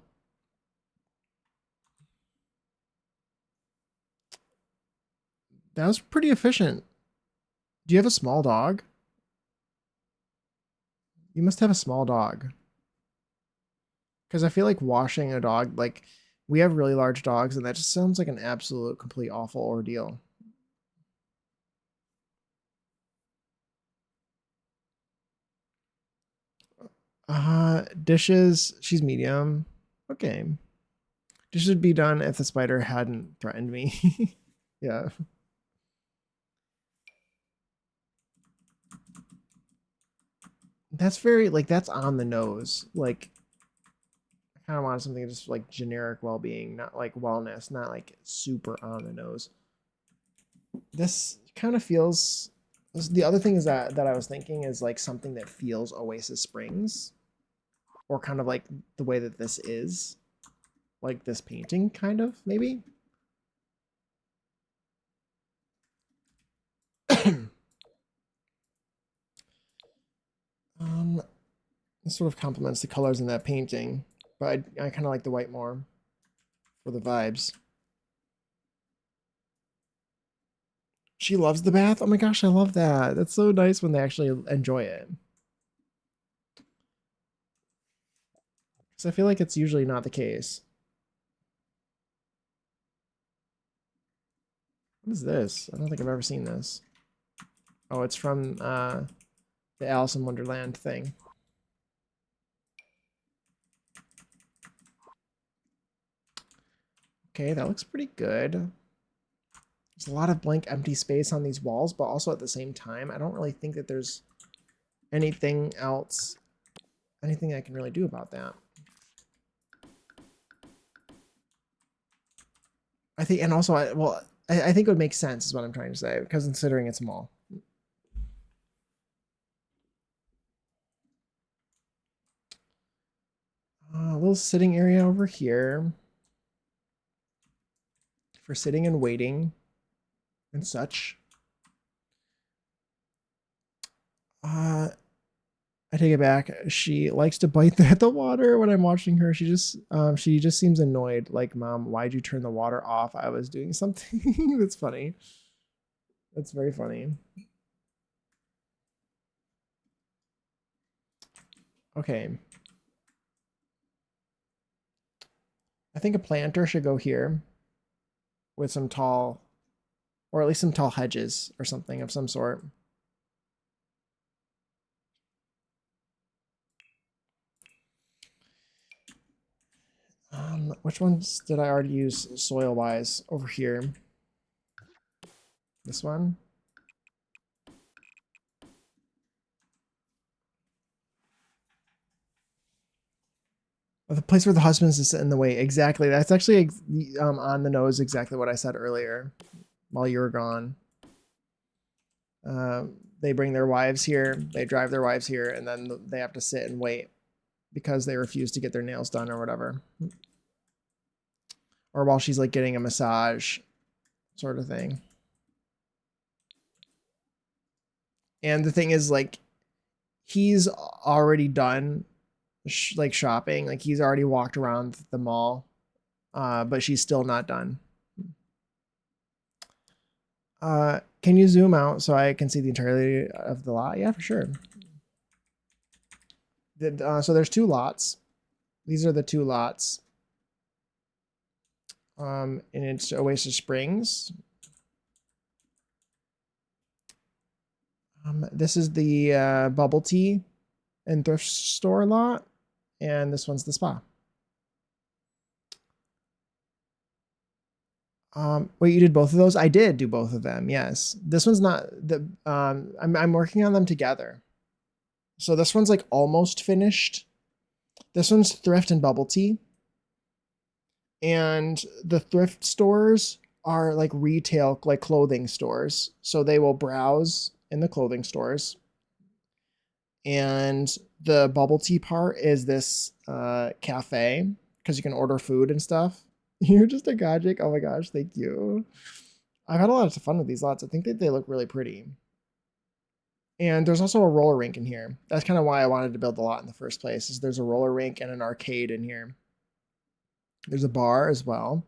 That was pretty efficient. Do you have a small dog? You must have a small dog. Because I feel like washing a dog, like we have really large dogs, and that just sounds like an absolute, complete awful ordeal. Dishes, she's medium. Okay. Dishes would be done if the spider hadn't threatened me. Yeah. That's very, like, that's on the nose. Like, I kind of wanted something just like generic well being, not like wellness, not like super on the nose. This kind of feels. The other thing is that I was thinking is like something that feels Oasis Springs, or kind of like the way that this is, like this painting, kind of maybe. This sort of complements the colors in that painting, but I kind of like the white more for the vibes. She loves the bath. Oh my gosh, I love that. That's so nice when they actually enjoy it. Because I feel like it's usually not the case. What is this? I don't think I've ever seen this. Oh, it's from the Alice in Wonderland thing. Okay, that looks pretty good. There's a lot of blank empty space on these walls, but also at the same time, I don't really think that there's anything else, anything I can really do about that. I think, and also, I think it would make sense is what I'm trying to say, because considering it's a mall. A little sitting area over here for sitting and waiting and such. I take it back. She likes to bite at the water when I'm watching her. She just seems annoyed. Like, Mom, why'd you turn the water off? I was doing something. That's funny. That's very funny. Okay. I think a planter should go here with some tall, or at least some tall hedges or something of some sort. Which ones did I already use soil wise over here? This one. The place where the husband is in the way. Exactly. That's actually on the nose exactly what I said earlier while you were gone. They bring their wives here, they drive their wives here, and then they have to sit and wait because they refuse to get their nails done or whatever. Or while she's like getting a massage sort of thing. And the thing is, like, he's already done like shopping, like he's already walked around the mall, but she's still not done. Can you zoom out so I can see the entirety of the lot? Yeah, for sure. So there's 2 lots. These are the 2 lots. And it's Oasis Springs. This is the bubble tea and thrift store lot, and this one's the spa. Wait, you did both of those? I did do both of them. Yes. This one's not the. I'm working on them together. So this one's like almost finished. This one's thrift and bubble tea. And the thrift stores are like retail, like clothing stores. So they will browse in the clothing stores. And the bubble tea part is this cafe because you can order food and stuff. You're just a Gajic. Oh my gosh, thank you. I've had a lot of fun with these lots. I think that they look really pretty. And there's also a roller rink in here. That's kind of why I wanted to build the lot in the first place, is there's a roller rink and an arcade in here. There's a bar as well.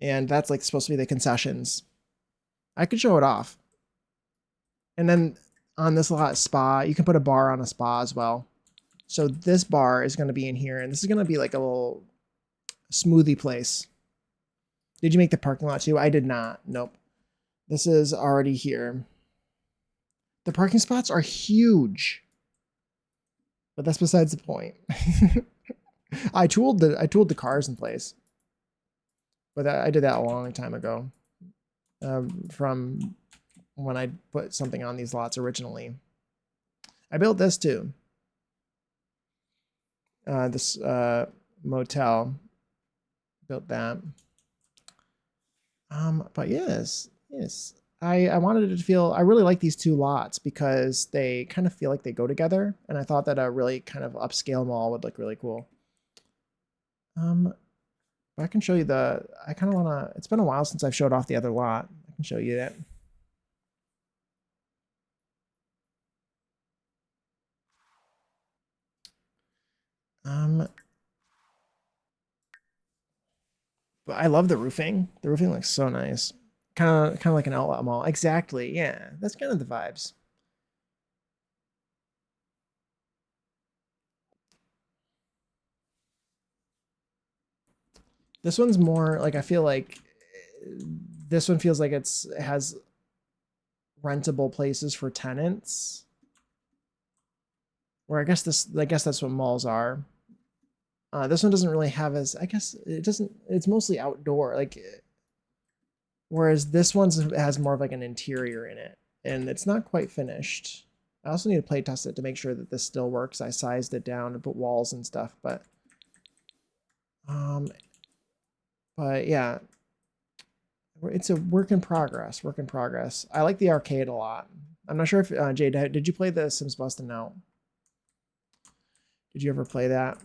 And that's like supposed to be the concessions. I could show it off. And then on this lot, spa, you can put a bar on a spa as well. So this bar is going to be in here, and this is going to be like a little smoothie place. Did you make the parking lot too? I did not. Nope. This is already here. The parking spots are huge, but that's besides the point. I tooled the cars in place, but I did that a long time ago. From when I put something on these lots originally. I built this too. This motel. Built that. But yes. I wanted it to feel, I really like these 2 lots because they kind of feel like they go together. And I thought that a really kind of upscale mall would look really cool. I can show you I kind of want to, it's been a while since I've showed off the other lot. I can show you that. But I love the roofing. The roofing looks so nice. Kind of like an outlet mall. Exactly. Yeah, that's kind of the vibes. This one's more like, I feel like this one feels like it has rentable places for tenants. Where I guess that's what malls are. This one doesn't really have I guess it doesn't, it's mostly outdoor. Like, whereas this one has more of like an interior in it, and it's not quite finished. I also need to play test it to make sure that this still works. I sized it down and put walls and stuff, but yeah, it's a work in progress. I like the arcade a lot. I'm not sure if Jade, did you play the Sims Bustin' Out? Did you ever play that?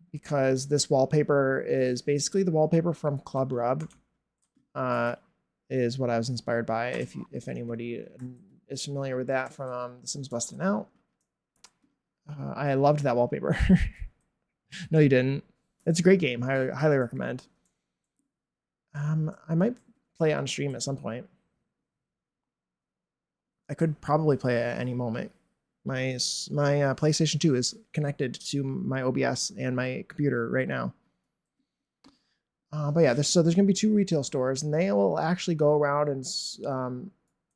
Because this wallpaper is basically the wallpaper from Club Rub. Is what I was inspired by. If anybody is familiar with that from The Sims Bustin' Out, I loved that wallpaper. No, you didn't. It's a great game. Highly recommend. I might play it on stream at some point. I could probably play it at any moment. My PlayStation 2 is connected to my OBS and my computer right now. But yeah, there's going to be 2 retail stores, and they will actually go around and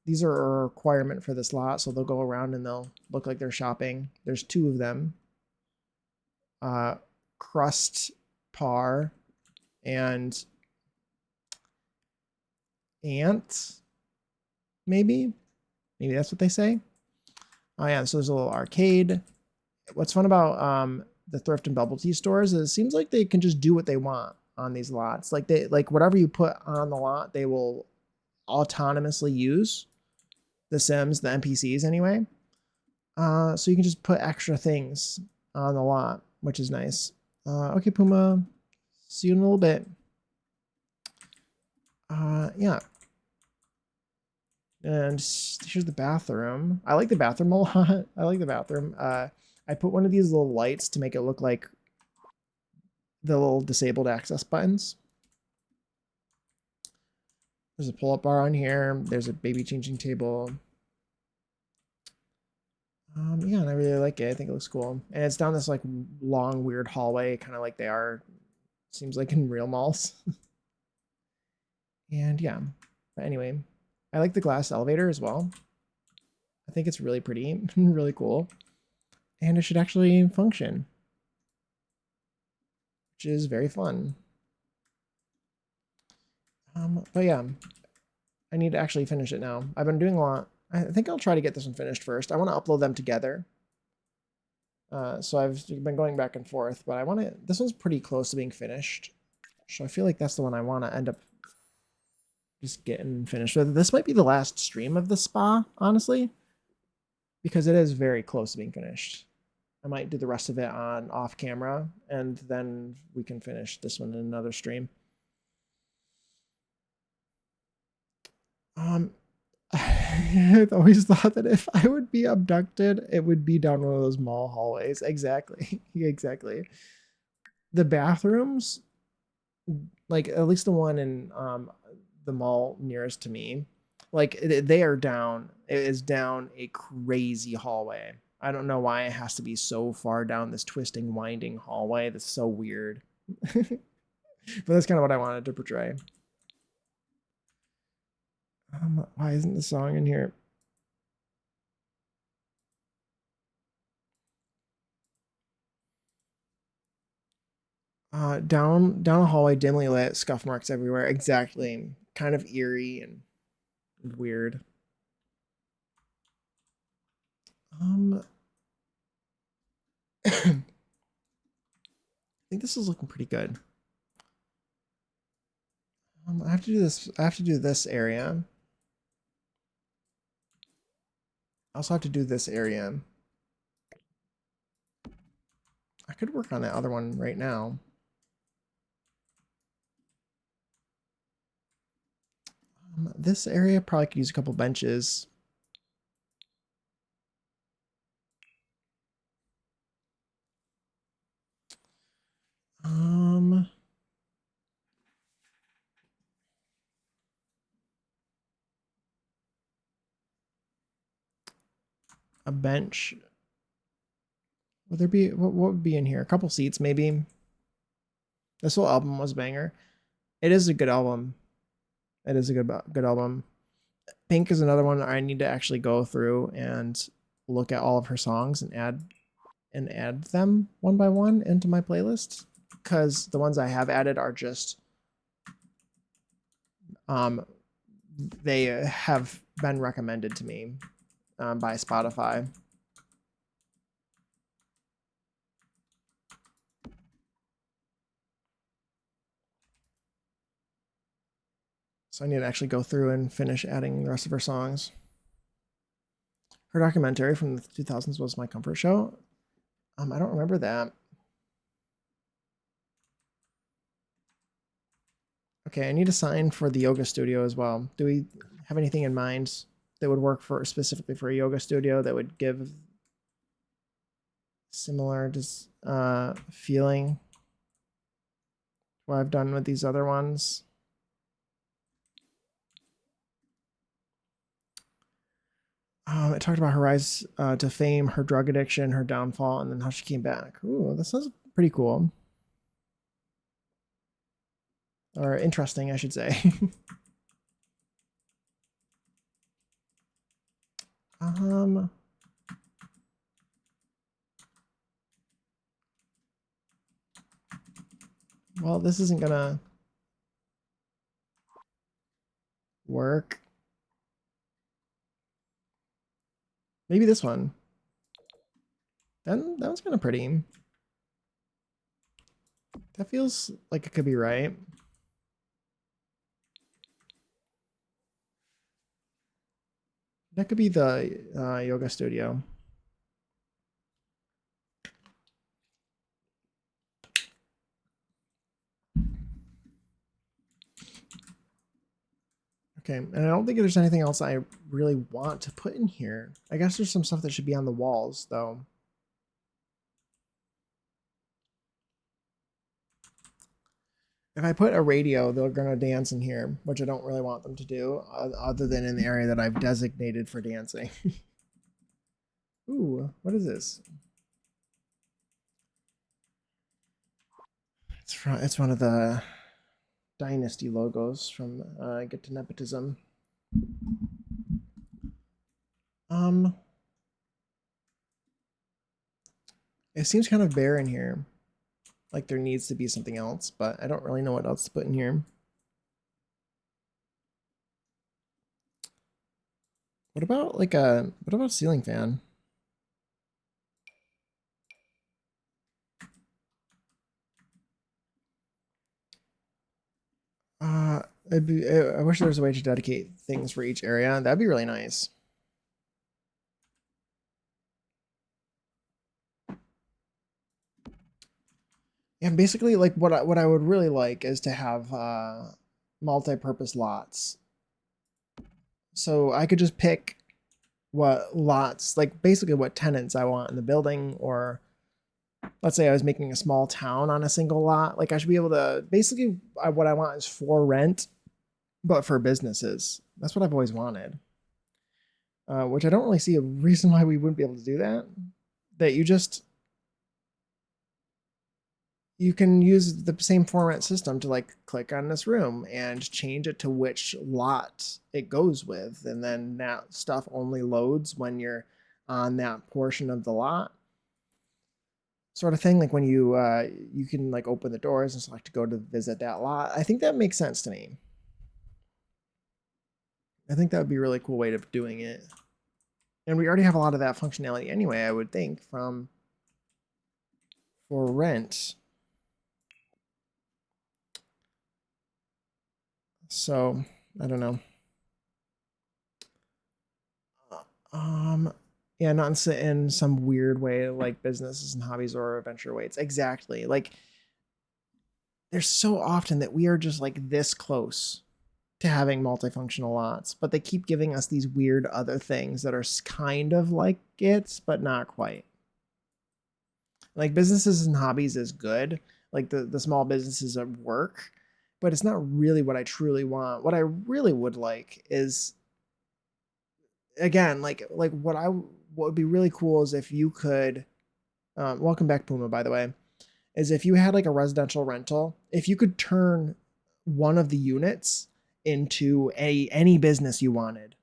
these are a requirement for this lot, so they'll go around and they'll look like they're shopping. There's 2 of them. Crust Par and ant, maybe? Maybe that's what they say. Oh yeah, so there's a little arcade. What's fun about the thrift and bubble tea stores is it seems like they can just do what they want on these lots. Like they like whatever you put on the lot, they will autonomously use the Sims, the NPCs anyway. So you can just put extra things on the lot, which is nice. Okay, Puma. See you in a little bit. Yeah. And here's the bathroom. I like the bathroom a lot. I like the bathroom. I put one of these little lights to make it look like the little disabled access buttons. There's a pull-up bar on here. There's a baby changing table. Yeah, and I really like it. I think it looks cool. And it's down this like long, weird hallway, kind of like they are, seems like in real malls. And yeah, but anyway, I like the glass elevator as well. I think it's really pretty, really cool. And it should actually function, which is very fun. But yeah, I need to actually finish it now. I've been doing a lot. I think I'll try to get this one finished first. I want to upload them together. So I've been going back and forth, but I want to, this one's pretty close to being finished. So I feel like that's the one I want to end up just getting finished with. This might be the last stream of the spa, honestly, because it is very close to being finished. I might do the rest of it on off camera, and then we can finish this one in another stream. I've always thought that if I would be abducted, it would be down one of those mall hallways. Exactly. Exactly. The bathrooms, like at least the one in the mall nearest to me, like they are down. It is down a crazy hallway. I don't know why it has to be so far down this twisting, winding hallway. That's so weird. But that's kind of what I wanted to portray. Why isn't the song in here? Down a hallway, dimly lit, scuff marks everywhere. Exactly, kind of eerie and weird. I think this is looking pretty good. I have to do this. I have to do this area. I also have to do this area. I could work on that other one right now. This area probably could use a couple benches. A bench. Would there be what would be in here? A couple seats, maybe. This whole album was a banger. It is a good album. It is a good album. Pink is another one I need to actually go through and look at all of her songs and add them one by one into my playlist, because the ones I have added are just they have been recommended to me by Spotify. So I need to actually go through and finish adding the rest of her songs. Her documentary from the 2000s was My Comfort Show. I don't remember that. Okay, I need a sign for the yoga studio as well. Do we have anything in mind that would work for specifically for a yoga studio that would give similar just feeling what I've done with these other ones? It talked about her rise to fame, her drug addiction, her downfall, and then how she came back. Ooh, this sounds pretty cool. Or interesting, I should say. Well, this isn't gonna work. Maybe this one. That one's kind of pretty. That feels like it could be right. That could be the yoga studio. Okay, and I don't think there's anything else I really want to put in here. I guess there's some stuff that should be on the walls, though. If I put a radio, they're going to dance in here, which I don't really want them to do, other than in the area that I've designated for dancing. Ooh, what is this? It's one of the Dynasty logos from Get to Nepotism. It seems kind of bare in here. Like there needs to be something else, but I don't really know what else to put in here. What about like what about a ceiling fan? I wish there was a way to dedicate things for each area. That'd be really nice. And basically, like what I would really like is to have multi-purpose lots. So I could just pick what lots, like basically what tenants I want in the building, or let's say I was making a small town on a single lot. Like I should be able to basically what I want is for rent, but for businesses. That's what I've always wanted. Which I don't really see a reason why we wouldn't be able to do that. That you can use the same format system to like click on this room and change it to which lot it goes with, and then that stuff only loads when you're on that portion of the lot, sort of thing. Like when you can like open the doors and select to go to visit that lot. I think that makes sense to me. I think that would be a really cool way of doing it. And we already have a lot of that functionality anyway, I would think, from for rent. So I don't know. Yeah, not in some weird way like businesses and hobbies or adventure weights. Exactly. Like there's so often that we are just like this close to having multifunctional lots, but they keep giving us these weird other things that are kind of like it, but not quite. Like businesses and hobbies is good, like the small businesses at work, but it's not really what I truly want. What I really would like is, again, like what would be really cool is if you could welcome back Puma, by the way, is if you had like a residential rental, if you could turn one of the units into any business you wanted.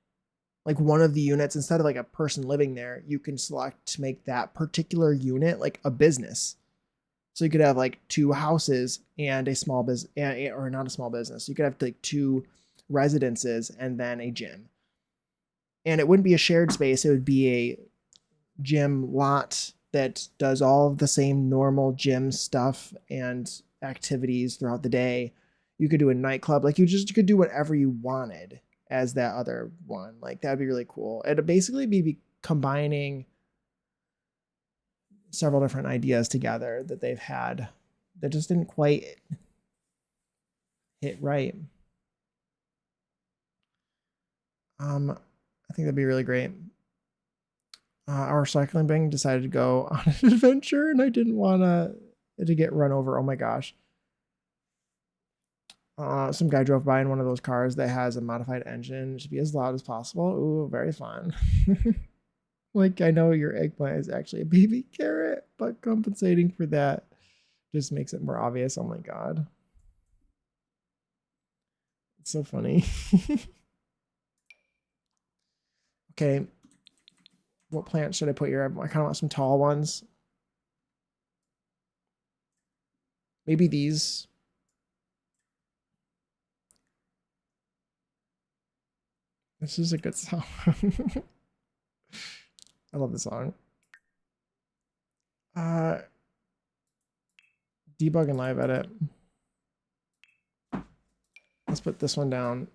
Like one of the units, instead of like a person living there, you can select to make that particular unit like a business. So you could have like two houses and a small business, or not a small business. You could have like two residences and then a gym. And it wouldn't be a shared space. It would be a gym lot that does all of the same normal gym stuff and activities throughout the day. You could do a nightclub. Like you could do whatever you wanted as that other one. Like that'd be really cool. It'd basically be combining several different ideas together that they've had that just didn't quite hit right. I think that'd be really great. Our cycling bang decided to go on an adventure, and I didn't want to get run over. Oh my gosh. Some guy drove by in one of those cars that has a modified engine. It should be as loud as possible. Ooh, very fun. Like, I know your eggplant is actually a baby carrot, but compensating for that just makes it more obvious. Oh my god. It's so funny. Okay. What plant should I put here? I kind of want some tall ones. Maybe these. This is a good song. I love the song. Debug and live edit. Let's put this one down.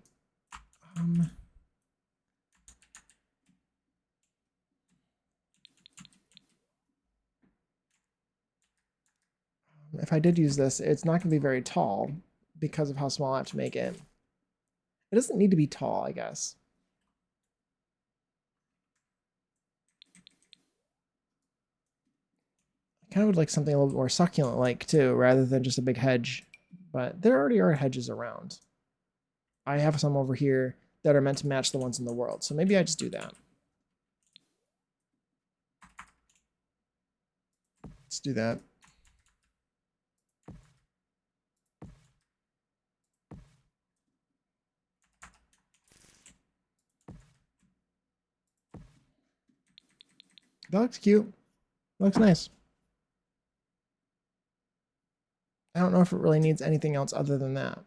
If I did use this, it's not going to be very tall because of how small I have to make it. It doesn't need to be tall, I guess. I kind of would like something a little bit more succulent-like too, rather than just a big hedge. But there already are hedges around. I have some over here that are meant to match the ones in the world, so maybe I just do that. Let's do that. That looks cute. That looks nice. I don't know if it really needs anything else other than that.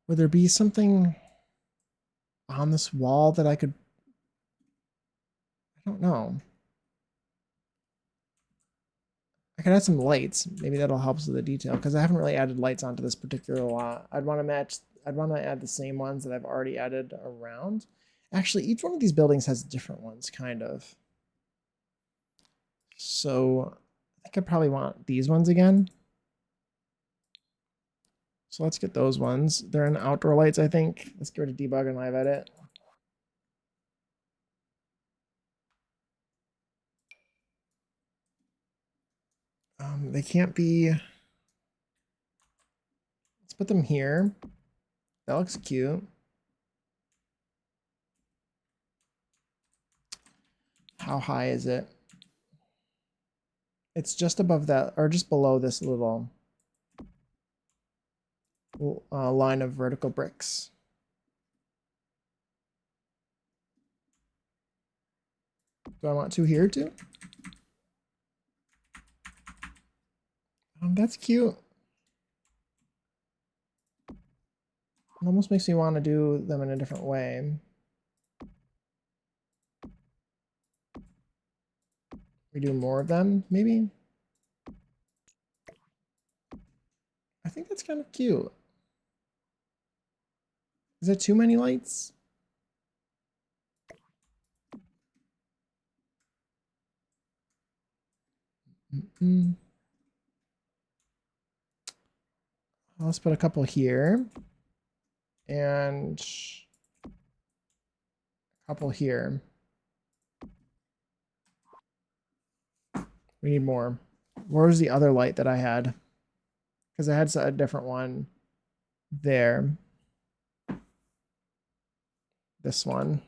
Would there be something on this wall that I could... I don't know. I could add some lights. Maybe that'll help with the detail, because I haven't really added lights onto this particular lot. I'd want to add the same ones that I've already added around. Actually, each one of these buildings has different ones, kind of. So I think I probably want these ones again. So let's get those ones. They're in outdoor lights, I think. Let's go to debug and live edit. They can't be... Let's put them here. That looks cute. How high is it? It's just above that, or just below this little line of vertical bricks. Do I want two here too? That's cute. It almost makes me want to do them in a different way. We do more of them, maybe? I think that's kind of cute. Is that too many lights? Let's put a couple here. And a couple here. We need more. Where was the other light that I had? Because I had a different one there. This one.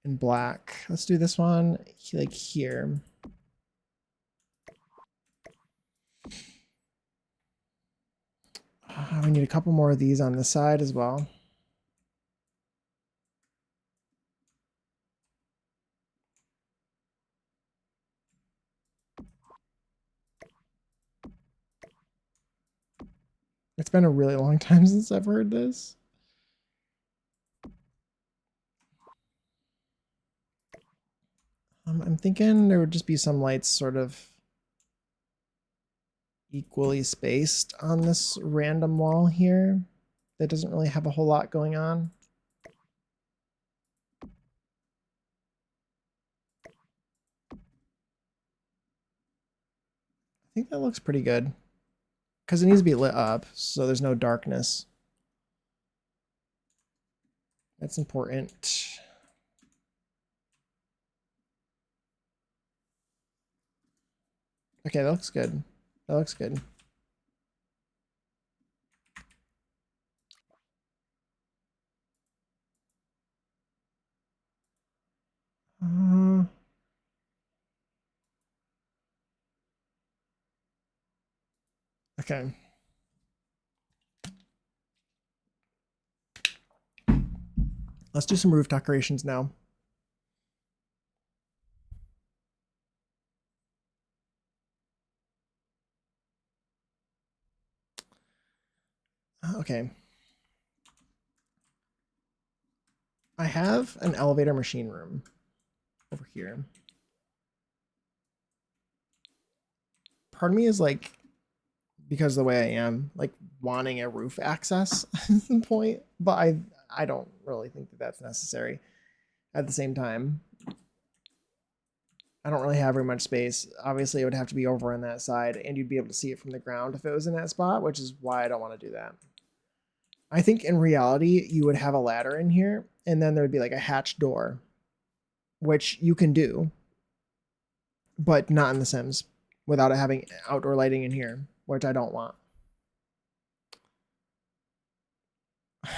In black. Let's do this one like here. We need a couple more of these on this side as well. It's been a really long time since I've heard this. I'm thinking there would just be some lights sort of equally spaced on this random wall here that doesn't really have a whole lot going on. I think that looks pretty good because it needs to be lit up so there's no darkness. That's important. Okay, that looks good. That looks good. Okay. Let's do some roof decorations now. Okay. I have an elevator machine room over here. Part of me is like, because of the way I am, like wanting a roof access point, but I don't really think that that's necessary. At the same time, I don't really have very much space. Obviously, it would have to be over on that side, and you'd be able to see it from the ground if it was in that spot, which is why I don't want to do that. I think in reality, you would have a ladder in here, and then there would be like a hatch door, which you can do, but not in The Sims, without it having outdoor lighting in here, which I don't want.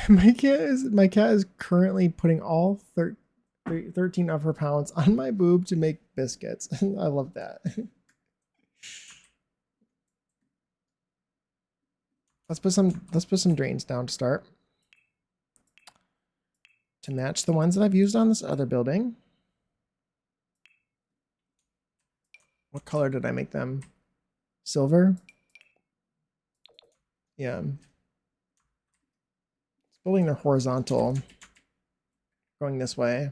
My cat is currently putting all 13 of her pounds on my boob to make biscuits. I love that. Let's put some drains down to start. To match the ones that I've used on this other building. What color did I make them? Silver? Yeah. It's building they're horizontal. Going this way.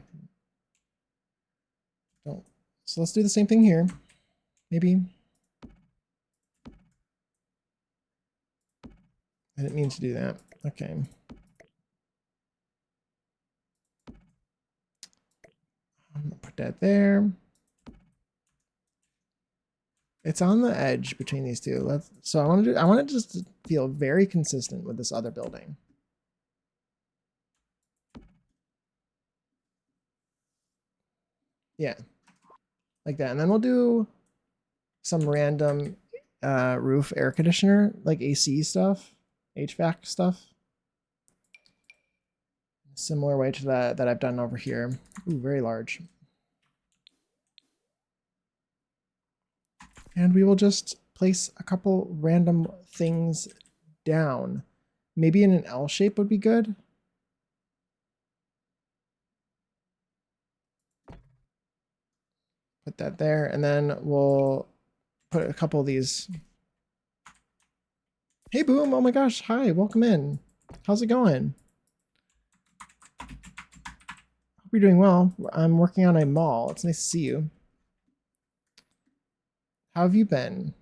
Oh. So let's do the same thing here. Maybe. I didn't mean to do that. Okay. I'm gonna put that there. It's on the edge between these two. So I want it just to feel very consistent with this other building. Yeah, like that. And then we'll do some random roof air conditioner, like AC stuff, HVAC stuff. Similar way to that I've done over here. Ooh, very large. And we will just place a couple random things down. Maybe in an L shape would be good. Put that there, and then we'll put a couple of these. Hey, Boom. Oh my gosh. Hi, welcome in. How's it going? Hope you're doing well. I'm working on a mall. It's nice to see you. How have you been?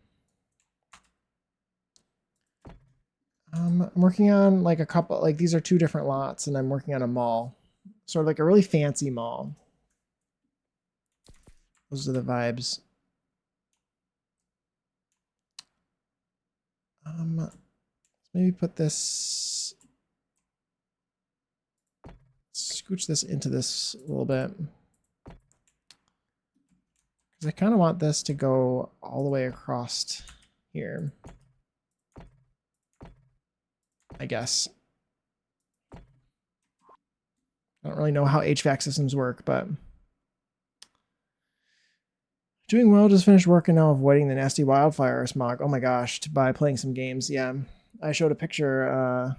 I'm working on like a couple, like these are two different lots, and I'm working on a mall. Sort of like a really fancy mall. Those are the vibes. Maybe put this, scooch this into this a little bit. Because I kind of want this to go all the way across here. I guess. I don't really know how HVAC systems work, but doing well. Just finished work and now avoiding the nasty wildfire smog. Oh my gosh, by playing some games. Yeah, I showed a picture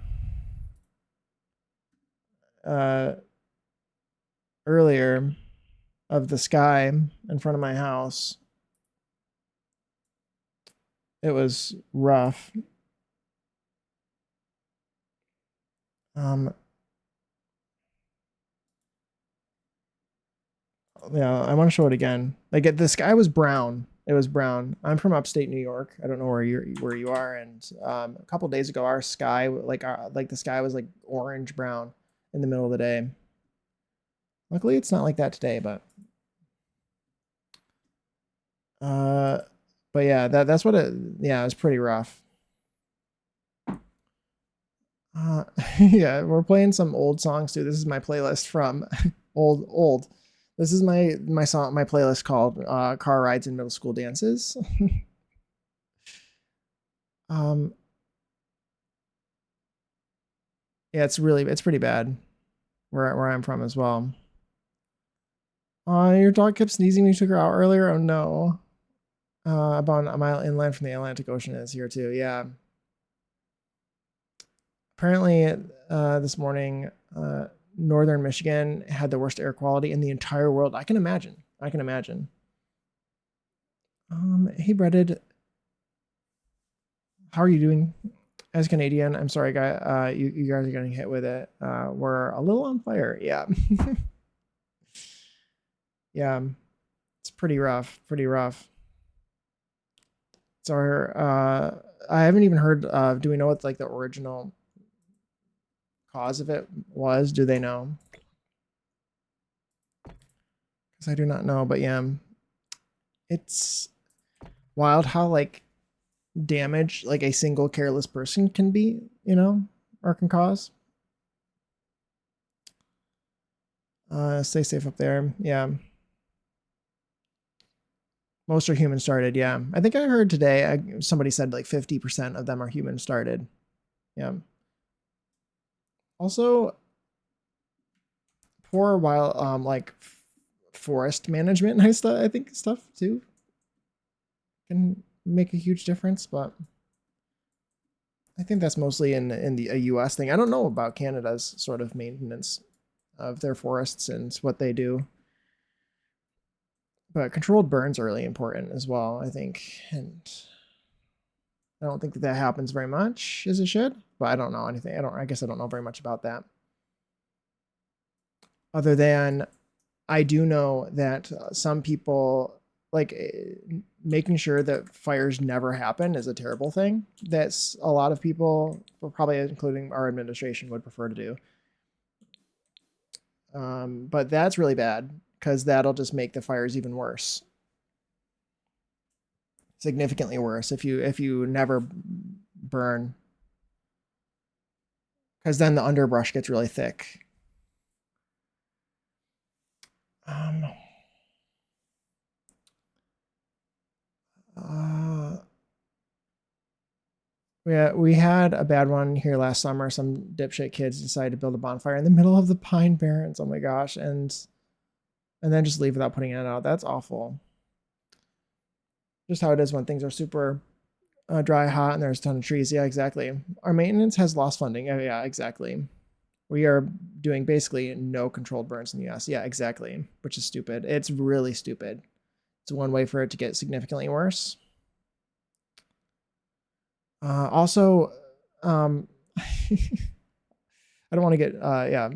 earlier of the sky in front of my house. It was rough. Yeah, I want to show it again. Like the sky was brown. It was brown. I'm from upstate New York. I don't know where you are. And a couple days ago, our sky, like the sky was like orange brown in the middle of the day. Luckily, it's not like that today, but yeah, that's what it. Yeah, it was pretty rough. Yeah, we're playing some old songs too. This is my playlist from old. This is my playlist called Car Rides and Middle School Dances. Yeah, it's pretty bad where I'm from as well. Your dog kept sneezing when you took her out earlier. Oh no. About a mile inland from the Atlantic Ocean is here too. Yeah. Apparently, this morning, northern Michigan had the worst air quality in the entire world. I can imagine. Hey, Breaded. How are you doing? as Canadian, I'm sorry, guy. You guys are getting hit with it. We're a little on fire. Yeah, yeah. It's pretty rough. Pretty rough. So I haven't even heard. Do we know what like the original cause of it was? Do they know? Because I do not know. But yeah, it's wild how like damage like a single careless person can be. Or can cause. Stay safe up there. Yeah. Most are human started. Yeah. I think I heard today somebody said like 50% of them are human started. Yeah. Also, poor while like forest management and stuff. I think stuff too can make a huge difference, but I think that's mostly in the U.S. thing. I don't know about Canada's sort of maintenance of their forests and what they do. But controlled burns are really important as well, I think. And I don't think that happens very much as it should, but I don't know anything. I guess I don't know very much about that. Other than I do know that some people like making sure that fires never happen is a terrible thing. That's a lot of people, probably including our administration, would prefer to do. But that's really bad because that'll just make the fires even worse, significantly worse if you never burn, because then the underbrush gets really thick. Um, uh, we had a bad one here last summer. Some dipshit kids decided to build a bonfire in the middle of the pine barrens. Oh my gosh, and then just leave without putting it out. That's awful. Just how it is when things are super dry, hot, and there's a ton of trees. Yeah, exactly. Our maintenance has lost funding. Oh, yeah, exactly. We are doing basically no controlled burns in the US. Yeah, exactly. Which is stupid. It's really stupid. It's one way for it to get significantly worse. Also, I don't want to get, yeah,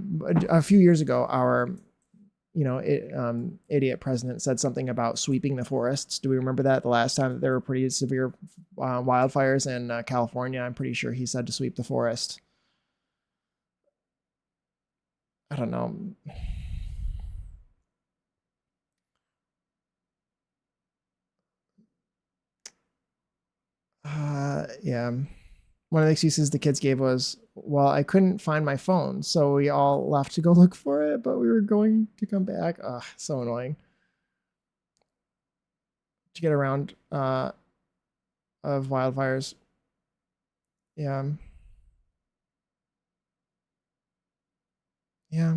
a few years ago, our, idiot president said something about sweeping the forests. Do we remember that the last time that there were pretty severe wildfires in California? I'm pretty sure he said to sweep the forest. I don't know. Yeah. One of the excuses the kids gave was, well, I couldn't find my phone, so we all left to go look for it, but we were going to come back. Ugh, so annoying. To get around of wildfires. Yeah. Yeah.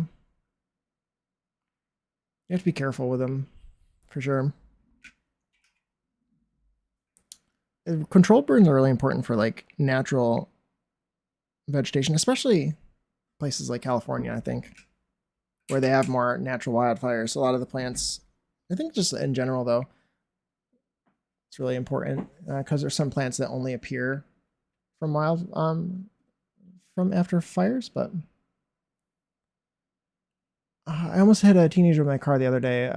You have to be careful with them, for sure. Controlled burns are really important for like natural vegetation, especially places like California, I think, where they have more natural wildfires. A lot of the plants, I think just in general though, it's really important because there's some plants that only appear from from after fires. But I almost hit a teenager with my car the other day.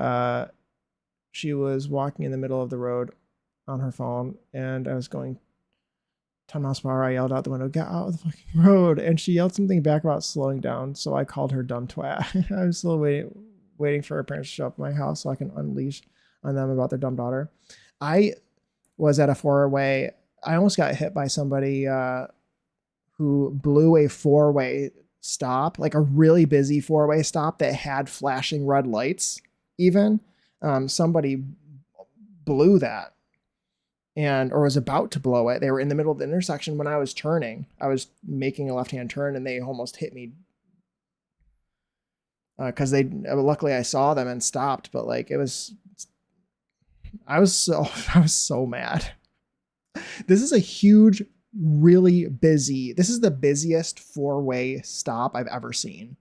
She was walking in the middle of the road on her phone, and I was going 10 miles per hour. I yelled out the window, "Get out of the fucking road!" And she yelled something back about slowing down. So I called her dumb twat. I'm still waiting for her parents to show up at my house so I can unleash on them about their dumb daughter. I was at a four-way. I almost got hit by somebody who blew a four-way stop, like a really busy four-way stop that had flashing red lights. Even somebody blew that, or was about to blow it. They were in the middle of the intersection when I was turning. I was making a left-hand turn, and they almost hit me because luckily I saw them and stopped. But like I was so mad. This is a huge, really busy. This is the busiest four-way stop I've ever seen.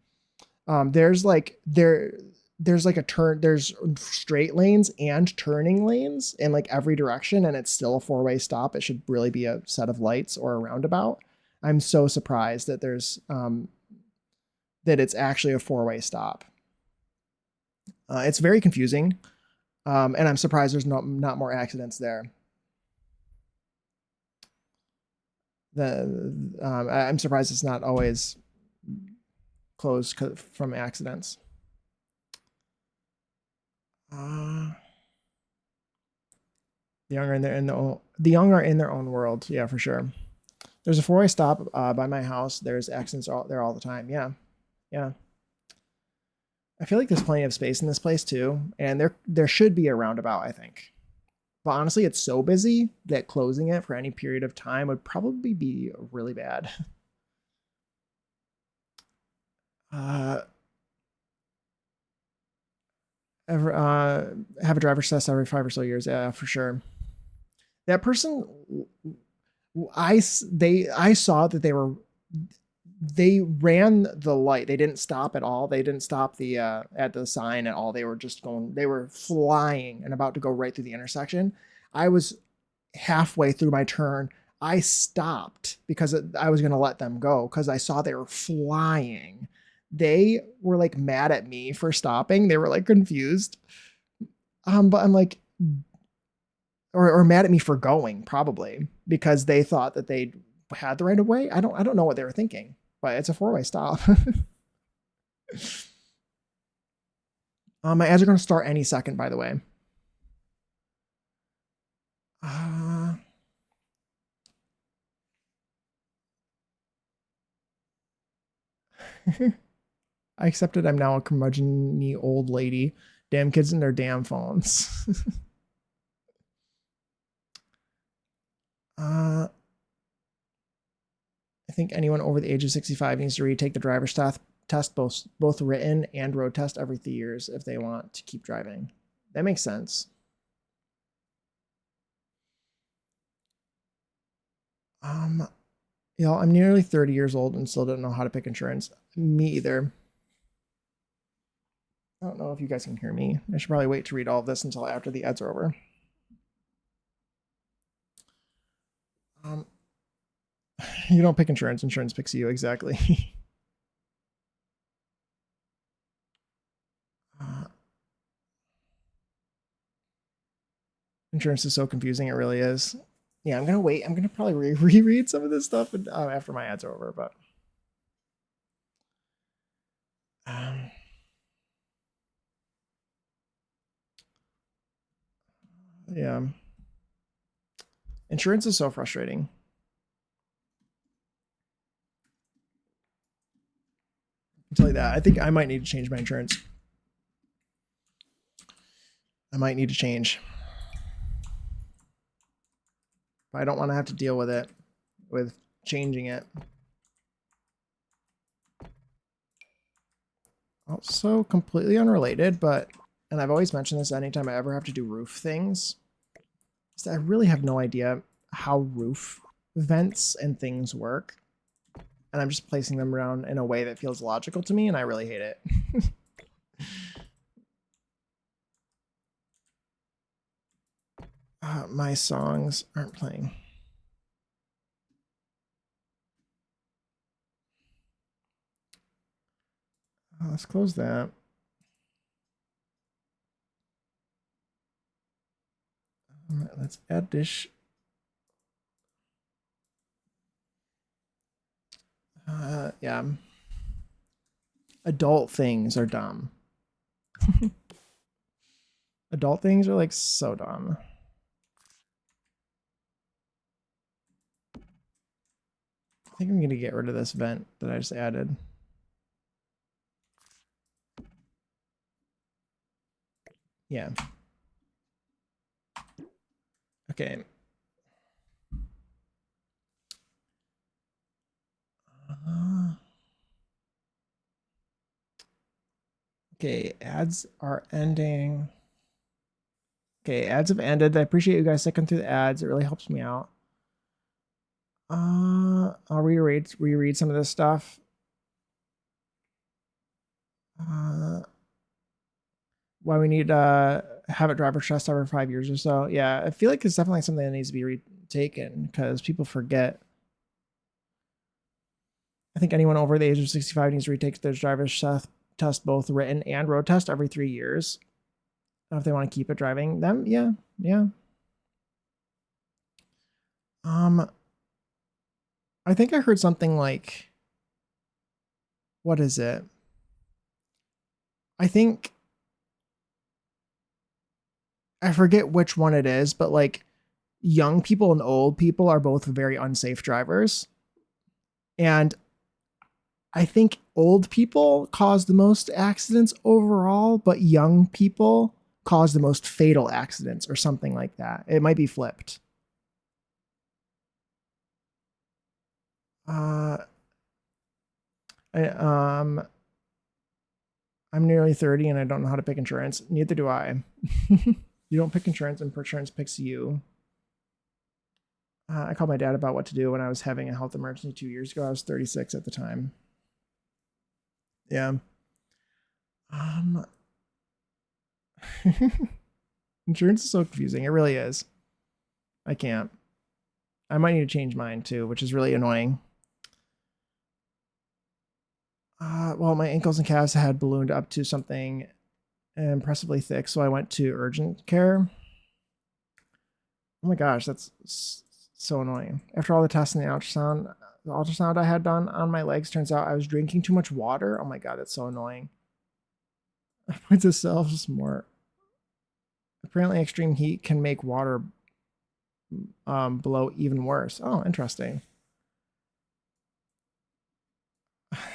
There's like a turn. There's straight lanes and turning lanes in like every direction, and it's still a four-way stop. It should really be a set of lights or a roundabout. I'm so surprised that there's that it's actually a four-way stop. It's very confusing, and I'm surprised there's not more accidents there. I'm surprised it's not always closed from accidents. The young are the young are in their own world. Yeah, for sure. There's a four-way stop by my house. There's accidents there all the time. Yeah, yeah. I feel like there's plenty of space in this place too, and there should be a roundabout, I think. But honestly, it's so busy that closing it for any period of time would probably be really bad. Ever have a driver's test every 5 or so years? Yeah, for sure. That person, I saw that they ran the light. They didn't stop at all. They didn't stop at the sign at all. They were just going. They were flying and about to go right through the intersection. I was halfway through my turn. I stopped because I was going to let them go because I saw they were flying. They were like mad at me for stopping. They were like confused. But I'm like, or mad at me for going probably because they thought that they had the right of way. I don't know what they were thinking, but it's a four-way stop. My ads are going to start any second, by the way. I accepted I'm now a curmudgeon-y old lady. Damn kids and their damn phones. I think anyone over the age of 65 needs to retake the driver's test, both written and road test every 3 years if they want to keep driving. That makes sense. I'm nearly 30 years old and still don't know how to pick insurance. Me either. I don't know if you guys can hear me. I should probably wait to read all of this until after the ads are over. You don't pick insurance. Insurance picks you, exactly. Insurance is so confusing. It really is. Yeah, I'm going to wait. I'm going to probably reread some of this stuff after my ads are over, but yeah. Insurance is so frustrating. I'll tell you that. I think I might need to change my insurance. I might need to change. I don't want to have to deal with it, with changing it. Also, completely unrelated, and I've always mentioned this anytime I ever have to do roof things, I really have no idea how roof vents and things work. And I'm just placing them around in a way that feels logical to me, and I really hate it. My songs aren't playing. Let's close that. Let's add dish. Yeah. Adult things are dumb. Adult things are like so dumb. I think I'm going to get rid of this vent that I just added. Yeah. Okay. Okay, ads are ending. Okay, ads have ended. I appreciate you guys sticking through the ads. It really helps me out. I'll reread some of this stuff. Why we need have it driver test every 5 years or so. Yeah, I feel like it's definitely something that needs to be retaken because people forget. I think anyone over the age of 65 needs to retake their driver's test, both written and road test, every 3 years. If they want to keep it driving them, yeah. I think I heard something like, what is it? I think I forget which one it is, but like young people and old people are both very unsafe drivers. And I think old people cause the most accidents overall, but young people cause the most fatal accidents or something like that. It might be flipped. Uh, I, I'm nearly 30 and I don't know how to pick insurance. Neither do I. You don't pick insurance and insurance picks you. I called my dad about what to do when I was having a health emergency 2 years ago. I was 36 at the time. Yeah. Insurance is so confusing. It really is. I can't. I might need to change mine too, which is really annoying. Well, my ankles and calves had ballooned up to something impressively thick, so I went to urgent care. Oh my gosh, that's so annoying. After all the tests and the ultrasound I had done on my legs, turns out I was drinking too much water. Oh my god, that's so annoying. Points itself is more. Apparently, extreme heat can make water blow even worse. Oh, interesting.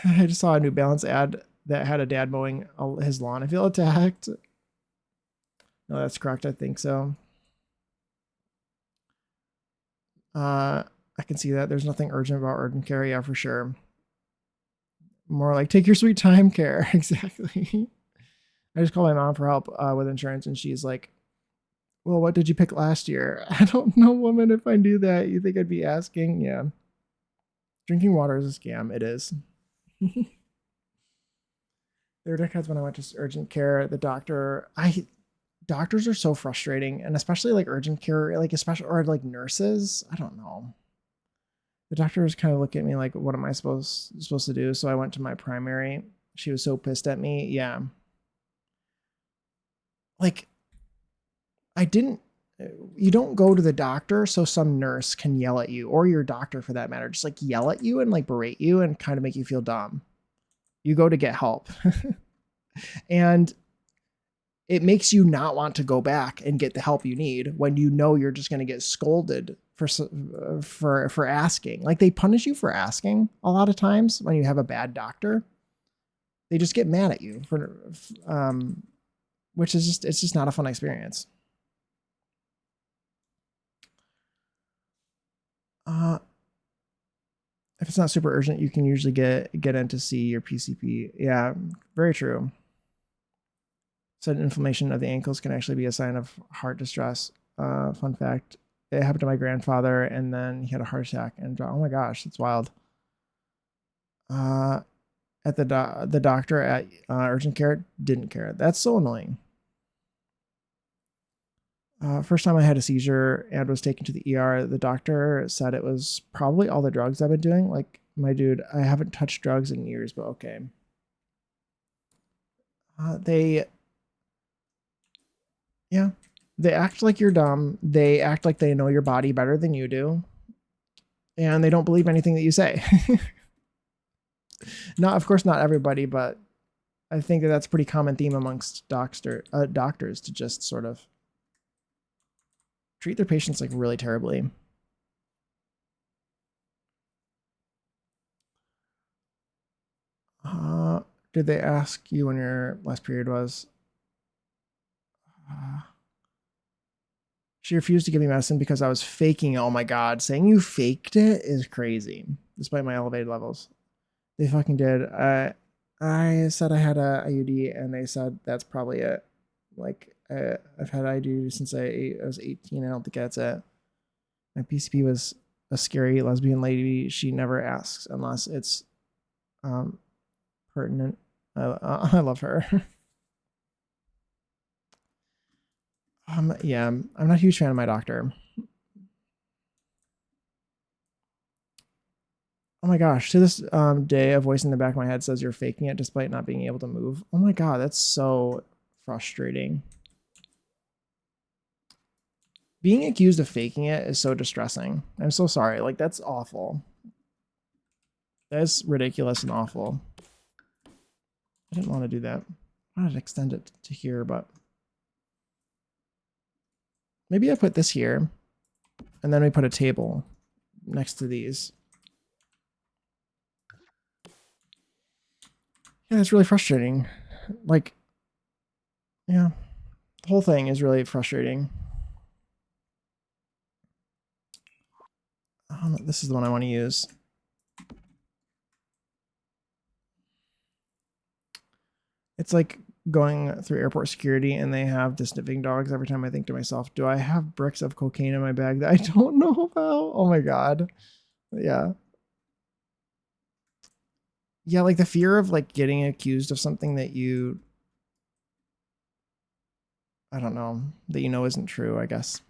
I just saw a New Balance ad that had a dad mowing his lawn. I feel attacked. No, that's correct. I think so. I can see that. There's nothing urgent about urgent care. Yeah, for sure. More like take your sweet time care. Exactly. I just called my mom for help with insurance, and she's like, well, what did you pick last year? I don't know, woman. If I knew that, you think I'd be asking? Yeah. Drinking water is a scam. It is. There were decades when I went to urgent care. The doctors are so frustrating, and especially like urgent care, like especially or like nurses. I don't know. The doctors kind of look at me like, what am I supposed to do? So I went to my primary. She was so pissed at me. Yeah. Like I didn't you don't go to the doctor so some nurse can yell at you, or your doctor for that matter, just like yell at you and like berate you and kind of make you feel dumb. You go to get help. And it makes you not want to go back and get the help you need when you know you're just going to get scolded for asking. Like they punish you for asking a lot of times when you have a bad doctor. They just get mad at you for which is it's just not a fun experience. If it's not super urgent, you can usually get in to see your PCP. Yeah, very true. Sudden inflammation of the ankles can actually be a sign of heart distress. Fun fact: it happened to my grandfather, and then he had a heart attack. And oh my gosh, that's wild. At the doctor at urgent care didn't care. That's so annoying. First time I had a seizure and was taken to the ER, the doctor said it was probably all the drugs I've been doing. Like, my dude, I haven't touched drugs in years, but okay. Yeah, they act like you're dumb. They act like they know your body better than you do. And they don't believe anything that you say. Not, of course, not everybody, but I think that that's a pretty common theme amongst doctors to just sort of treat their patients like really terribly. Did they ask you when your last period was? She refused to give me medicine because I was faking it. Oh my god, saying you faked it is crazy, despite my elevated levels. They fucking did. I said I had a IUD, and they said that's probably it. Like I've had IUD since I was 18. I don't think that's it. My PCP was a scary lesbian lady. She never asks unless it's pertinent. I love her. Yeah, I'm not a huge fan of my doctor. Oh my gosh, to this day, a voice in the back of my head says you're faking it despite not being able to move. Oh my god, that's so frustrating. Being accused of faking it is so distressing. I'm so sorry. Like, that's awful. That's ridiculous and awful. I didn't want to do that. I wanted to extend it to here, but maybe I put this here, and then we put a table next to these. Yeah, it's really frustrating. Like, yeah, the whole thing is really frustrating. This is the one I want to use. It's like going through airport security and they have the sniffing dogs. Every time I think to myself, do I have bricks of cocaine in my bag that I don't know about? Oh my god. Yeah. Yeah, like the fear of like getting accused of something that you, I don't know, that you know isn't true, I guess.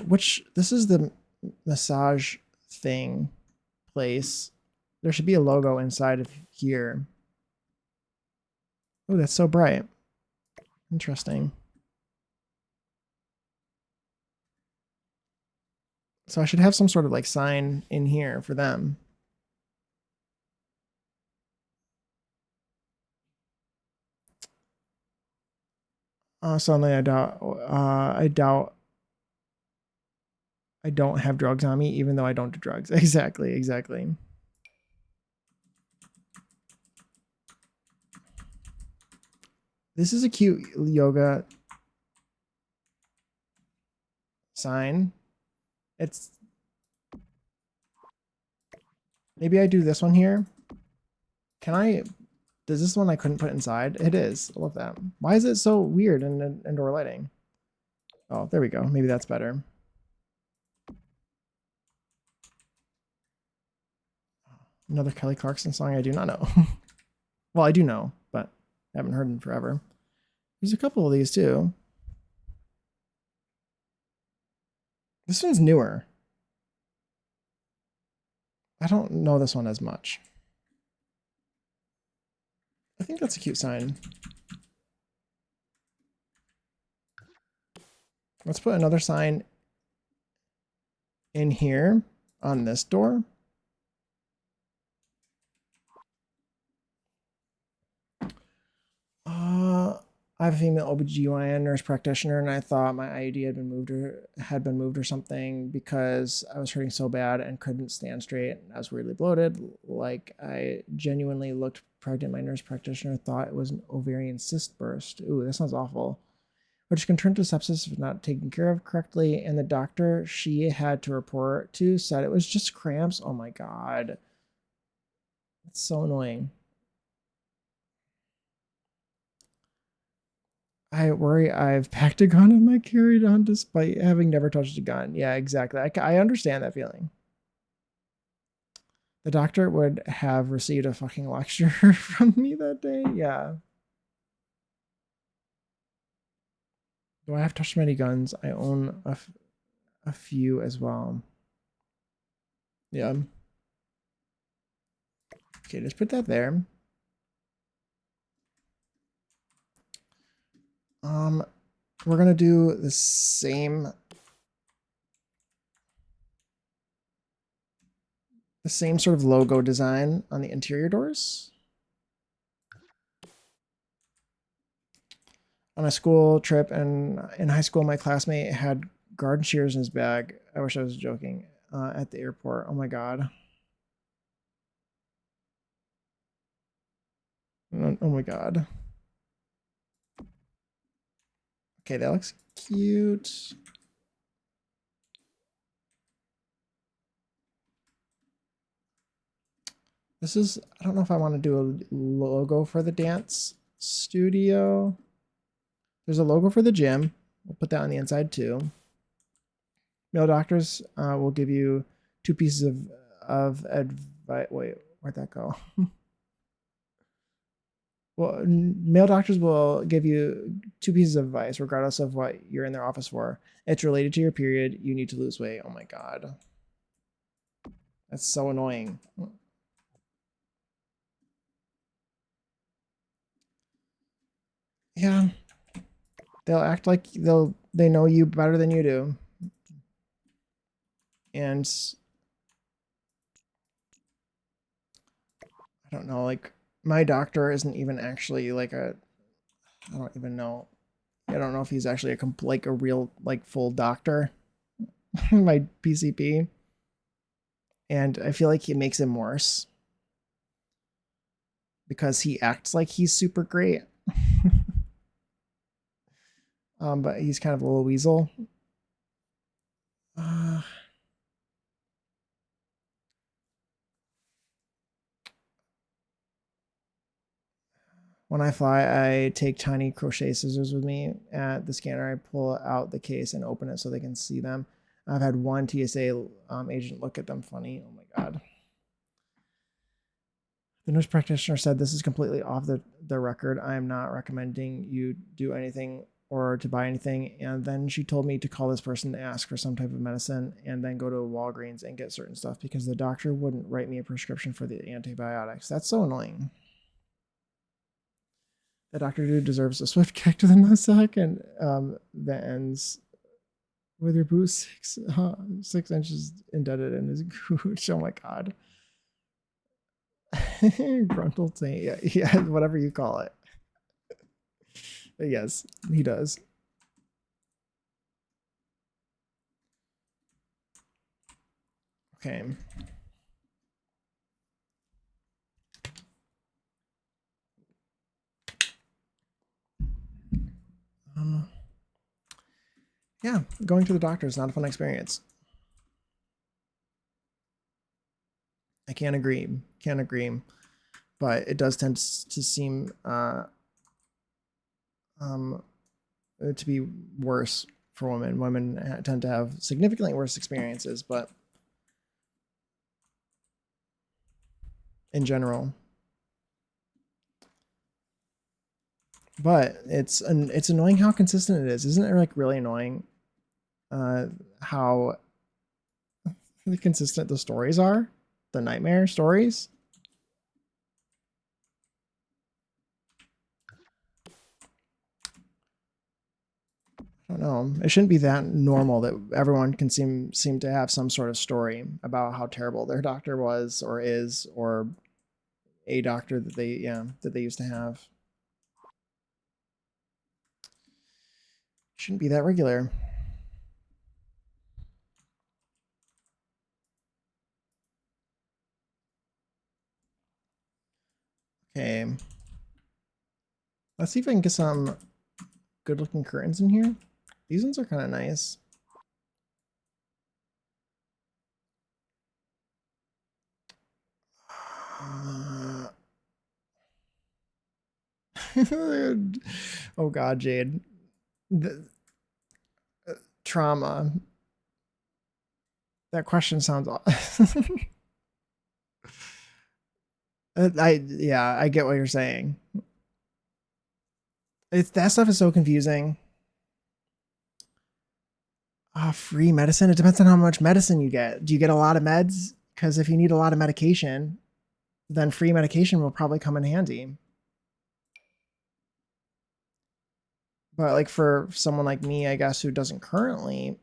Which, this is the massage thing place. There should be a logo inside of here. Oh, that's so bright. Interesting. So I should have some sort of like sign in here for them. Suddenly I doubt, I don't have drugs on me, even though I don't do drugs. Exactly, exactly. This is a cute yoga sign. It's, maybe I do this one here. Can I, does this one I couldn't put inside? It is. I love that. Why is it so weird in indoor lighting? Oh, there we go. Maybe that's better. Another Kelly Clarkson song I do not know. Well, I do know, but I haven't heard in forever. There's a couple of these too. This one's newer. I don't know this one as much. I think that's a cute sign. Let's put another sign in here on this door. I have a female OBGYN nurse practitioner, and I thought my IUD had been moved or something because I was hurting so bad and couldn't stand straight. I was weirdly bloated. Like, I genuinely looked pregnant. My nurse practitioner thought it was an ovarian cyst burst. Ooh, that sounds awful. Which can turn to sepsis if not taken care of correctly. And the doctor she had to report to said it was just cramps. Oh my god. It's so annoying. I worry I've packed a gun in my carry-on despite having never touched a gun. Yeah, exactly. I understand that feeling. The doctor would have received a fucking lecture from me that day. Yeah. Do I have touched many guns? I own a few as well. Yeah. Okay, just put that there. We're gonna do the same sort of logo design on the interior doors. On a school trip and in high school, my classmate had garden shears in his bag. I wish I was joking. At the airport. Oh my god. Oh my god. Okay, that looks cute. This is, I don't know if I want to do a logo for the dance studio. There's a logo for the gym. We'll put that on the inside too. Male doctors will give you 2 pieces of advice. Wait, where'd that go? Well, male doctors will give you 2 pieces of advice, regardless of what you're in their office for. It's related to your period. You need to lose weight. Oh my god. That's so annoying. Yeah, they'll act like they know you better than you do, and I don't know. Like my doctor isn't even actually like a. I don't even know. I don't know if he's actually like a real like full doctor. My PCP, and I feel like it makes him worse because he acts like he's super great, but he's kind of a little weasel. Uh, when I fly, I take tiny crochet scissors with me at the scanner. I pull out the case and open it so they can see them. I've had one TSA agent look at them funny. Oh my god. The nurse practitioner said this is completely off the record. I am not recommending you do anything or to buy anything. And then she told me to call this person to ask for some type of medicine and then go to Walgreens and get certain stuff because the doctor wouldn't write me a prescription for the antibiotics. That's so annoying. The doctor dude deserves a swift kick to the nutsack, and that ends with your boot 6 inches indented in his gooch. Oh my god. Gruntle taint. Yeah, yeah, whatever you call it. But yes, he does. Okay. Um, yeah, going to the doctor is not a fun experience. I can't agree. Can't agree. But it does tend to seem um, to be worse for women. Women tend to have significantly worse experiences, but in general. But it's annoying how consistent it is. Isn't it like really annoying how consistent the stories are? The nightmare stories? I don't know. It shouldn't be that normal that everyone can seem to have some sort of story about how terrible their doctor was or is, or a doctor that they used to have. Shouldn't be that regular. Okay. Let's see if I can get some good looking curtains in here. These ones are kind of nice. Oh god, Jade. The, trauma. That question sounds I get what you're saying. It's that stuff is so confusing. Free medicine. It depends on how much medicine you get. Do you get a lot of meds? Because if you need a lot of medication, then free medication will probably come in handy. But like for someone like me, I guess, who doesn't currently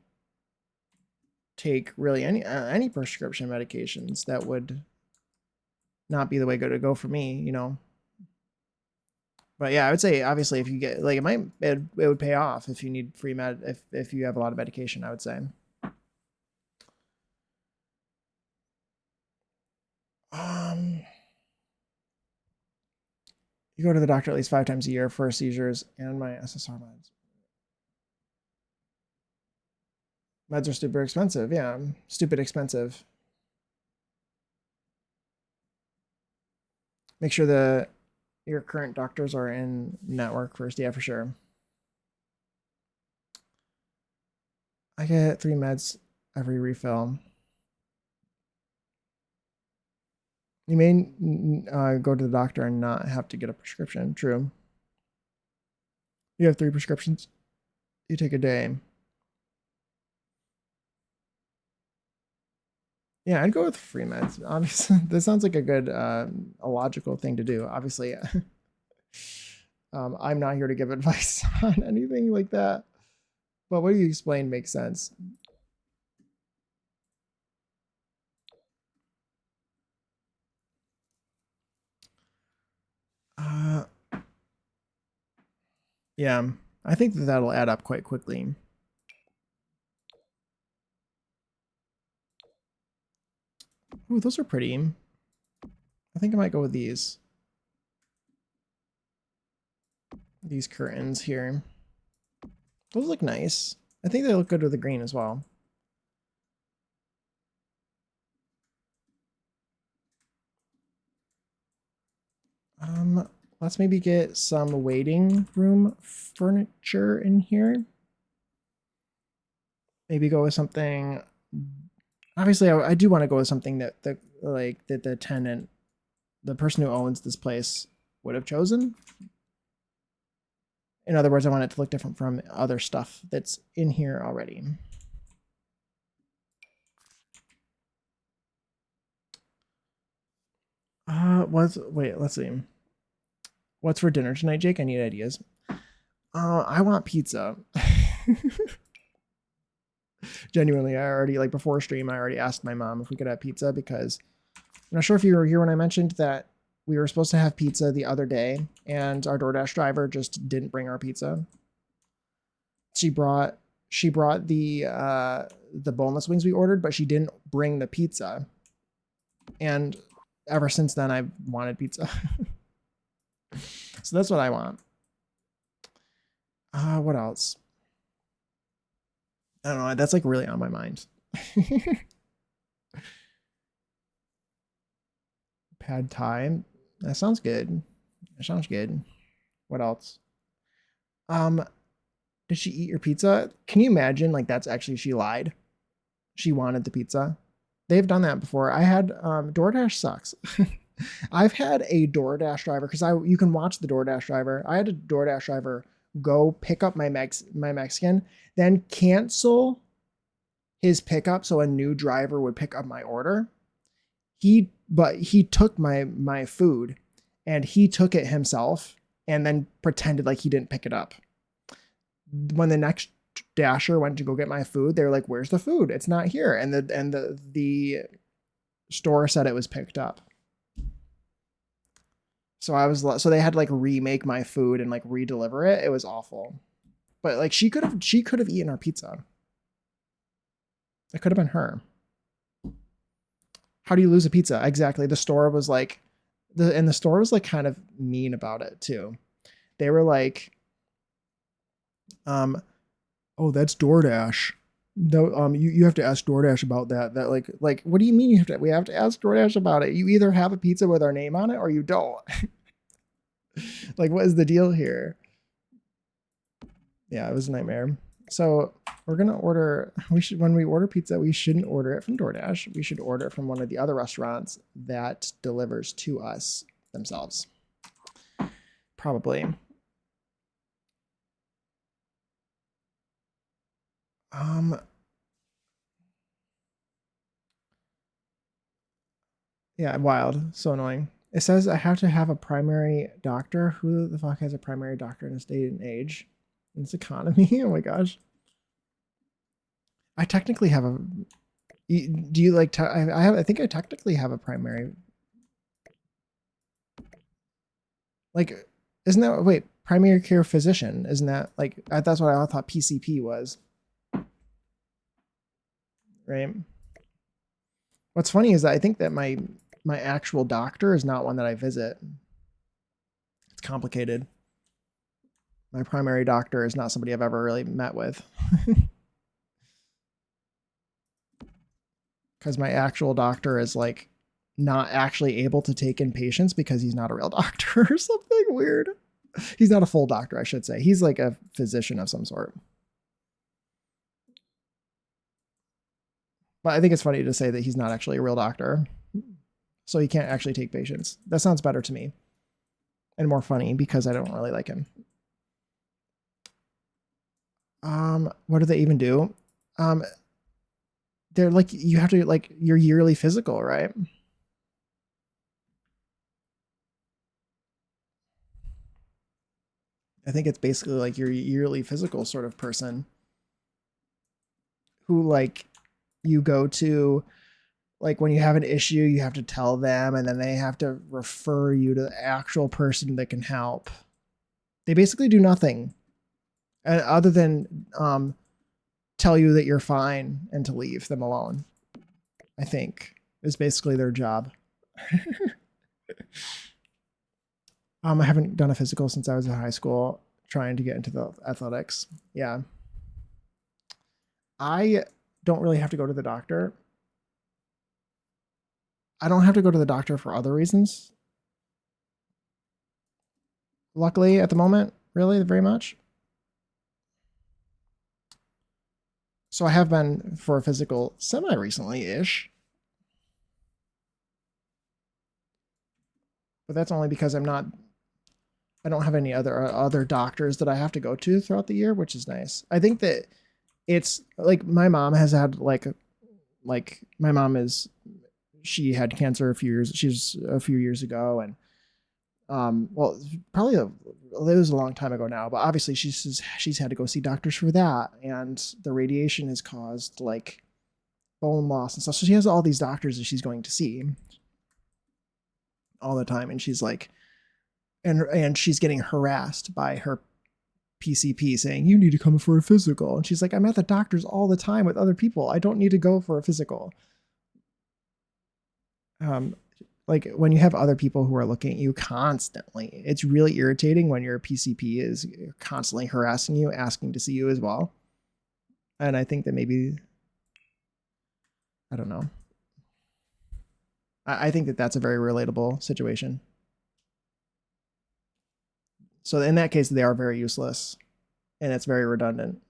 take really any prescription medications, that would not be the way to go for me, you know. But yeah, I would say obviously if you get like it would pay off if you need free med if you have a lot of medication, I would say. Um, you go to the doctor at least 5 times a year for seizures and my SSR meds. Meds are super expensive. Yeah, stupid expensive. Make sure that your current doctors are in network first. Yeah, for sure. I get 3 meds every refill. You may go to the doctor and not have to get a prescription. True. You have 3 prescriptions. You take a day. Yeah, I'd go with free meds. Obviously, this sounds like a good, a logical thing to do. Obviously, I'm not here to give advice on anything like that. But what you explained makes sense. Uh, yeah, I think that that'll add up quite quickly. Ooh, those are pretty. I think I might go with these. These curtains here. Those look nice. I think they look good with the green as well. Let's maybe get some waiting room furniture in here. Maybe go with something. Obviously, I do want to go with something that the tenant, the person who owns this place, would have chosen. In other words, I want it to look different from other stuff that's in here already. Wait, let's see. What's for dinner tonight, Jake? I need ideas. I want pizza. Genuinely, I already, like, before stream, I already asked my mom if we could have pizza because I'm not sure if you were here when I mentioned that we were supposed to have pizza the other day and our DoorDash driver just didn't bring our pizza. She brought the boneless wings we ordered, but she didn't bring the pizza. And ever since then, I've wanted pizza. So that's what I want. What else? I don't know. That's like really on my mind. Pad Thai. That sounds good. That sounds good. What else? Did she eat your pizza? Can you imagine? Like, that's actually, she lied. She wanted the pizza. They've done that before. I had DoorDash sucks. I've had a DoorDash driver because you can watch the DoorDash driver. I had a DoorDash driver go pick up my Mexican, then cancel his pickup so a new driver would pick up my order. He took my food and he took it himself and then pretended like he didn't pick it up. When the next dasher went to go get my food, they were like, "Where's the food? It's not here." And the store said it was picked up. So they had to like remake my food and like re-deliver it. It was awful. But like she could have eaten our pizza. It could have been her. How do you lose a pizza? Exactly. The store was like the store was like kind of mean about it too. They were like, oh, that's DoorDash. No, you have to ask DoorDash about that. That like what do you mean we have to ask DoorDash about it? You either have a pizza with our name on it or you don't. Like, what is the deal here? Yeah, it was a nightmare. So we're gonna order. When we order pizza, we shouldn't order it from DoorDash. We should order it from one of the other restaurants that delivers to us themselves. Probably. Yeah, wild. So annoying. It says I have to have a primary doctor. Who the fuck has a primary doctor in this day and age? In this economy? Oh my gosh. I technically have a. Do you like? I have. I think I technically have a primary. Like, isn't that wait? Primary care physician? Isn't that like? That's what I thought PCP was. Right. What's funny is that I think that my actual doctor is not one that I visit. It's complicated. My primary doctor is not somebody I've ever really met with. Because my actual doctor is like not actually able to take in patients because he's not a real doctor or something weird. He's not a full doctor, I should say. He's like a physician of some sort. But I think it's funny to say that he's not actually a real doctor. So he can't actually take patients. That sounds better to me. And more funny because I don't really like him. What do they even do? they're like, you have to like your yearly physical, right? I think it's basically like your yearly physical sort of person who like you go to, like when you have an issue, you have to tell them and then they have to refer you to the actual person that can help. They basically do nothing other than tell you that you're fine and to leave them alone. I think is basically their job. I haven't done a physical since I was in high school, trying to get into the athletics. Yeah. I don't really have to go to the doctor. I don't have to go to the doctor for other reasons. Luckily, at the moment, really, very much. So I have been for a physical semi recently ish. But that's only because I don't have any other doctors that I have to go to throughout the year, which is nice. I think that it's like my mom has had like my mom is she had cancer she's a few years ago, and well, probably it was a long time ago now, but obviously she's had to go see doctors for that, and the radiation has caused like bone loss and stuff. So she has all these doctors that she's going to see all the time, and she's like, and she's getting harassed by her PCP saying, you need to come for a physical. And she's like, I'm at the doctor's all the time with other people. I don't need to go for a physical. Like when you have other people who are looking at you constantly, it's really irritating when your PCP is constantly harassing you, asking to see you as well. And I think that maybe, I don't know. I think that that's a very relatable situation. So in that case, they are very useless and it's very redundant.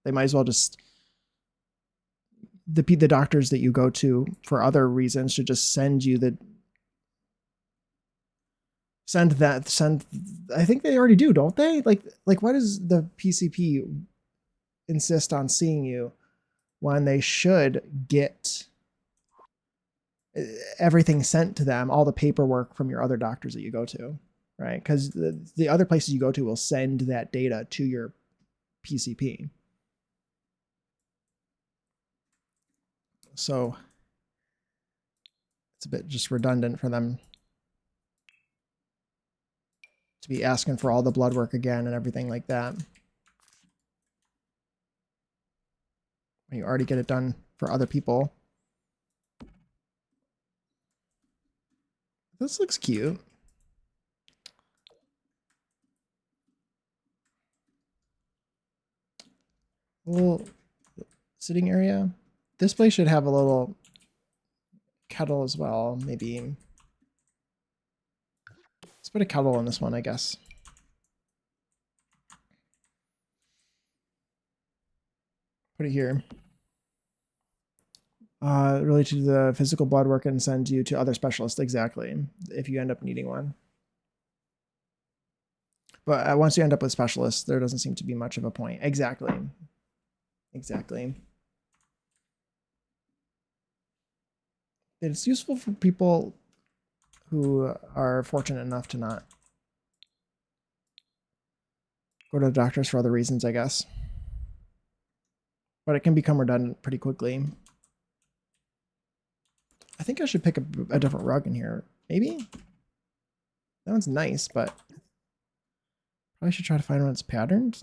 They might as well just, the doctors that you go to for other reasons should just send you the, I think they already do, don't they? Like why does the PCP insist on seeing you when they should get everything sent to them, all the paperwork from your other doctors that you go to, right? Because the other places you go to will send that data to your PCP. So it's a bit just redundant for them to be asking for all the blood work again and everything like that, when you already get it done for other people. This looks cute. A little sitting area. This place should have a little kettle as well, maybe. Let's put a kettle in this one, I guess. Put it here. Related to the physical blood work and send you to other specialists, exactly, if you end up needing one. But once you end up with specialists, there doesn't seem to be much of a point. Exactly. Exactly. It's useful for people who are fortunate enough to not go to the doctors for other reasons, I guess. But it can become redundant pretty quickly. I think I should pick a different rug in here. Maybe? That one's nice, but probably should try to find one that's patterned.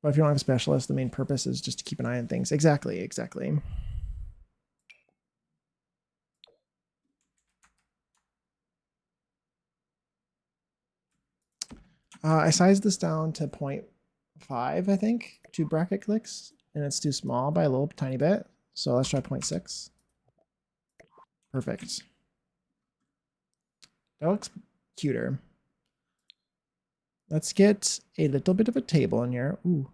But if you don't have a specialist, the main purpose is just to keep an eye on things. Exactly, exactly. I sized this down to 0.5, I think, 2 bracket clicks, and it's too small by a little tiny bit. So let's try 0.6. Perfect. That looks cuter. Let's get a little bit of a table in here. Ooh.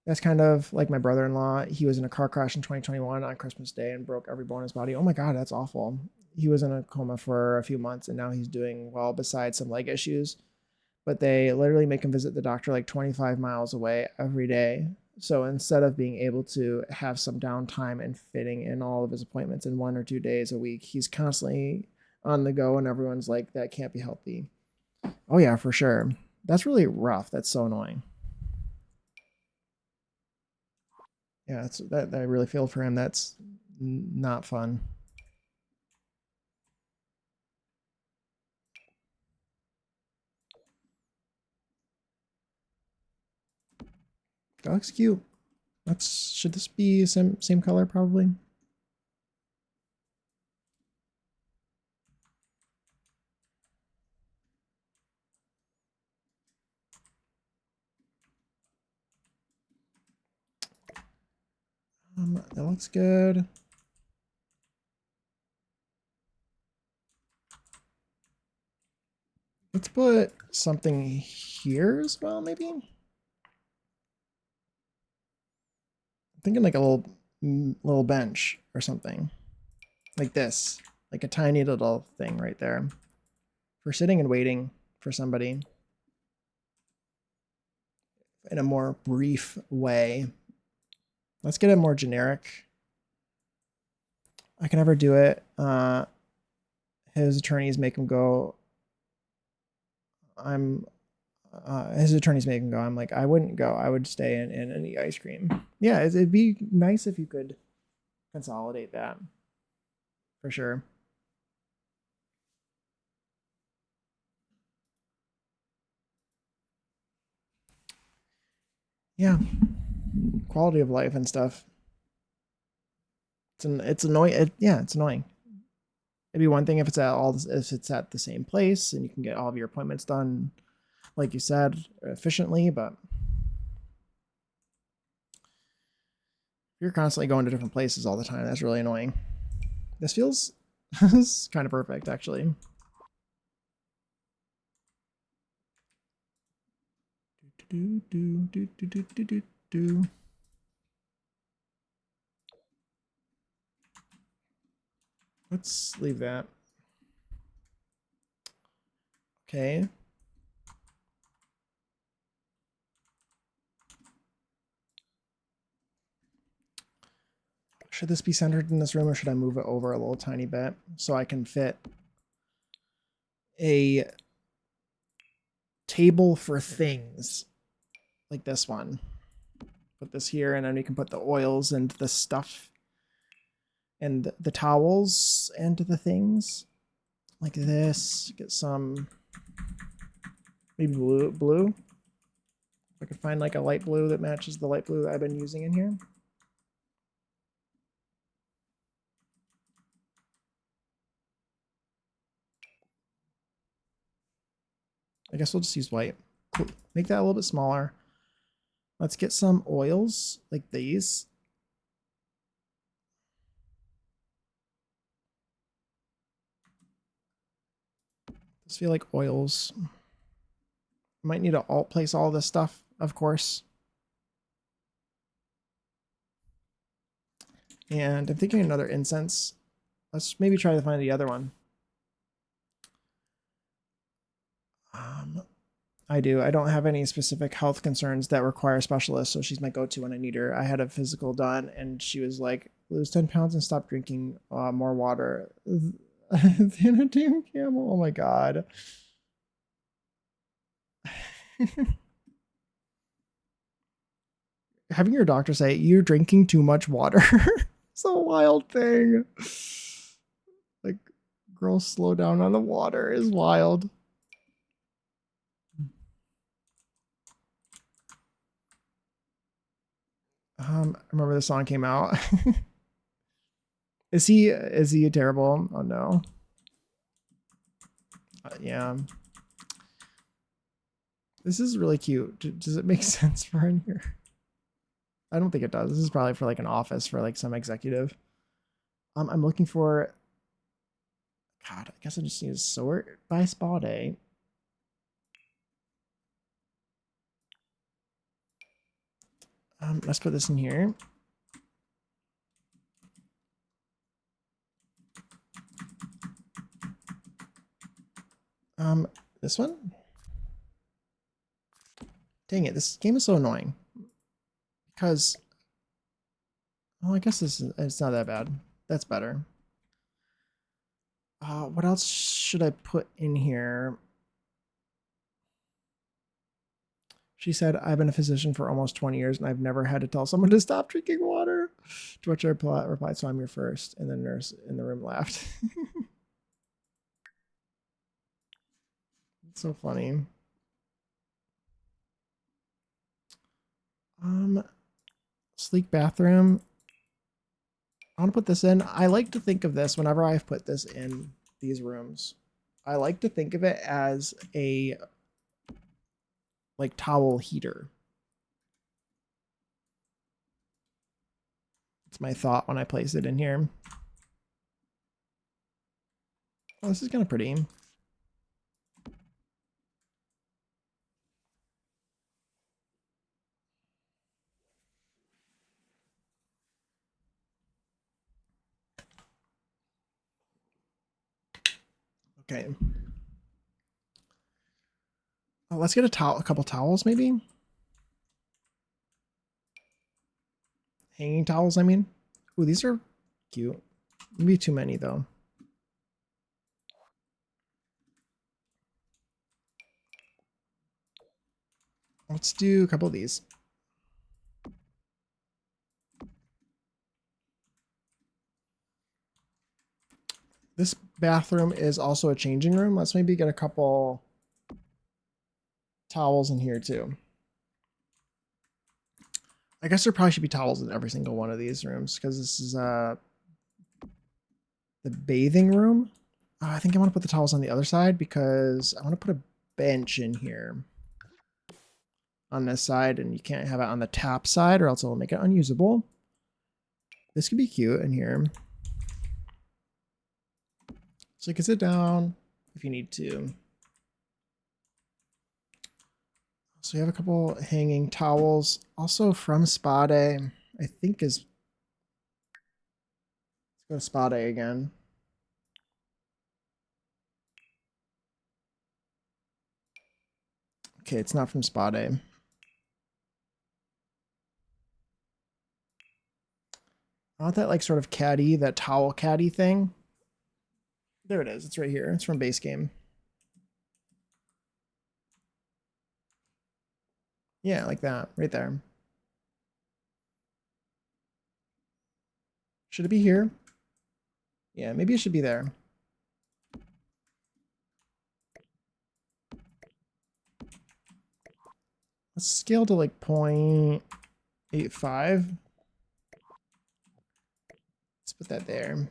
That's kind of like my brother-in-law. He was in a car crash in 2021 on Christmas Day and broke every bone in his body. Oh my God, that's awful. He was in a coma for a few months and now he's doing well besides some leg issues. but they literally make him visit the doctor like 25 miles away every day. So instead of being able to have some downtime and fitting in all of his appointments in 1 or 2 days a week, he's constantly on the go, and everyone's like, that can't be healthy. Oh, yeah, for sure. That's really rough. That's so annoying. Yeah, that I really feel for him. That's not fun. That looks cute. That's should this be same color probably? That looks good. Let's put something here as well, maybe. I'm thinking like a little bench or something like this, like a tiny little thing right there for sitting and waiting for somebody in a more brief way. Let's get it more generic. I can never do it. His attorneys make him go. His attorneys make him go. I'm like, I wouldn't go. I would stay and eat ice cream. Yeah, it'd be nice if you could consolidate that for sure. Yeah, quality of life and stuff. It's annoying. Yeah, it's annoying. It'd be one thing if it's at the same place and you can get all of your appointments done, like you said, efficiently. But you're constantly going to different places all the time. That's really annoying. This feels kind of perfect, actually. Do, do, do, do, do, do, do, do. Let's leave that. Okay. Should this be centered in this room, or should I move it over a little tiny bit so I can fit a table for things like this one? Put this here, and then we can put the oils and the stuff and the towels and the things like this. Get some maybe blue. I could find like a light blue that matches the light blue that I've been using in here. I guess we'll just use white. Make that a little bit smaller. Let's get some oils like these. Just feel like oils. Might need to place all this stuff, of course. And I'm thinking another incense. Let's maybe try to find the other one. I do. I don't have any specific health concerns that require a specialist, so she's my go-to when I need her. I had a physical done, and she was like, lose 10 pounds and stop drinking more water. Than a damn camel. Oh my god. Having your doctor say, you're drinking too much water. It's a wild thing. Like, girls, slow down on the water is wild. I remember the song came out. Is he terrible? Oh no. Yeah. This is really cute. Does it make sense for in here? I don't think it does. This is probably for like an office for like some executive. I'm looking for. God, I guess I just need to sort by spa day. Let's put this in here. This one. Dang it, this game is so annoying. Because, well, I guess it's not that bad. That's better. What else should I put in here? She said, I've been a physician for almost 20 years and I've never had to tell someone to stop drinking water. To which I replied, so I'm your first. And the nurse in the room laughed. It's so funny. Sleek bathroom. I want to put this in. I like to think of this whenever I've put this in these rooms. I like to think of it as a like towel heater. It's my thought when I place it in here. Oh, this is kind of pretty. Okay. Let's get a couple towels, maybe. Hanging towels, I mean. Ooh, these are cute. Maybe too many though. Let's do a couple of these. This bathroom is also a changing room. Let's maybe get a couple towels in here too. I guess there probably should be towels in every single one of these rooms because this is the bathing room. I think I want to put the towels on the other side because I want to put a bench in here on this side, and you can't have it on the tap side or else it'll make it unusable. This could be cute in here. So you can sit down if you need to. So we have a couple hanging towels. Also from Spa Day, I think is... Let's go to Spa Day again. Okay, it's not from Spa Day. I want that like sort of caddy, that towel caddy thing. There it is. It's right here. It's from base game. Yeah, like that. Right there. Should it be here? Yeah, maybe it should be there. Let's scale to like 0.85. Let's put that there.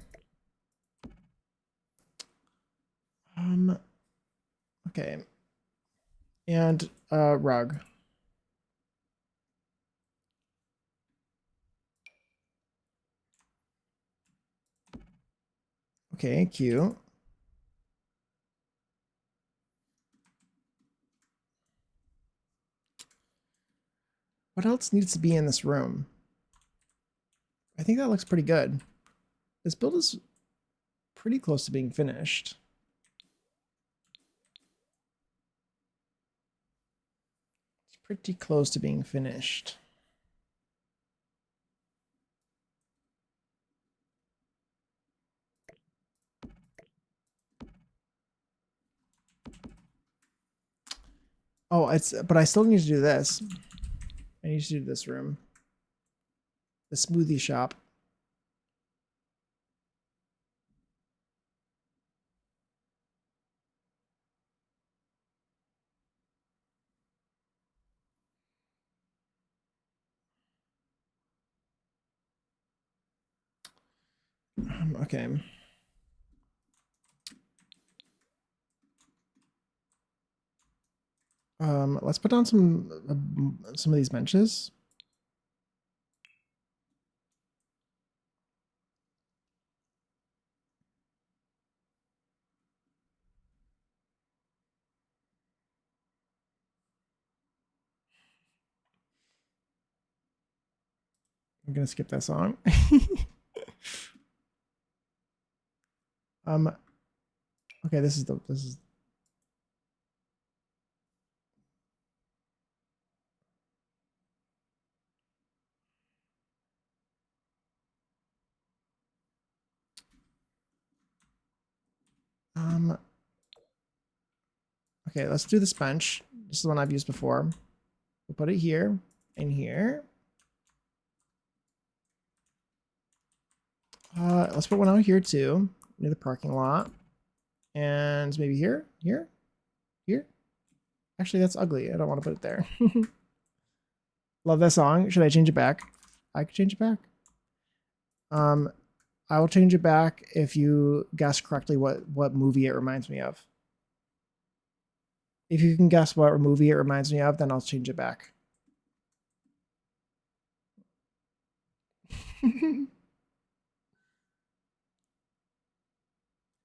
Okay. And rug. Okay, cute. What else needs to be in this room? I think that looks pretty good. This build is pretty close to being finished. It's pretty close to being finished. Oh, but I still need to do this. I need to do this room. The smoothie shop. Okay. Let's put down some of these benches. I'm gonna skip that song. Okay, this is. Okay, let's do this bench. This is the one I've used before. We'll put it here and here. Let's put one out here too, near the parking lot. And maybe here, here, here. Actually, that's ugly. I don't want to put it there. Love that song. Should I change it back? I could change it back. I will change it back if you guess correctly what movie it reminds me of. If you can guess what movie it reminds me of, then I'll change it back.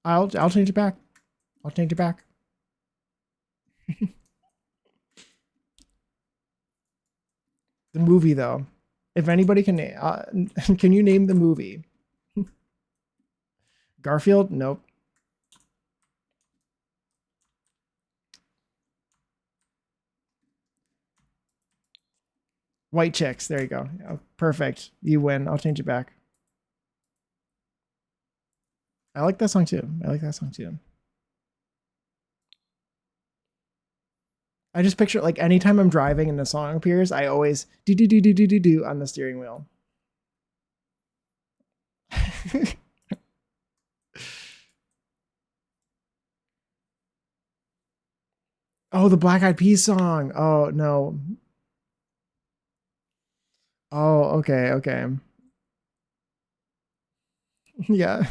I'll change it back. I'll change it back. The movie though, if anybody can name, can you name the movie? Garfield? Nope. White Chicks. There you go. Oh, perfect. You win. I'll change it back. I like that song too. I like that song too. I just picture like anytime I'm driving and the song appears, I always do on the steering wheel. Oh, the Black Eyed Peas song. Oh no. Oh, okay, okay. Yeah.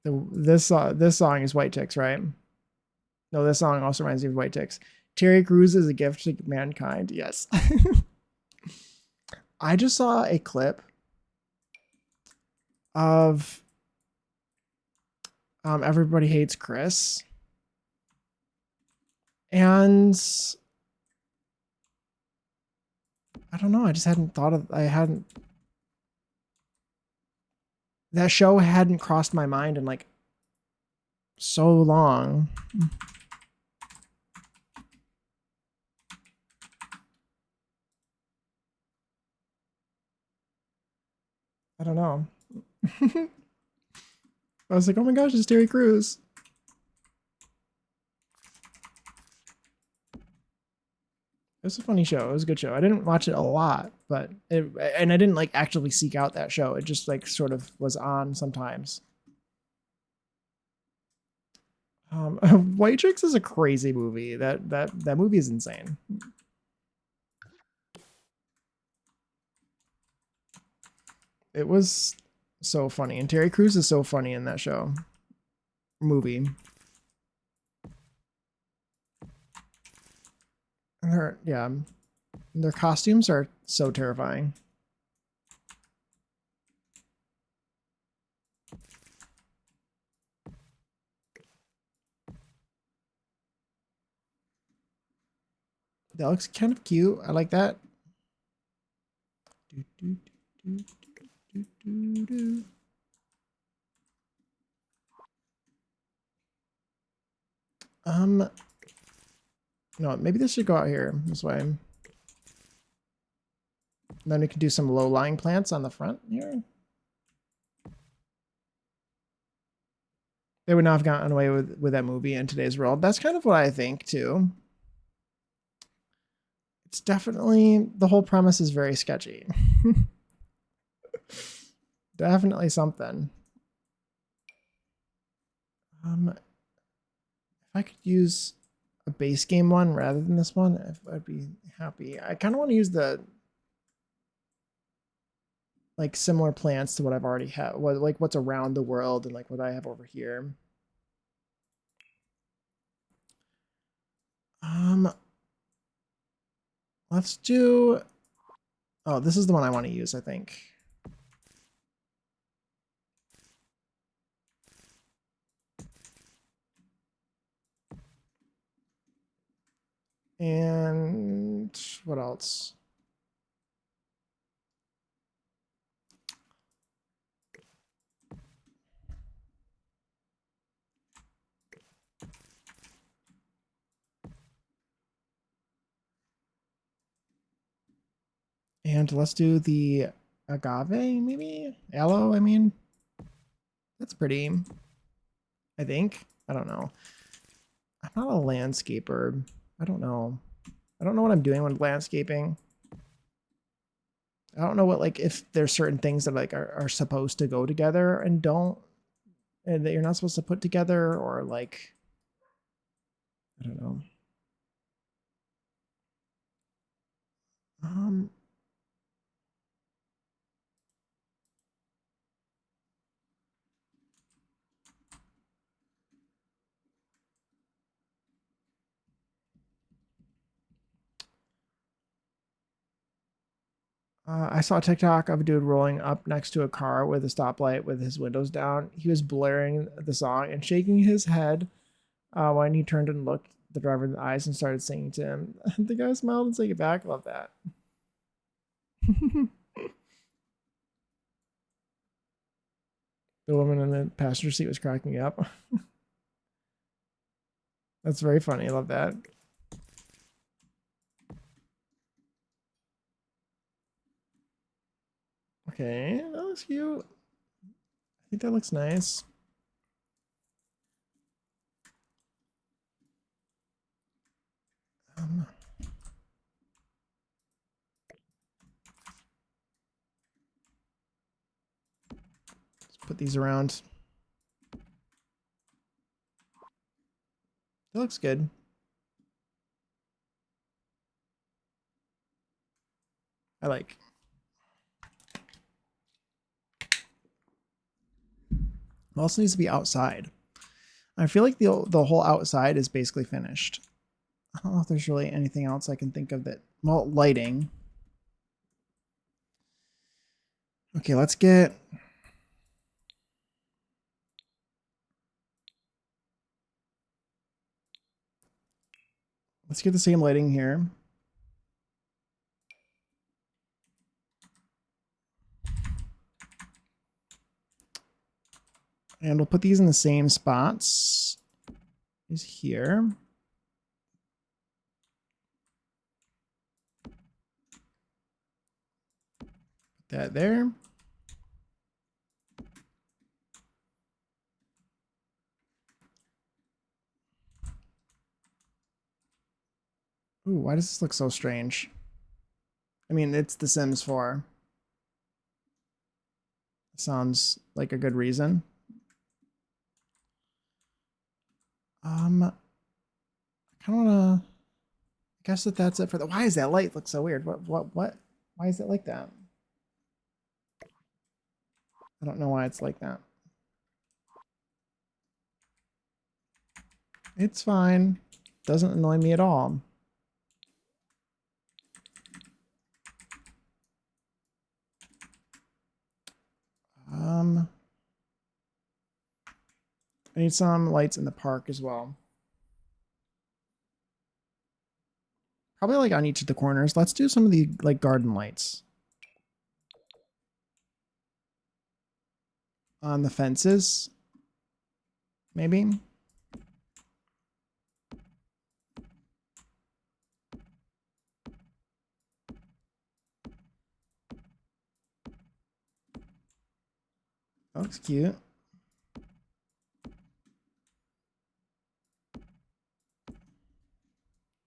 This song is White Chicks, right? No, this song also reminds me of White Chicks. Terry Crews is a gift to mankind. Yes. I just saw a clip of Everybody Hates Chris. And I don't know. I just hadn't thought of. That show hadn't crossed my mind in like so long. I don't know. I was like, oh my gosh, it's Terry Crews. It was a funny show. It was a good show. I didn't watch it a lot, and I didn't like actually seek out that show. It just like sort of was on sometimes. White Chicks is a crazy movie. That movie is insane. It was so funny, and Terry Crews is so funny in that show movie. And their costumes are so terrifying. That looks kind of cute. I like that. No, maybe this should go out here this way. And then we can do some low-lying plants on the front here. They would not have gotten away with that movie in today's world. That's kind of what I think too. It's definitely, the whole premise is very sketchy. Definitely something. If I could use a base game one rather than this one, I'd be happy. I kind of want to use the like similar plants to what I've already had, like what's around the world and like what I have over here. Let's do, oh, this is the one I want to use, I think. And what else? And let's do the agave, maybe? Aloe, I mean. That's pretty. I think. I don't know. I'm not a landscaper. I don't know. I don't know what I'm doing with landscaping. I don't know what, like, if there's certain things that like are supposed to go together and don't, and that you're not supposed to put together, or like, I don't know. Um, I saw a TikTok of a dude rolling up next to a car with a stoplight with his windows down. He was blaring the song and shaking his head when he turned and looked the driver in the eyes and started singing to him. The guy smiled and sang it back. Love that. The woman in the passenger seat was cracking up. That's very funny. I love that. Okay, that looks cute. I think that looks nice. Um, let's put these around. It looks good. I like. It also needs to be outside. I feel like the whole outside is basically finished. I don't know if there's really anything else I can think of that. Well, lighting. Okay, let's get. Let's get the same lighting here. And we'll put these in the same spots as here. Put that there. Ooh, why does this look so strange? I mean, it's The Sims 4. Sounds like a good reason. I kind of wanna. I guess that's it for the. Why is that light look so weird? What? Why is it like that? I don't know why it's like that. It's fine. Doesn't annoy me at all. I need some lights in the park as well. Probably like on each of the corners. Let's do some of the like garden lights. On the fences, maybe. That looks cute.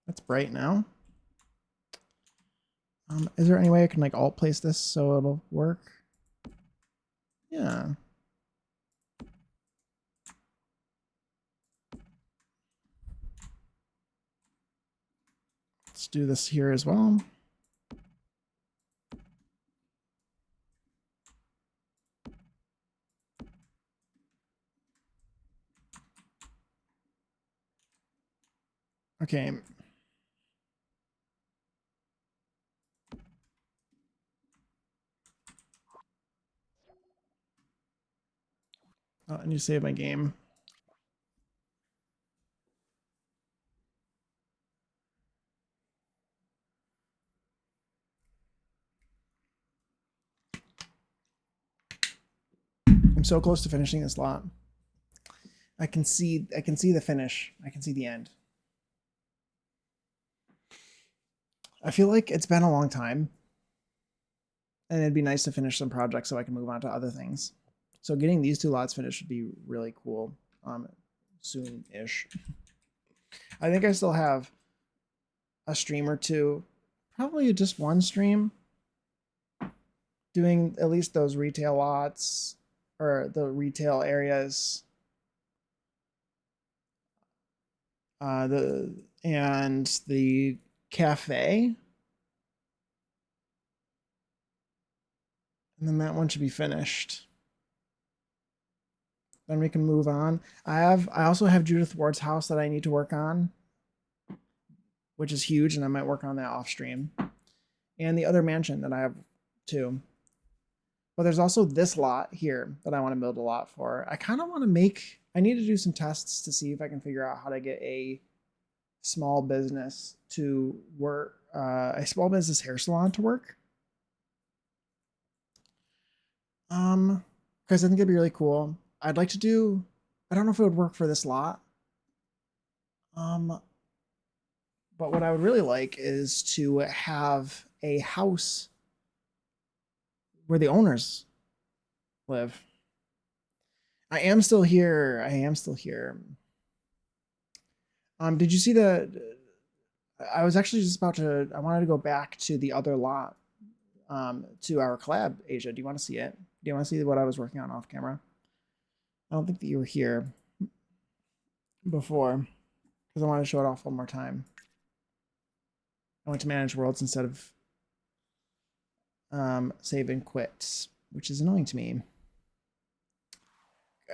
That's bright now. Is there any way I can like alt place this so it'll work? Yeah. Let's do this here as well. Okay. Oh, I need to save my game. I'm so close to finishing this lot. I can see the finish. I can see the end. I feel like it's been a long time. And it'd be nice to finish some projects so I can move on to other things. So getting these two lots finished would be really cool. soon-ish. I think I still have a stream or two, probably just one stream, doing at least those retail lots or the retail areas. The cafe, and then that one should be finished. Then we can move on. I also have Judith Ward's house that I need to work on, which is huge, and I might work on that off stream. And the other mansion that I have too. But there's also this lot here that I want to build a lot for. I kind of want to make, I need to do some tests to see if I can figure out how to get a small business to work, a small business hair salon to work. Because I think it'd be really cool. I'd like to do, I don't know if it would work for this lot. But what I would really like is to have a house where the owners live. I am still here. Did you see I was actually just about to, I wanted to go back to the other lot, to our collab, Asia. Do you want to see it? Do you want to see what I was working on off camera? I don't think that you were here before because I wanted to show it off one more time. I went to manage worlds instead of save and quit, which is annoying to me.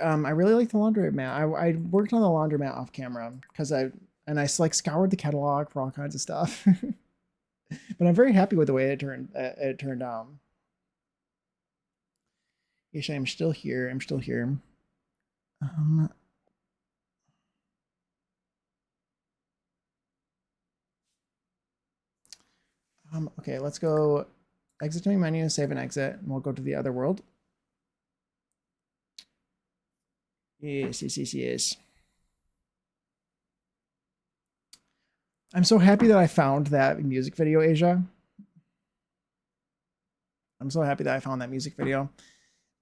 I really like the laundromat. I worked on the laundromat off camera because I like scoured the catalog for all kinds of stuff. But I'm very happy with the way it turned out. Isha, I'm still here. Okay, let's go exit to my menu, save and exit, and we'll go to the other world. Yes. I'm so happy that I found that music video, Asia. I'm so happy that I found that music video.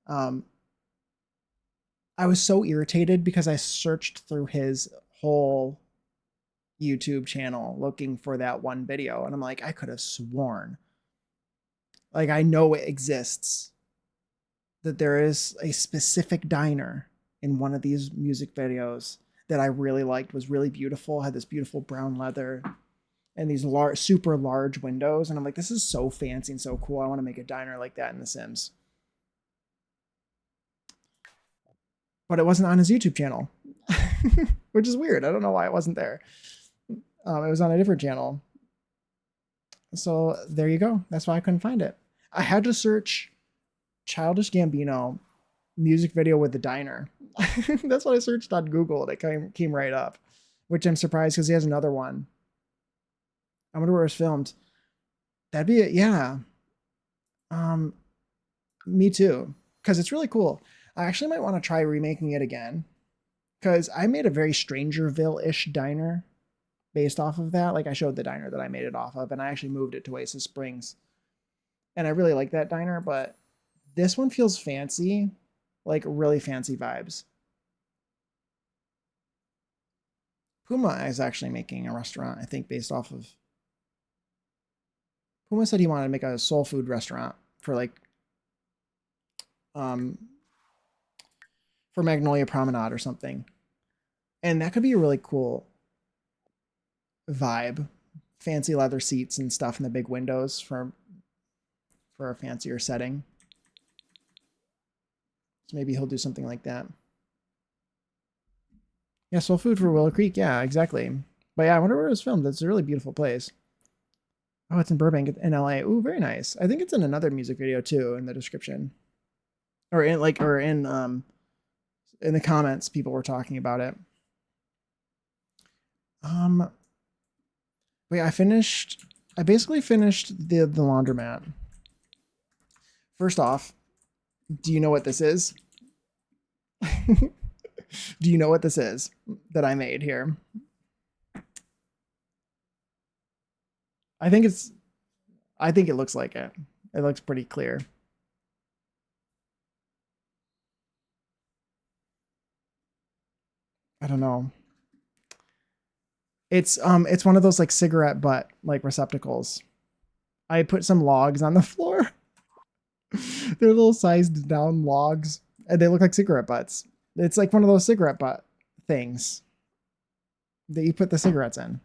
I was so irritated because I searched through his whole YouTube channel looking for that one video. And I'm like, I could have sworn. Like, I know it exists. That there is a specific diner in one of these music videos that I really liked, was really beautiful, had this beautiful brown leather and these super large windows. And I'm like, this is so fancy and so cool. I want to make a diner like that in The Sims. But it wasn't on his YouTube channel, which is weird. I don't know why it wasn't there. It was on a different channel. So there you go. That's why I couldn't find it. I had to search Childish Gambino music video with the diner. That's what I searched on Google. And it came right up, which I'm surprised because he has another one. I wonder where it was filmed. That'd be it. Yeah. Me too. Because it's really cool. I actually might want to try remaking it again. Because I made a very Strangerville-ish diner based off of that. Like, I showed the diner that I made it off of, and I actually moved it to Oasis Springs. And I really like that diner, but this one feels fancy. Like, really fancy vibes. Puma is actually making a restaurant, I think, based off of... Puma said he wanted to make a soul food restaurant for, like... for Magnolia Promenade or something. And that could be a really cool vibe. Fancy leather seats and stuff in the big windows for a fancier setting. So maybe he'll do something like that. Yeah, soul food for Willow Creek. Yeah, exactly. But yeah, I wonder where it was filmed. It's a really beautiful place. Oh, it's in Burbank in LA. Ooh, very nice. I think it's in another music video too in the description. Or in in the comments, people were talking about it. Wait, I basically finished the laundromat. First off, do you know what this is? Do you know what this is that I made here? I think it looks like it. It looks pretty clear. I don't know. It's one of those like cigarette butt like receptacles. I put some logs on the floor. They're little sized down logs, and they look like cigarette butts. It's like one of those cigarette butt things that you put the cigarettes in.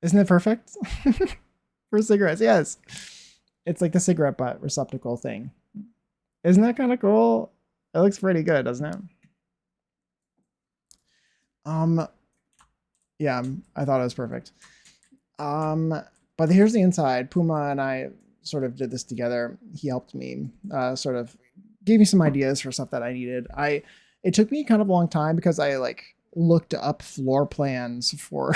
Isn't it perfect for cigarettes? Yes, it's like the cigarette butt receptacle thing. Isn't that kind of cool? It looks pretty good, doesn't it? Yeah, I thought it was perfect. But here's the inside. Puma and I sort of did this together. He helped me, sort of gave me some ideas for stuff that I needed. It took me kind of a long time because I like looked up floor plans for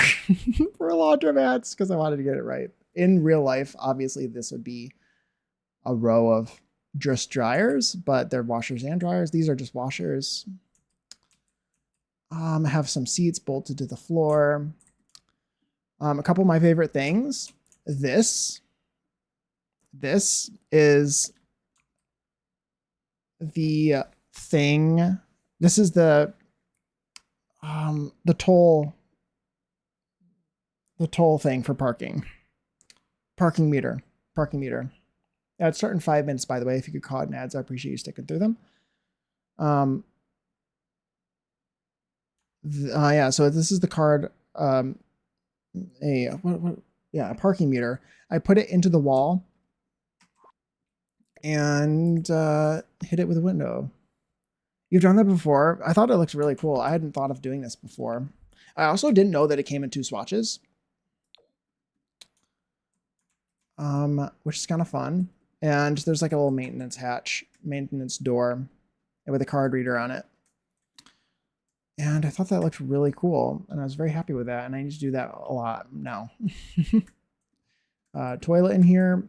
for laundromats because I wanted to get it right. In real life, obviously, this would be a row of just dryers, but they're washers and dryers. These are just washers. Have some seats bolted to the floor. A couple of my favorite things. This is the thing. This is the toll thing for parking. Parking meter. Yeah, it's starting in 5 minutes, by the way. If you could call it in ads, I appreciate you sticking through them. Yeah, so this is the card. A parking meter. I put it into the wall and hit it with a window. You've done that before. I thought it looked really cool. I hadn't thought of doing this before. I also didn't know that it came in 2 swatches, which is kind of fun. And there's like a little maintenance door with a card reader on it. And I thought that looked really cool, and I was very happy with that, and I need to do that a lot now. Toilet in here.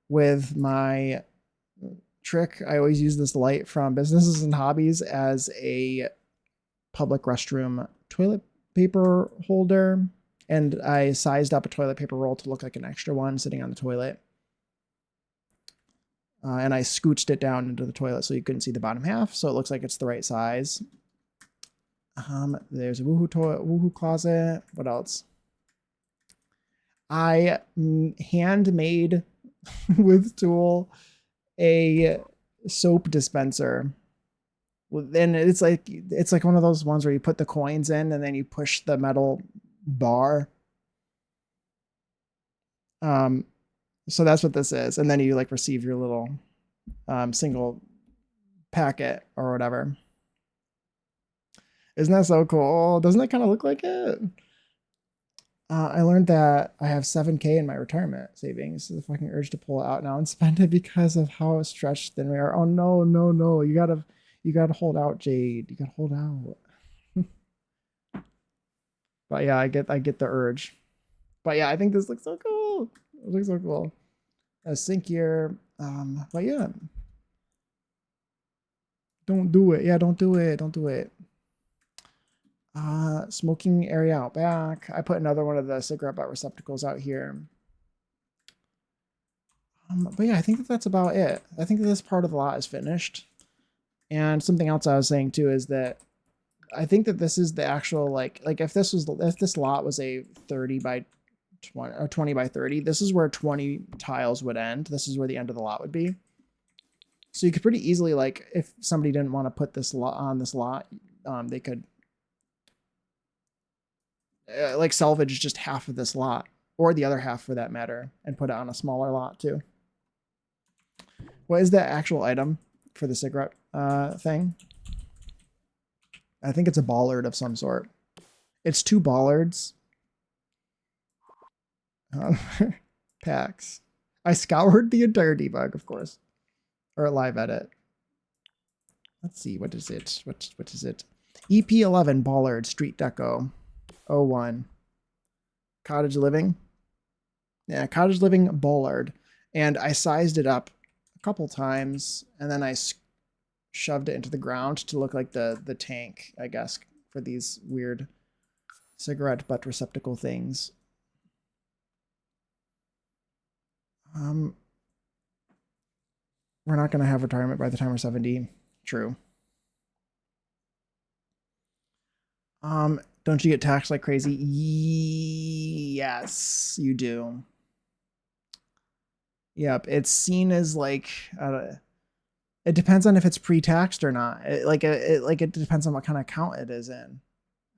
With my trick, I always use this light from Businesses and Hobbies as a public restroom toilet paper holder, and I sized up a toilet paper roll to look like an extra one sitting on the toilet. And I scooched it down into the toilet so you couldn't see the bottom half, so it looks like it's the right size. There's a woohoo closet. What else? I handmade with tool a soap dispenser. And it's like one of those ones where you put the coins in and then you push the metal bar. So that's what this is. And then you like receive your little single packet or whatever. Isn't that so cool? Doesn't it kind of look like it? I learned that I have 7K in my retirement savings. The fucking urge to pull it out now and spend it because of how stretched thin we are. Oh no, no, no. You gotta hold out, Jade. You gotta hold out. But yeah, I get the urge. But yeah, I think this looks so cool. It looks so cool. A sink here. But yeah. Don't do it. Yeah, don't do it. Don't do it. Smoking area out back. I put another one of the cigarette butt receptacles out here. But yeah, I think that's about it. I think that this part of the lot is finished. And something else I was saying too is that I think that this is the actual like if this lot was a 30 by 20 or 20 by 30, this is where 20 tiles would end. This is where the end of the lot would be. So you could pretty easily, like, if somebody didn't want to put this lot on this lot, they could like salvage just half of this lot, or the other half for that matter, and put it on a smaller lot too. What is the actual item for the cigarette thing? I think it's a bollard of some sort. It's 2 bollards. Packs. I scoured the entire debug, of course, or a live edit. Let's see, what is it? What is it? EP11 bollard street deco. 01. Cottage living. Yeah, cottage living bollard. And I sized it up a couple times, and then I shoved it into the ground to look like the tank, I guess, for these weird cigarette butt receptacle things. We're not going to have retirement by the time we're 70. True. Don't you get taxed like crazy? Yes, you do. Yep, it's seen as like it depends on if it's pre-taxed or not. It depends on what kind of account it is in,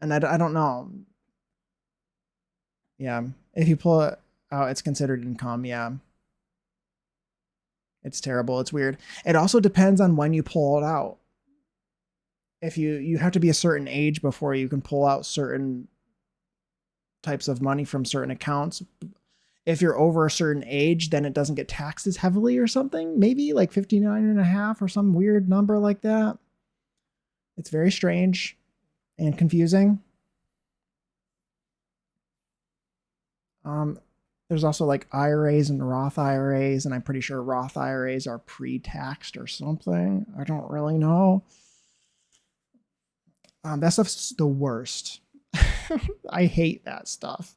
and I don't know. Yeah, if you pull it out, it's considered income. Yeah, it's terrible. It's weird. It also depends on when you pull it out. If you have to be a certain age before you can pull out certain types of money from certain accounts. If you're over a certain age, then it doesn't get taxed as heavily or something. Maybe like 59 and a half or some weird number like that. It's very strange and confusing. There's also like IRAs and Roth IRAs, and I'm pretty sure Roth IRAs are pre-taxed or something. I don't really know. That stuff's the worst. I hate that stuff.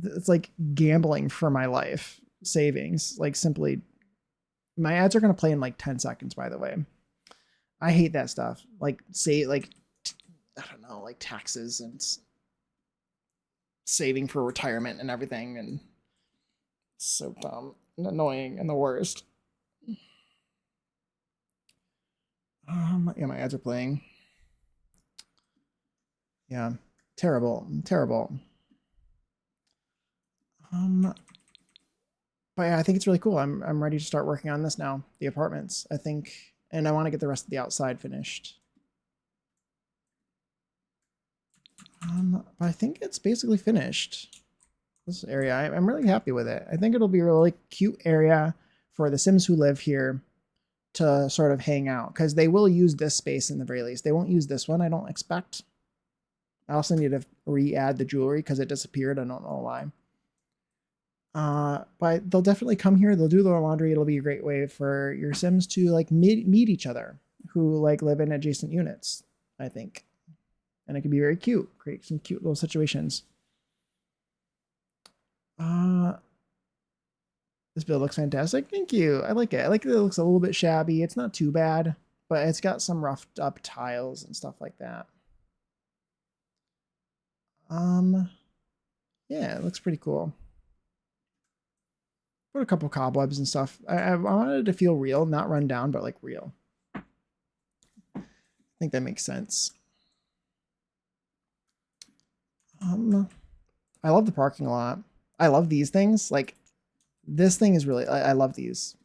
It's like gambling for my life savings. Like simply, my ads are going to play in like 10 seconds, by the way. I hate that stuff. Like say like, I don't know, like taxes and saving for retirement and everything. And it's so dumb and annoying and the worst. Yeah, my ads are playing. Yeah, terrible, terrible. But yeah, I think it's really cool. I'm ready to start working on this now. The apartments, I think, and I want to get the rest of the outside finished. But I think it's basically finished. This area, I'm really happy with it. I think it'll be a really cute area for the Sims who live here to sort of hang out, because they will use this space in the very least. They won't use this one, I don't expect. I also need to re-add the jewelry because it disappeared. I don't know why. But they'll definitely come here. They'll do their laundry. It'll be a great way for your Sims to like meet each other who like live in adjacent units, I think. And it can be very cute. Create some cute little situations. This build looks fantastic. Thank you. I like it. I like that it looks a little bit shabby. It's not too bad, but it's got some roughed up tiles and stuff like that. Yeah, it looks pretty cool. Put a couple cobwebs and stuff. I wanted it to feel real, not run down, but like real. I think that makes sense. I love the parking lot. I love these things. Like this thing is really, I love these.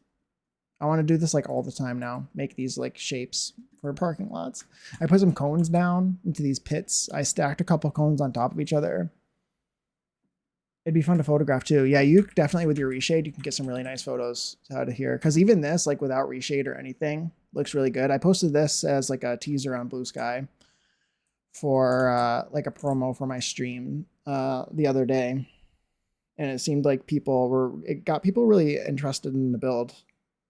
I want to do this like all the time now. Make these like shapes for parking lots. I put some cones down into these pits. I stacked a couple cones on top of each other. It'd be fun to photograph too. Yeah, you definitely with your reshade, you can get some really nice photos out of here. Because even this, like without reshade or anything, looks really good. I posted this as like a teaser on Blue Sky for like a promo for my stream the other day. And it seemed like it got people really interested in the build.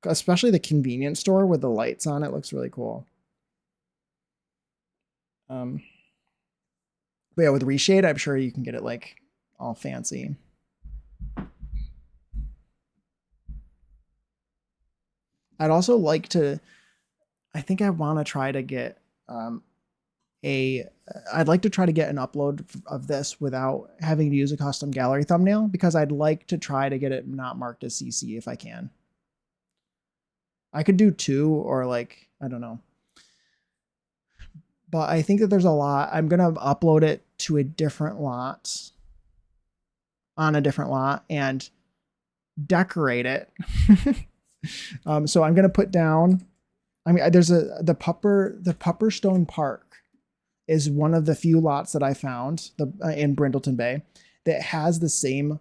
Especially the convenience store with the lights on it looks really cool. But yeah, with reshade, I'm sure you can get it like all fancy. I'd also like to, I think I want to try to get I'd like to try to get an upload of this without having to use a custom gallery thumbnail, because I'd like to try to get it not marked as CC if I can. I could do 2 or like, I don't know. But I think that there's a lot. I'm going to upload it to a different lot on a different lot and decorate it. So I'm going to put down, I mean, there's the Pupperstone Park is one of the few lots that I found in Brindleton Bay that has the same,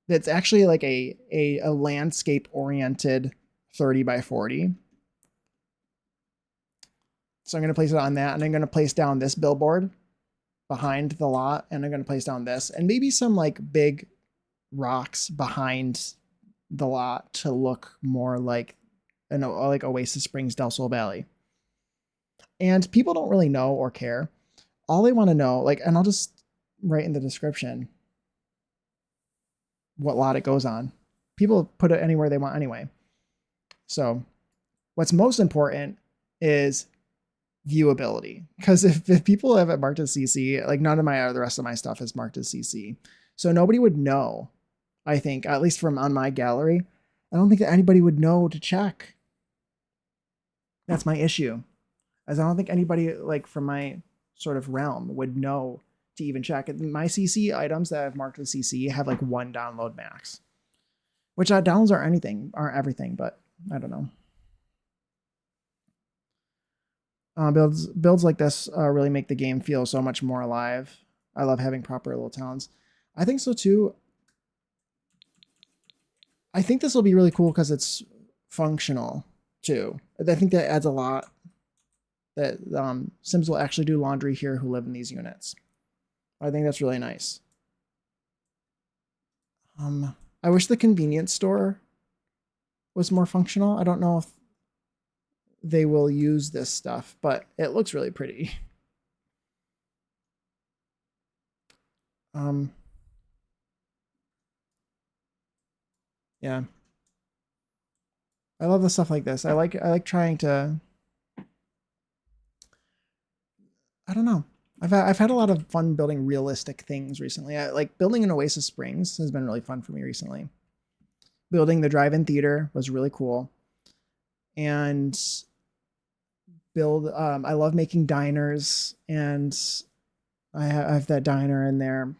that's actually like a landscape oriented 30 by 40. So I'm going to place it on that, and I'm going to place down this billboard behind the lot, and I'm going to place down this, and maybe some like big rocks behind the lot to look more like like Oasis Springs Del Sol Valley. And people don't really know or care. All they want to know, like, and I'll just write in the description what lot it goes on. People put it anywhere they want anyway. So what's most important is viewability, because if people have it marked as CC, like none of the rest of my stuff is marked as CC, so nobody would know. I think, at least from on my gallery, I don't think that anybody would know to check. That's my issue, as I don't think anybody like from my sort of realm would know to even check. My CC items that I've marked as CC have like 1 download max, which downloads aren't everything, but I don't know. Builds like this really make the game feel so much more alive. I love having proper little towns. I think so too. I think this will be really cool because it's functional too. I think that adds a lot. That Sims will actually do laundry here who live in these units. I think that's really nice. I wish the convenience store was more functional. I don't know if they will use this stuff, but it looks really pretty. Yeah. I love the stuff like this. I like trying to, I don't know. I've had a lot of fun building realistic things recently. Like building an Oasis Springs has been really fun for me recently. Building the drive-in theater was really cool. And I love making diners, and I have that diner in there.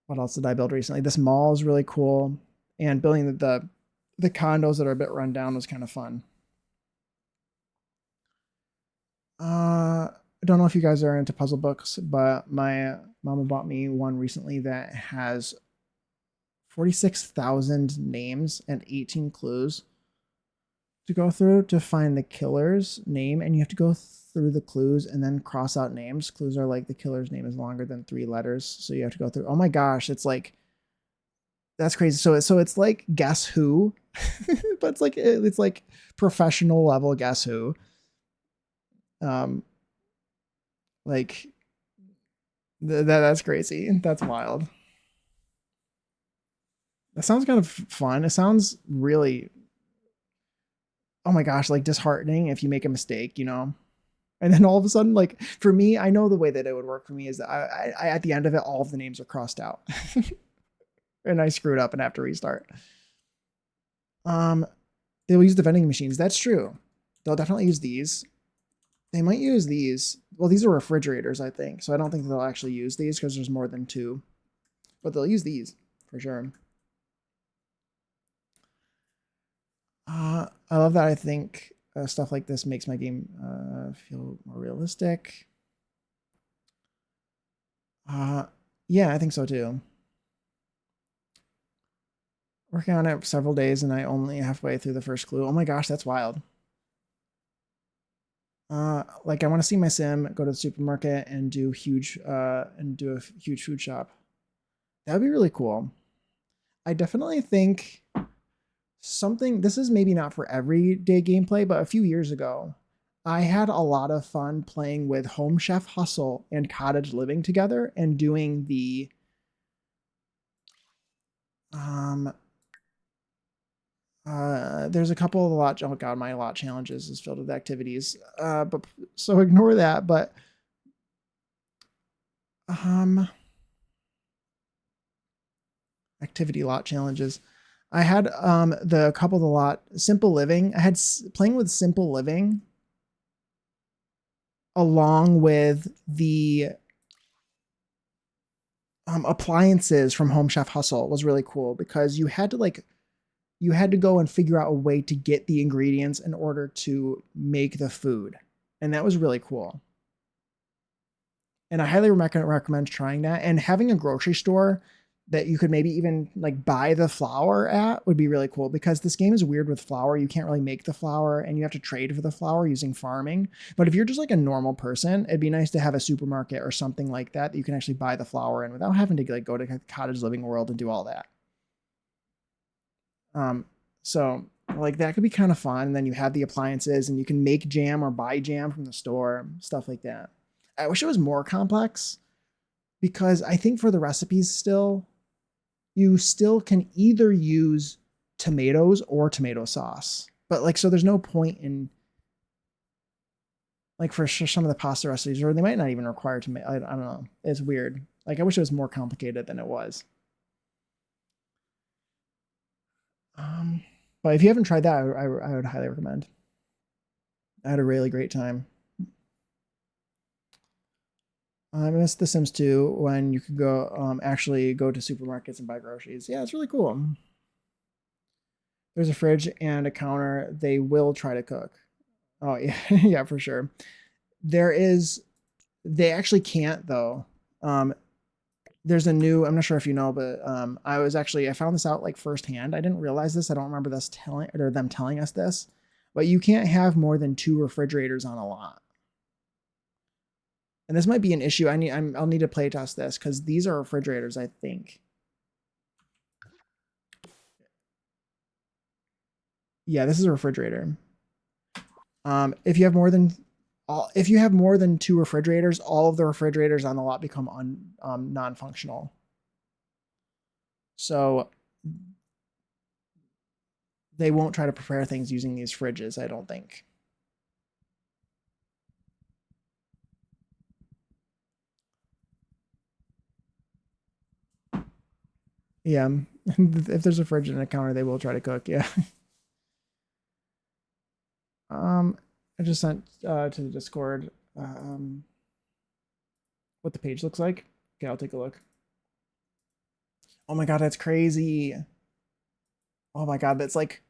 What else did I build recently? This mall is really cool, and building the condos that are a bit run down was kind of fun. I don't know if you guys are into puzzle books, but my mama bought me one recently that has 46,000 names and 18 clues to go through to find the killer's name, and you have to go through the clues and then cross out names. Clues are like the killer's name is longer than 3 letters, so you have to go through. Oh my gosh, it's like, that's crazy. So it's like Guess Who, but it's like professional level Guess Who. Like that's crazy. That's wild. That sounds kind of fun. It sounds really, oh my gosh, like disheartening if you make a mistake, you know? And then all of a sudden, like for me, I know the way that it would work for me is that I at the end of it, all of the names are crossed out. And I screwed up and have to restart. They'll use the vending machines. That's true. They'll definitely use these. They might use these. Well, these are refrigerators, I think. So I don't think they'll actually use these because there's more than 2. But they'll use these for sure. I love that. I think stuff like this makes my game feel more realistic. Yeah, I think so too. Working on it for several days and I only halfway through the first clue. Oh my gosh, that's wild. Like I want to see my sim go to the supermarket and do a huge food shop. That would be really cool. I definitely think this is maybe not for everyday gameplay, but a few years ago, I had a lot of fun playing with Home Chef Hustle and Cottage Living together and doing the there's a couple of oh god, my lot challenges is filled with activities. But so ignore that, but activity lot challenges. I had the couple of the lot Simple Living. I had playing with Simple Living along with the appliances from Home Chef Hustle was really cool because you had to go and figure out a way to get the ingredients in order to make the food. And that was really cool. And I highly recommend trying that. And having a grocery store that you could maybe even like buy the flour at would be really cool because this game is weird with flour. You can't really make the flour and you have to trade for the flour using farming. But if you're just like a normal person, it'd be nice to have a supermarket or something like that you can actually buy the flour in without having to like go to Cottage Living World and do all that. So like that could be kind of fun. And then you have the appliances and you can make jam or buy jam from the store, stuff like that. I wish it was more complex because I think for the recipes still, you still can either use tomatoes or tomato sauce. But like, so there's no point in like for some of the pasta recipes, or they might not even require tomato. I don't know. It's weird. Like I wish it was more complicated than it was. But if you haven't tried that, I would highly recommend. I had a really great time. I miss The Sims 2 when you could go actually go to supermarkets and buy groceries. Yeah, it's really cool. There's a fridge and a counter. They will try to cook. Oh yeah, yeah, for sure. There is. They actually can't though. There's a new. I'm not sure if you know, but I found this out like firsthand. I didn't realize this. I don't remember them telling us this, but you can't have more than 2 refrigerators on a lot. And this might be an issue. I'll need to play test this because these are refrigerators, I think. Yeah, this is a refrigerator. If you have more than 2 refrigerators, all of the refrigerators on the lot become non-functional. So they won't try to prepare things using these fridges, I don't think. Yeah, if there's a fridge and a counter, they will try to cook. Yeah. I just sent to the Discord what the page looks like. Okay, I'll take a look. Oh my god, that's crazy. Oh my god, it's like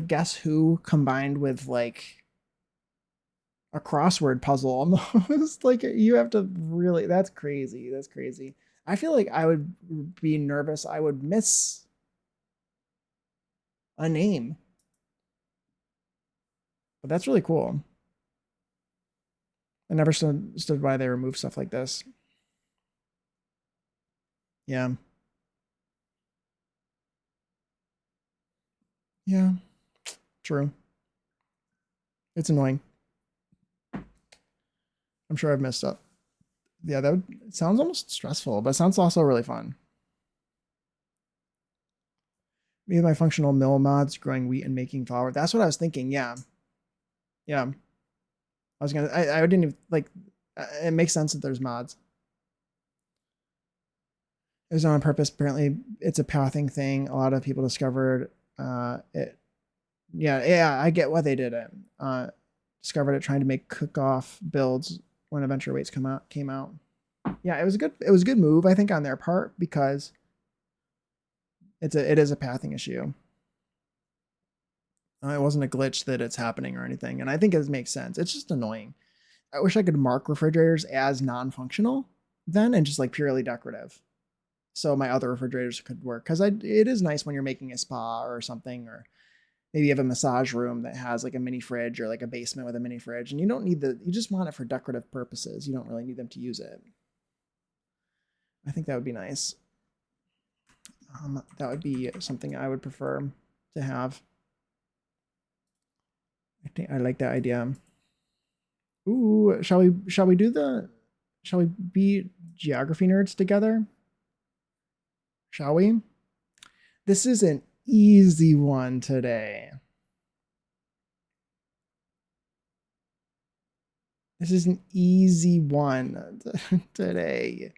Guess Who combined with like a crossword puzzle almost. Like you have to really, that's crazy. That's crazy. I feel like I would be nervous. I would miss a name. But that's really cool. I never stood why they remove stuff like this. Yeah. Yeah. True. It's annoying. I'm sure I've messed up. Yeah, it sounds almost stressful, but it sounds also really fun. Me and my functional mill mods, growing wheat and making flour. That's what I was thinking. Yeah. Yeah. I didn't even like, it makes sense that there's mods. It was on purpose. Apparently, it's a pathing thing. A lot of people discovered it. Yeah, I get why they did it. Discovered it trying to make cook-off builds when Adventure Weights came out. Yeah, it was a good move, I think, on their part because it is a pathing issue. It wasn't a glitch that it's happening or anything, and I think it makes sense. It's just annoying. I wish I could mark refrigerators as non-functional then and just like purely decorative, so my other refrigerators could work. Because it is nice when you're making a spa or something, or maybe you have a massage room that has like a mini fridge or like a basement with a mini fridge, and you don't need you just want it for decorative purposes. You don't really need them to use it. I think that would be nice. That would be something I would prefer to have. I think I like that idea. Ooh, shall we be geography nerds together? Shall we? This is an easy one today. This is an easy one today.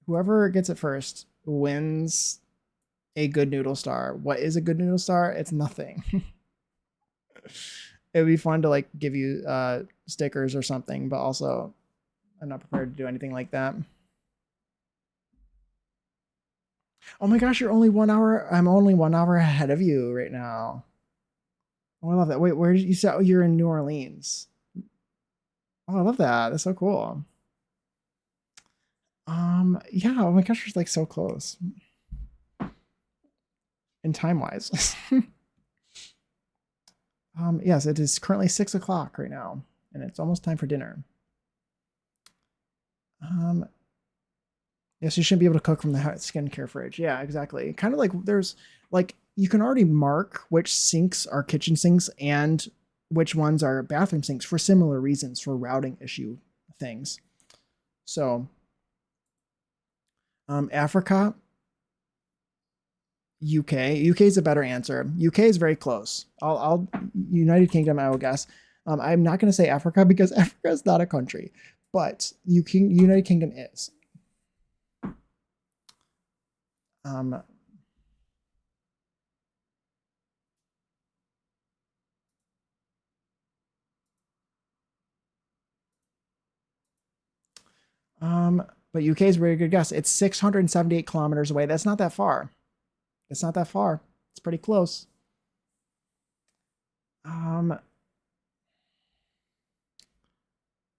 Whoever gets it first wins a good noodle star. What is a good noodle star? It's nothing. It would be fun to like give you stickers or something, but also I'm not prepared to do anything like that. Oh my gosh, you're only 1 hour. I'm only 1 hour ahead of you right now. Oh, I love that. Wait, where did you say? Oh, you're in New Orleans. Oh, I love that. That's so cool. Yeah. Oh my gosh, you're like so close. In time wise. Yes, it is currently 6 o'clock right now, and it's almost time for dinner. Yes, you shouldn't be able to cook from the skincare fridge. Yeah, exactly. Kind of like there's like you can already mark which sinks are kitchen sinks and which ones are bathroom sinks for similar reasons for routing issue things. So, Africa, UK. UK is a better answer. UK is very close. I'll United Kingdom, I will guess. I'm not going to say Africa because Africa is not a country, but United Kingdom is. Um, but UK is a very good guess. It's 678 kilometers away. That's not that far. It's not that far. It's pretty close.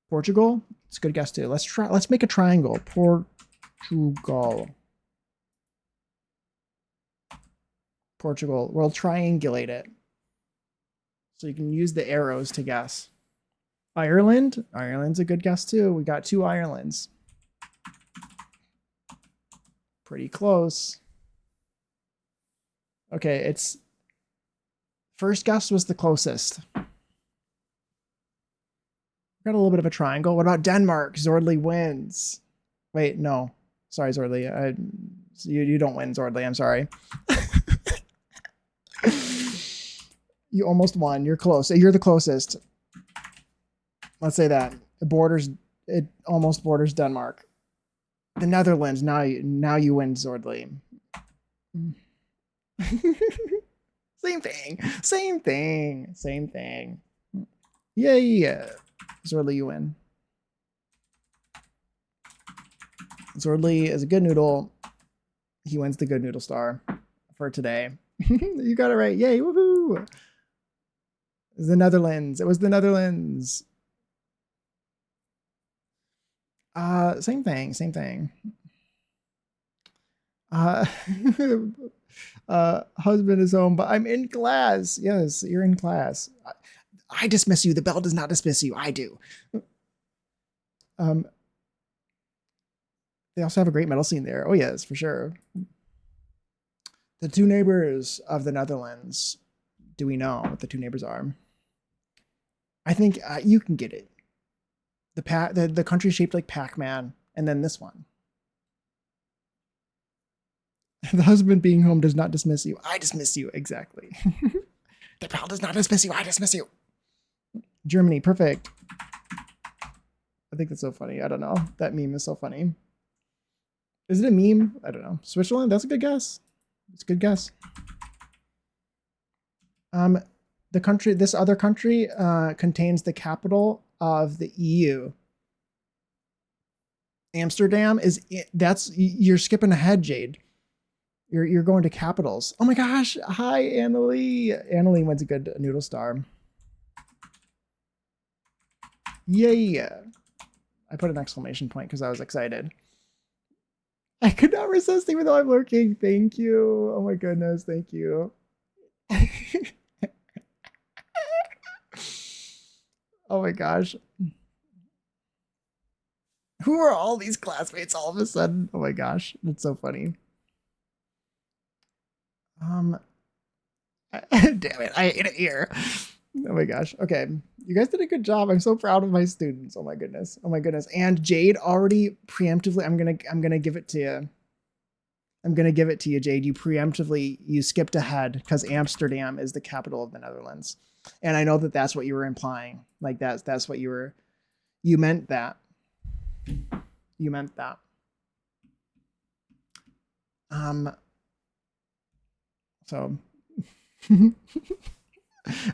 Portugal. It's a good guess too. Let's make a triangle. Portugal. Portugal. We'll triangulate it. So you can use the arrows to guess. Ireland. Ireland's a good guess too. We got 2 Irelands. Pretty close. Okay, it's first guess was the closest. Got a little bit of a triangle. What about Denmark? Zordley wins. Wait, no. Sorry, Zordley. You don't win, Zordley. I'm sorry. You almost won. You're close. You're the closest. Let's say that. It almost borders Denmark. The Netherlands. Now you win, Zordley. Same thing. Same thing. Same thing. Yay. Zordley, you win. Zordley is a good noodle. He wins the good noodle star for today. You got it right. Yay. Woohoo. It was the Netherlands. It was the Netherlands. Same thing. Same thing. Husband is home, but I'm in class. Yes, you're in class. I dismiss you. The bell does not dismiss you. I do. They also have a great metal scene there. Oh yes, for sure. The 2 neighbors of the Netherlands. Do we know what the 2 neighbors are? I think you can get it. The country shaped like Pac-Man, and then this one. The husband being home does not dismiss you. I dismiss you. Exactly. The bell does not dismiss you. I dismiss you. Germany. Perfect. I think that's so funny. I don't know. That meme is so funny. Is it a meme? I don't know. Switzerland? That's a good guess. It's a good guess. This other country contains the capital of the EU. Amsterdam you're skipping ahead, Jade. You're going to capitals. Oh my gosh. Hi, Annalie. Annalie wins a good noodle star. Yay. I put an exclamation point because I was excited. I could not resist even though I'm lurking. Thank you. Oh my goodness. Thank you. Oh my gosh. Who are all these classmates all of a sudden? Oh my gosh. That's so funny. Damn it. I ate an ear. Oh my gosh. Okay. You guys did a good job. I'm so proud of my students. Oh my goodness. Oh my goodness. And Jade already preemptively, I'm gonna give it to you. I'm gonna give it to you, Jade. You skipped ahead because Amsterdam is the capital of the Netherlands. And I know that that's what you were implying. Like that's what you meant that. You meant that. So and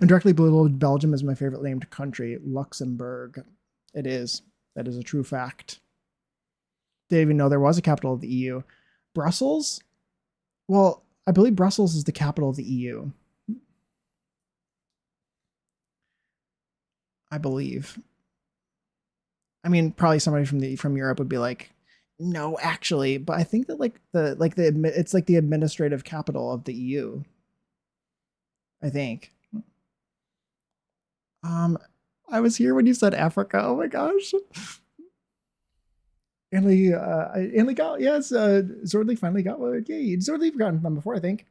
directly below Belgium is my favorite named country, Luxembourg. It is. That is a true fact. Didn't even know there was a capital of the EU. Brussels? Well, I believe Brussels is the capital of the EU. I believe. I mean, probably somebody from Europe would be like, no, actually, but I think that it's like the administrative capital of the EU. I think. I was here when you said Africa. Oh my gosh. Anley got, yes, Zordley finally got one. Yay, Zordley gotten them before, I think.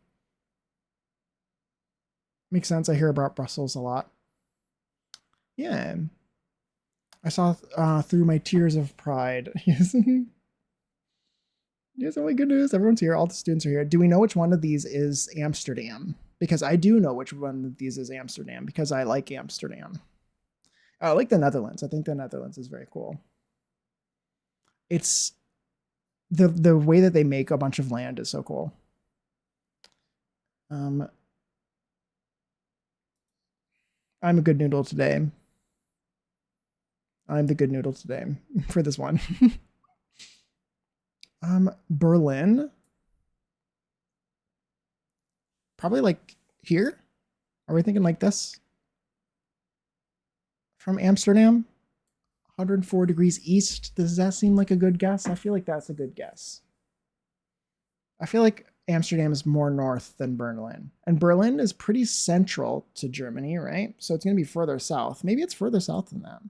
Makes sense. I hear about Brussels a lot. Yeah. I saw through my tears of pride. Yes. Yes, oh my goodness, everyone's here. All the students are here. Do we know which one of these is Amsterdam? Because I do know which one of these is Amsterdam because I like Amsterdam. I like the Netherlands. I think the Netherlands is very cool. It's the way that they make a bunch of land is so cool. I'm a good noodle today. I'm the good noodle today for this one. Berlin. Probably like here. Are we thinking like this? From Amsterdam? 104 degrees east. Does that seem like a good guess? I feel like that's a good guess. I feel like Amsterdam is more north than Berlin. And Berlin is pretty central to Germany, right? So it's going to be further south. Maybe it's further south than that.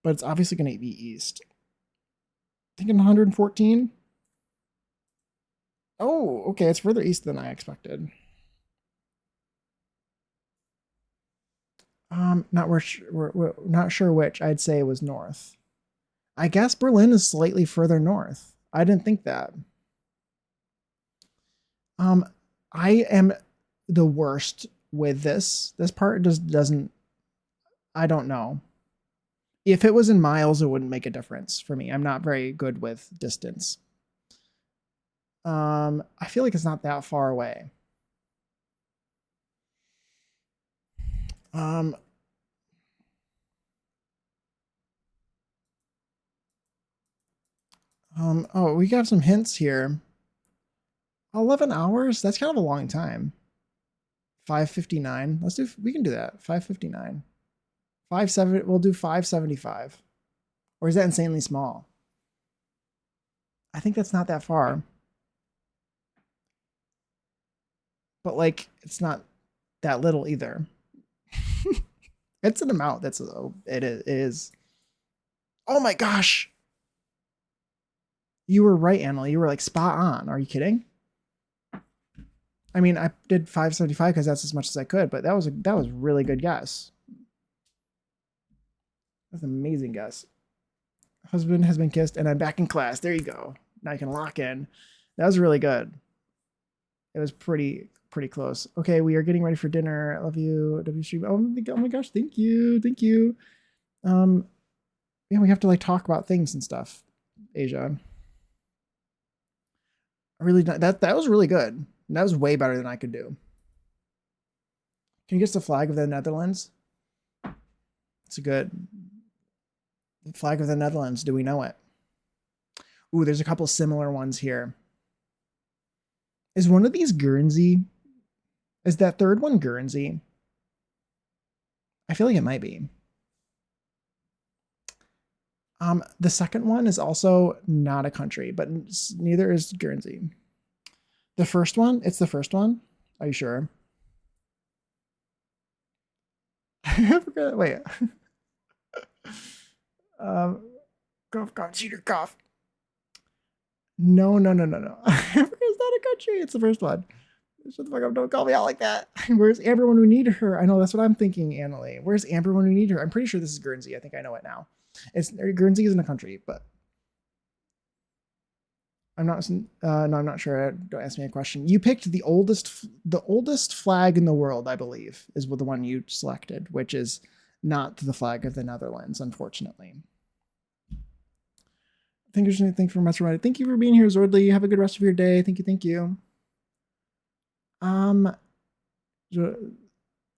But it's obviously going to be east. Thinking 114? Oh, okay. It's further east than I expected. We're not sure which. I'd say it was north. I guess Berlin is slightly further north. I didn't think that. I am the worst with this. This part just doesn't. I don't know. If it was in miles, it wouldn't make a difference for me. I'm not very good with distance. I feel like it's not that far away. Oh, we got some hints here. 11 hours? That's kind of a long time. 5:59. We can do that. 5:59. 5:7. We'll do 5:75. Or is that insanely small? I think that's not that far. But like, it's not that little either. It's an amount that's it is. Oh my gosh. You were right, Annalie. You were like spot on. Are you kidding? I mean, I did 5:75 because that's as much as I could, but that was a really good guess. That's an amazing guess. Husband has been kissed, and I'm back in class. There you go. Now I can lock in. That was really good. It was pretty close. Okay, we are getting ready for dinner. I love you, W Stream. Oh my gosh, thank you. Yeah, we have to like talk about things and stuff. Asia. That was really good. That was way better than I could do. Can you guess the flag of the Netherlands? It's a good flag of the Netherlands. Do we know it? Ooh, there's a couple similar ones here. Is one of these Guernsey? Is that third one Guernsey? I feel like it might be. The second one is also not a country, but neither is Guernsey. The first one, it's the first one. Are you sure? I forgot. Wait. Cough, cheater, cough. No. Africa is not a country. It's the first one. Shut the fuck up. Don't call me out like that. Where's Amber when we need her? I know that's what I'm thinking, Annalie. Where's Amber when we need her? I'm pretty sure this is Guernsey. I think I know it now. Guernsey isn't a country, but I'm not. No, I'm not sure. Don't ask me a question. You picked the oldest flag in the world, I believe, is the one you selected, which is not the flag of the Netherlands, unfortunately. Thank you for messing. Thank you for being here, Zordly. Have a good rest of your day. Thank you.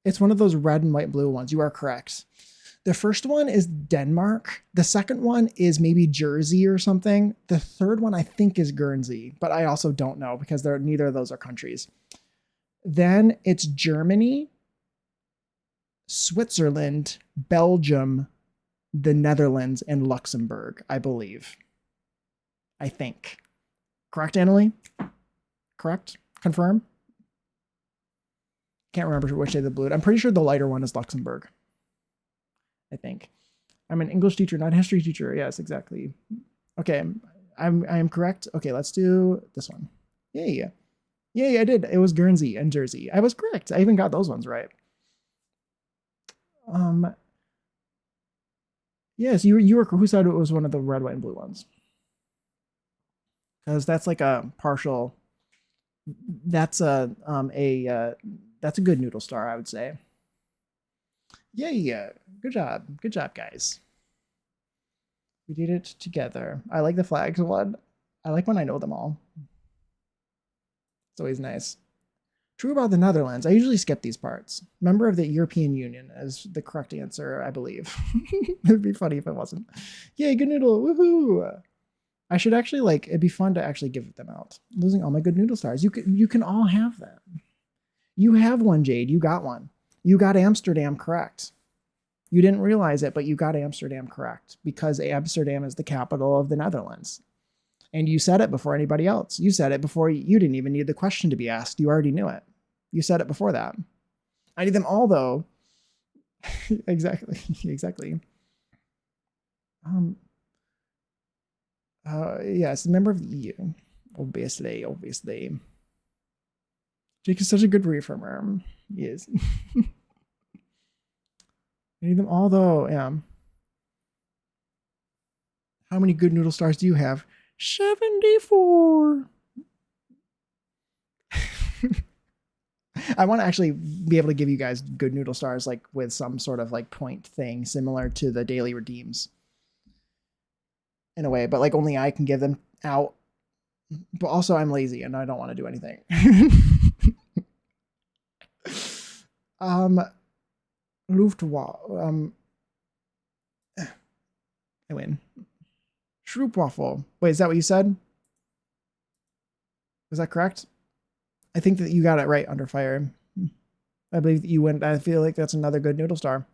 It's one of those red and white blue ones. You are correct. The first one is Denmark. The second one is maybe Jersey or something. The third one I think is Guernsey, but I also don't know because neither of those are countries. Then it's Germany, Switzerland, Belgium, the Netherlands, and Luxembourg, I believe. I think. Correct, Annalie? Correct? Confirm? Can't remember which day the blue. I'm pretty sure the lighter one is Luxembourg. I think. I'm an English teacher, not a history teacher. Yes, exactly. Okay, I am correct. Okay, let's do this one. Yay, I did. It was Guernsey and Jersey. I was correct. I even got those ones right. Yes, you were. Who said it was one of the red, white, and blue ones? because that's like a partial. That's that's a good noodle star, I would say. Yay! Good job, guys. We did it together. I like the flags one. I like when I know them all. It's always nice. True about the Netherlands. I usually skip these parts. Member of the European Union is the correct answer, I believe. It'd be funny if it wasn't. Yay, good noodle. Woohoo! I should actually like it'd be fun to actually give them out. Losing all my good noodle stars. You can all have them. You have one, Jade. You got one. You got Amsterdam correct. You didn't realize it, but you got Amsterdam correct because Amsterdam is the capital of the Netherlands. And you said it before anybody else. You said it before you didn't even need the question to be asked. You already knew it. You said it before that. I need them all though. Exactly. Exactly. Yes, a member of the EU. Obviously. Jake is such a good reaffirmer. He is. I need them all though. Yeah. How many good noodle stars do you have? 74. I want to actually be able to give you guys good noodle stars like with some sort of like point thing similar to the daily redeems in a way, but like only I can give them out. But also I'm lazy and I don't want to do anything. Luftwaffe. I win. Schroopwaffle. Wait, is that what you said? Was that correct? I think that you got it right, Under Fire. I believe that you went. I feel like that's another good noodle star.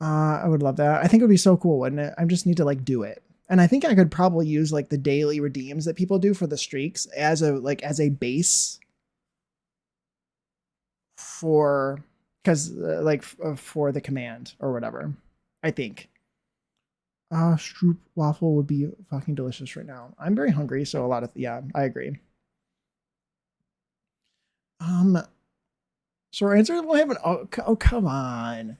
I would love that. I think it would be so cool, wouldn't it? I just need to like do it. And I think I could probably use like the daily redeems that people do for the streaks as a base for for the command or whatever. I think. Stroop waffle would be fucking delicious right now. I'm very hungry, so a lot of yeah, I agree. So our answer will have an oh come on.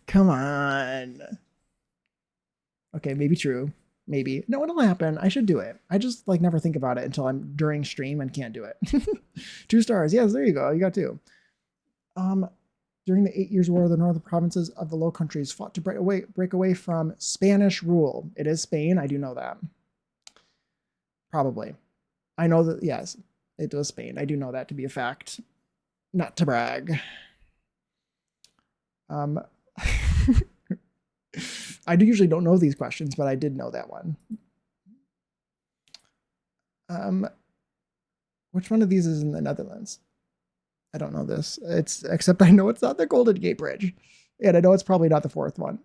Okay, maybe true. Maybe. No, it'll happen. I should do it. I just like never think about it until I'm during stream and can't do it. 2 stars. Yes, there you go. You got 2. During the 8 Years' War, the northern provinces of the Low Countries fought to break away from Spanish rule. It is Spain. I do know that. Probably. I know that, yes, it was Spain. I do know that to be a fact. Not to brag. I usually don't know these questions, but I did know that one. Which one of these is in the Netherlands? I don't know this. Except I know it's not the Golden Gate Bridge. And I know it's probably not the 4th one.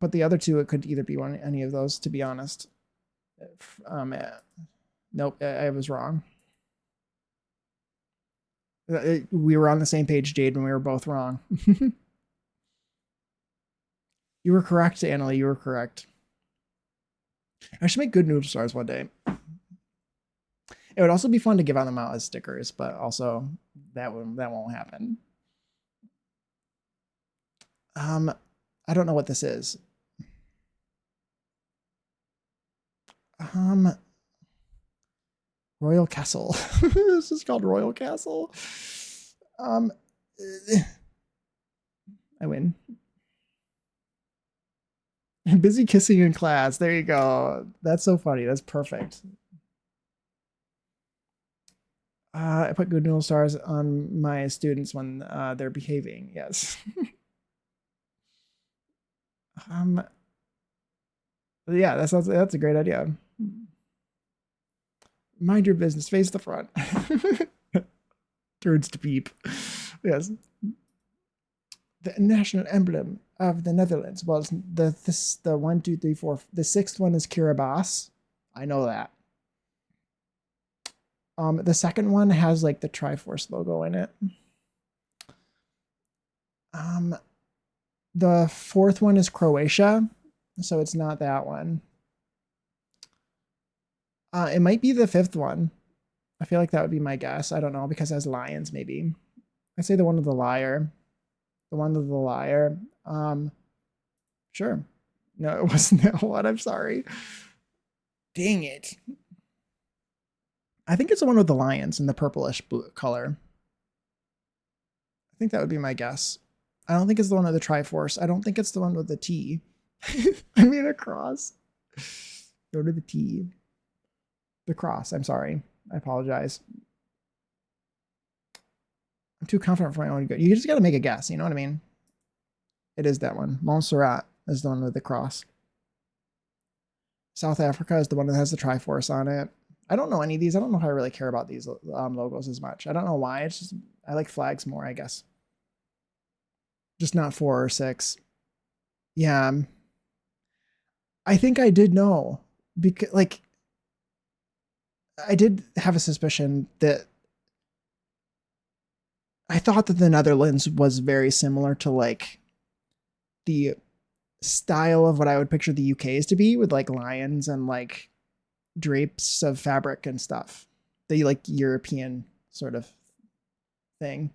But the other 2, it could either be any of those, to be honest. Nope, I was wrong. We were on the same page, Jade, when we were both wrong. You were correct, Annalie. You were correct. I should make good noodle stars one day. It would also be fun to give them out as stickers, but also that won't happen. I don't know what this is. Royal Castle. This is called Royal Castle. I win. Busy kissing in class. There you go. That's so funny. That's perfect. I put good noodle stars on my students when they're behaving. Yes. Yeah, that's a great idea. Mind your business. Face the front. Turns to beep. Yes. The national emblem of the Netherlands was the 1, 2, 3, 4. The 6th one is Kiribati. I know that. The 2nd one has like the Triforce logo in it. The 4th one is Croatia, so it's not that one. It might be the 5th one. I feel like that would be my guess. I don't know, because it has lions, maybe. I'd say the one with the lyre. The one with the lyre. Sure. No, it wasn't that one. I'm sorry. Dang it. I think it's the one with the lions in the purplish blue color. I think that would be my guess. I don't think it's the one with the Triforce. I don't think it's the one with the T. I mean a cross. Go to the T. The cross. I'm sorry. I apologize. I'm too confident for my own good. You just got to make a guess. You know what I mean? It is that one. Montserrat is the one with the cross. South Africa is the one that has the Triforce on it. I don't know any of these. I don't know how I really care about these logos as much. I don't know why. It's just I like flags more, I guess. Just not 4 or 6. Yeah. I think I did know because like I did have a suspicion that I thought that the Netherlands was very similar to like the style of what I would picture the UK's to be with like lions and like drapes of fabric and stuff. The like European sort of thing.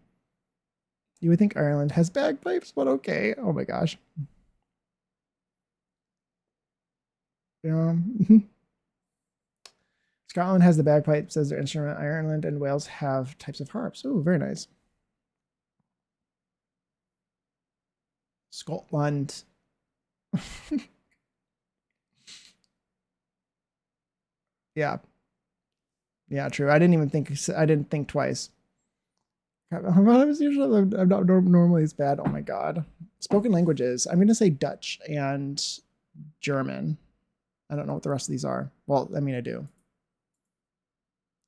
You would think Ireland has bagpipes, but okay. Oh my gosh. Yeah. Scotland has the bagpipes as their instrument. Ireland and Wales have types of harps. Oh, very nice. Scotland. Yeah. Yeah, true. I didn't think twice. I'm not normally as bad. Oh my god. Spoken languages. I'm gonna say Dutch and German. I don't know what the rest of these are. Well, I mean I do.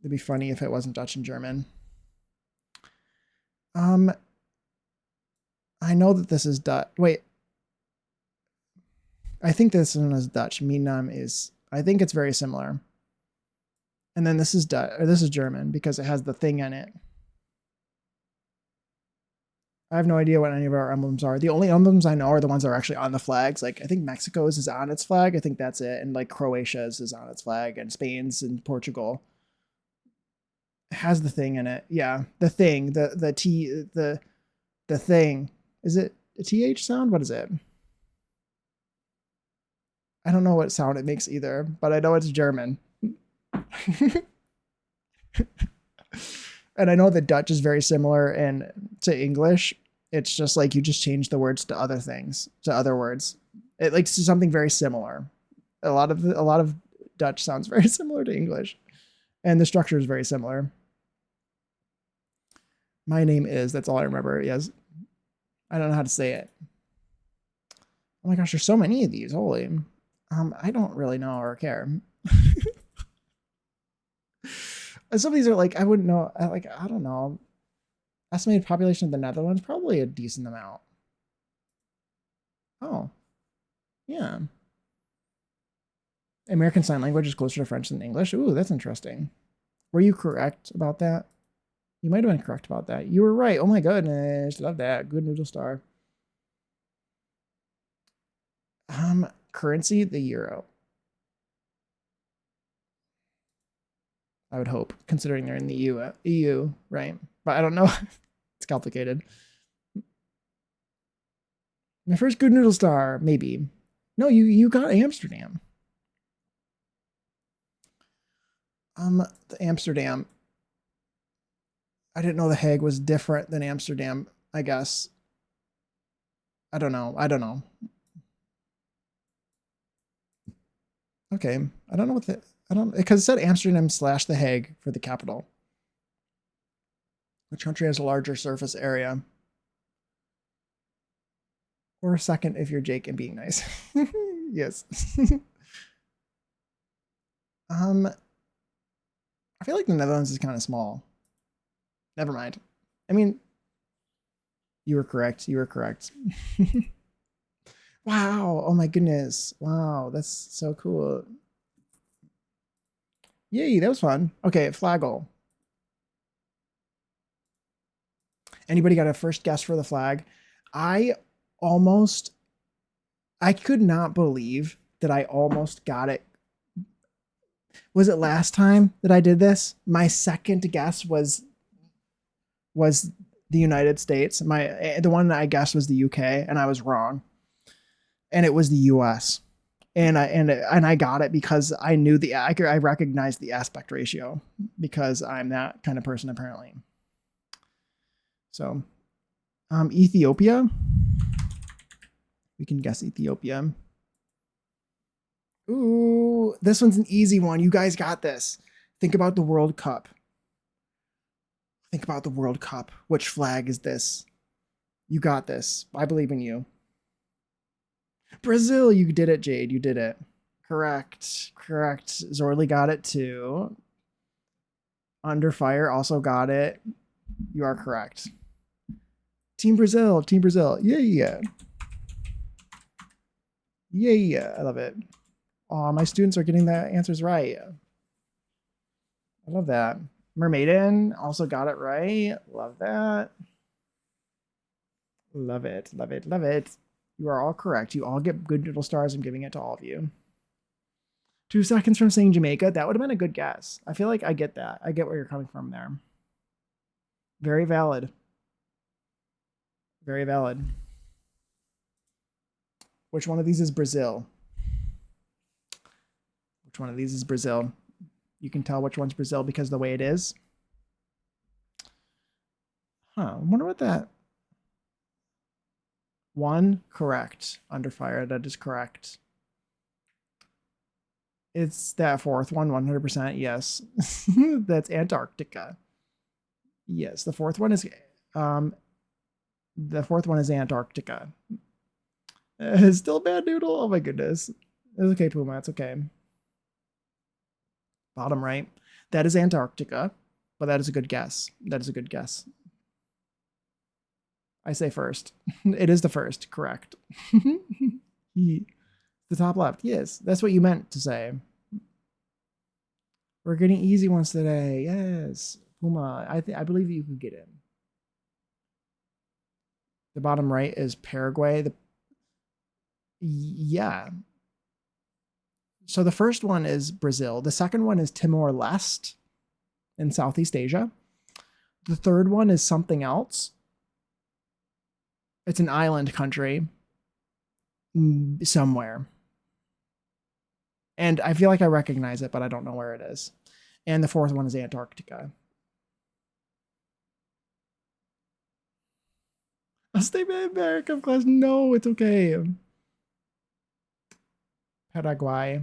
It'd be funny if it wasn't Dutch and German. I know that this is Dutch. Wait. I think this one is Dutch. Minam is. I think it's very similar. And then this is Dutch, or this is German because it has the thing in it. I have no idea what any of our emblems are. The only emblems I know are the ones that are actually on the flags. Like I think Mexico's is on its flag. I think that's it. And like Croatia's is on its flag, and Spain's and Portugal. It has the thing in it. Yeah, the thing. The T. The thing. Is it a TH sound? What is it? I don't know what sound it makes either, but I know it's German. And I know that Dutch is very similar to English. It's just like you just change the words to other things, to other words. It likes something very similar. A lot of Dutch sounds very similar to English, and the structure is very similar. My name is. That's all I remember. Yes, I don't know how to say it. Oh my gosh, there's so many of these. Holy, I don't really know or care. Some of these are like I wouldn't know. I don't know. Estimated population of the Netherlands, probably a decent amount. Oh, yeah. American Sign Language is closer to French than English. Ooh, that's interesting. Were you correct about that? You might have been correct about that. You were right. Oh my goodness. Love that. Good noodle star. Currency, the euro. I would hope, considering they're in the EU, right? But I don't know. It's complicated. My first good noodle star, maybe. No, you got Amsterdam. The Amsterdam. I didn't know the Hague was different than Amsterdam, I guess. I don't know. Okay. I don't know what because it said Amsterdam / the Hague for the capital. Which country has a larger surface area? Or second if you're Jake and being nice. Yes. I feel like the Netherlands is kind of small. Never mind. I mean, you were correct. Wow. Oh my goodness. Wow. That's so cool. Yay, that was fun. Okay, Flagel. Anybody got a first guess for the flag? I could not believe that I almost got it. Was it last time that I did this? My second guess was the United States. The one that I guessed was the UK, and I was wrong. And it was the US. And I got it because I knew I recognized the aspect ratio because I'm that kind of person apparently. So, Ethiopia. We can guess Ethiopia. Ooh, this one's an easy one. You guys got this. Think about the World Cup. Think about the World Cup. Which flag is this? You got this. I believe in you. Brazil, you did it, Jade. You did it. Correct. Correct. Zorley got it too. Under Fire also got it. You are correct. Team Brazil. Team Brazil. Yeah. Yeah. I love it. Oh, my students are getting the answers right. I love that. Mermaiden also got it right. Love that. Love it. Love it. Love it. You are all correct. You all get good little stars. I'm giving it to all of you. 2 seconds from saying Jamaica. That would have been a good guess. I feel like I get that. I get where you're coming from there. Very valid. Very valid. Which one of these is Brazil? Which one of these is Brazil? You can tell which one's Brazil because of the way it is. Huh. I wonder what that. 1 correct. Under Fire. That is correct. It's that 4th one, 100%. Yes. That's Antarctica. Yes, the 4th one is Antarctica. It's still Bad Noodle. Oh my goodness. It's okay, Puma. It's okay. Bottom right. That is Antarctica, but that is a good guess. That is a good guess. I say first. It is the first. Correct. The top left. Yes, that's what you meant to say. We're getting easy ones today. Yes. Puma, I believe you can get in. The bottom right is Paraguay. Yeah. So the first one is Brazil. The second one is Timor-Leste in Southeast Asia. The third one is something else. It's an island country somewhere. And I feel like I recognize it, but I don't know where it is. And the 4th one is Antarctica. I'll stay in America class. No, it's okay. Paraguay.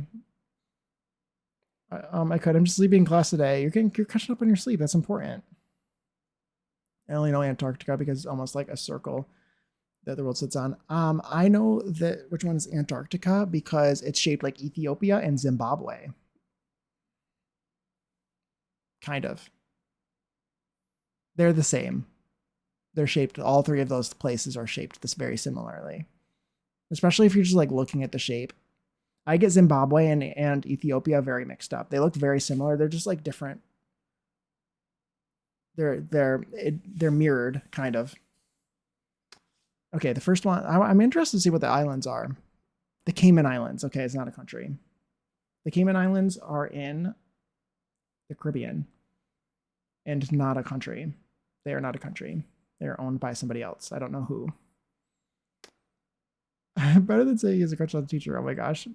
I'm just sleeping in class today. You're catching up on your sleep. That's important. I only know Antarctica because it's almost like a circle that the world sits on. I know that which one is Antarctica because it's shaped like Ethiopia and Zimbabwe. Kind of. They're the same. They're shaped, all 3 of those places are shaped this very similarly. Especially if you're just like looking at the shape. I get Zimbabwe and Ethiopia very mixed up. They look very similar. They're just like different. They're mirrored, kind of. Okay, the first one, I'm interested to see what the islands are. The Cayman Islands. Okay, it's not a country. The Cayman Islands are in the Caribbean and not a country. They are not a country. They are owned by somebody else. I don't know who. Better than saying he has a crush on the teacher. Oh my gosh.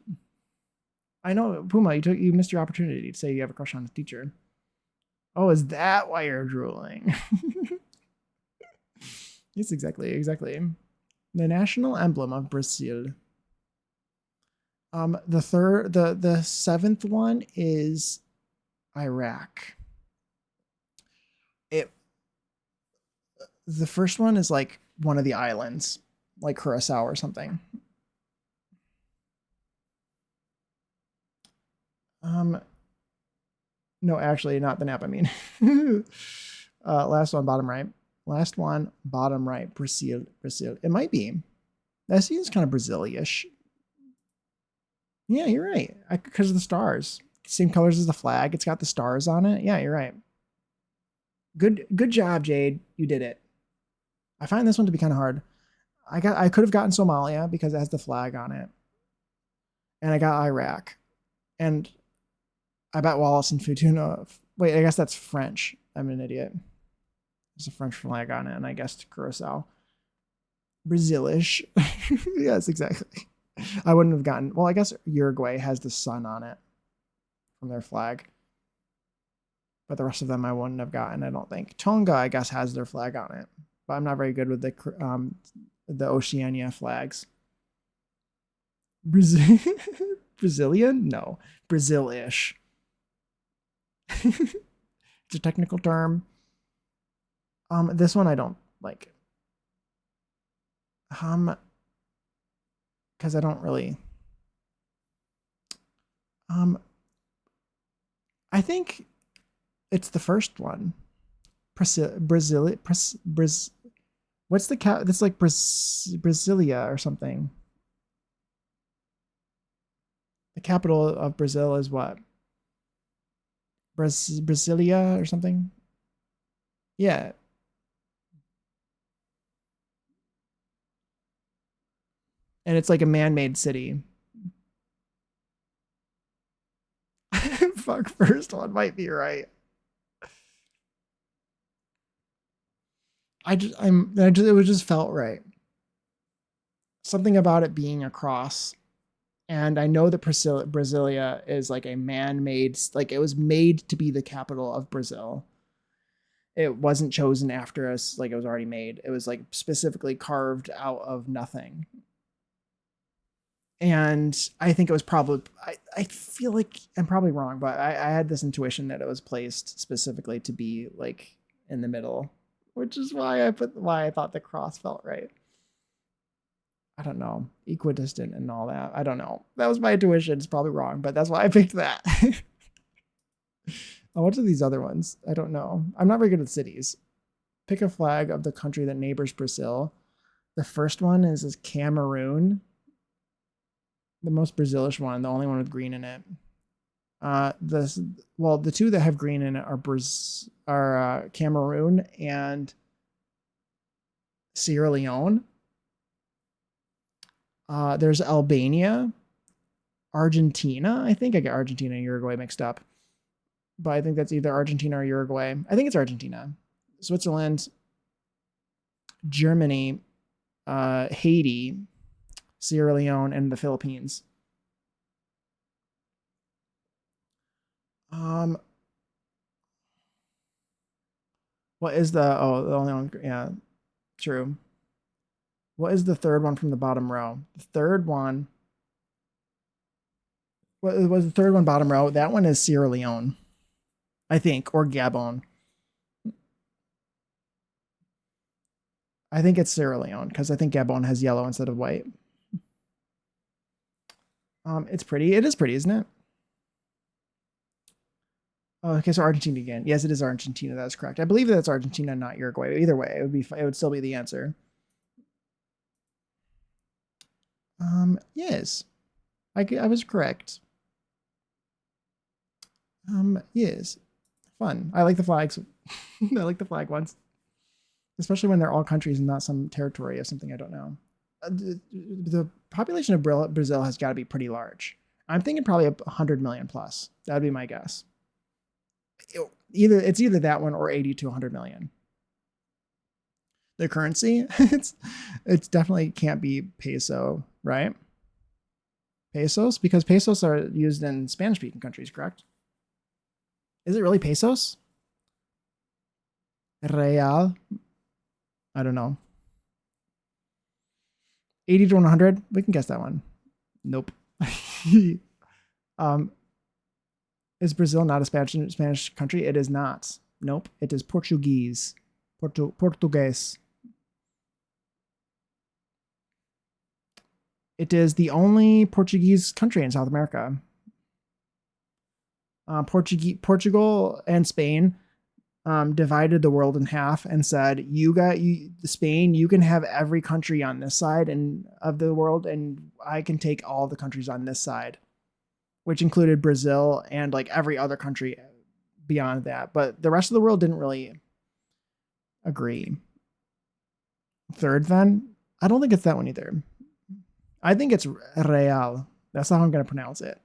I know, Puma, you missed your opportunity to say you have a crush on the teacher. Oh, is that why you're drooling? Yes, exactly. The national emblem of Brazil. The 7th one is Iraq. The first one is like one of the islands, like Curacao or something. No, actually, not the Napa. Last one, bottom right. Last one, bottom right. Brazil. It might be. That seems kind of Brazil-ish. Yeah, you're right. Because of the stars. Same colors as the flag. It's got the stars on it. Yeah, you're right. Good job, Jade. You did it. I find this one to be kind of hard. I could have gotten Somalia because it has the flag on it. And I got Iraq. And I bet Wallace and Futuna. Wait, I guess that's French. I'm an idiot. There's a French flag on it, and I guessed Curacao. Brazilish. Yes, exactly. I wouldn't have gotten. Well, I guess Uruguay has the sun on it from their flag, but the rest of them I wouldn't have gotten. I don't think. Tonga, I guess, has their flag on it, but I'm not very good with the Oceania flags. Brazil, Brazilian? No, Brazil-ish. It's a technical term. This one I don't like. Because I don't really. I think it's the first one. Brazil. What's the cap? That's like Brasilia or something. The capital of Brazil is what? Brasilia or something? Yeah. And it's like a man-made city. Fuck, first one might be right. It was just felt right. Something about it being a cross. And I know that Brasilia is like a man-made, like it was made to be the capital of Brazil. It wasn't chosen after us, like it was already made. It was like specifically carved out of nothing. And I think it was probably, I feel like I'm probably wrong, but I had this intuition that it was placed specifically to be like in the middle, which is why I thought the cross felt right. I don't know, equidistant and all that. I don't know. That was my intuition. It's probably wrong, but that's why I picked that. Oh, what are these other ones? I don't know. I'm not very good at cities. Pick a flag of the country that neighbors Brazil. The first one is Cameroon. The most Brazilish one, the only one with green in it. The two that have green in it are Cameroon and Sierra Leone. There's Albania, Argentina. I think I get Argentina and Uruguay mixed up, but I think that's either Argentina or Uruguay. I think it's Argentina. Switzerland, Germany, Haiti, Sierra Leone, and the Philippines. What is the only one? Yeah, true. What is the third one from the bottom row? The third one. What was the third one bottom row? That one is Sierra Leone, I think, or Gabon. I think it's Sierra Leone because I think Gabon has yellow instead of white. It's pretty. It is pretty, isn't it? Oh, okay, so Argentina again. Yes, it is Argentina. That's correct. I believe that's Argentina, not Uruguay. Either way, it would still be the answer. Yes, I was correct. Yes, fun. I like the flags. I like the flag ones, especially when they're all countries and not some territory of something I don't know. The population of Brazil has got to be pretty large. I'm thinking probably 100 million plus. That would be my guess. It's either that one or 80 to 100 million. The currency, it's definitely can't be peso, right? Pesos, because pesos are used in Spanish-speaking countries, correct? Is it really pesos? Real? I don't know. 80 to 100? We can guess that one. Nope. Is Brazil not a Spanish country? It is not. Nope. It is Portuguese. Portuguese. It is the only Portuguese country in South America. Portugal and Spain divided the world in half and said, Spain, you can have every country on this side of the world, and I can take all the countries on this side, which included Brazil and like every other country beyond that. But the rest of the world didn't really agree. Third, then, I don't think it's that one either. I think it's Real. That's how I'm going to pronounce it.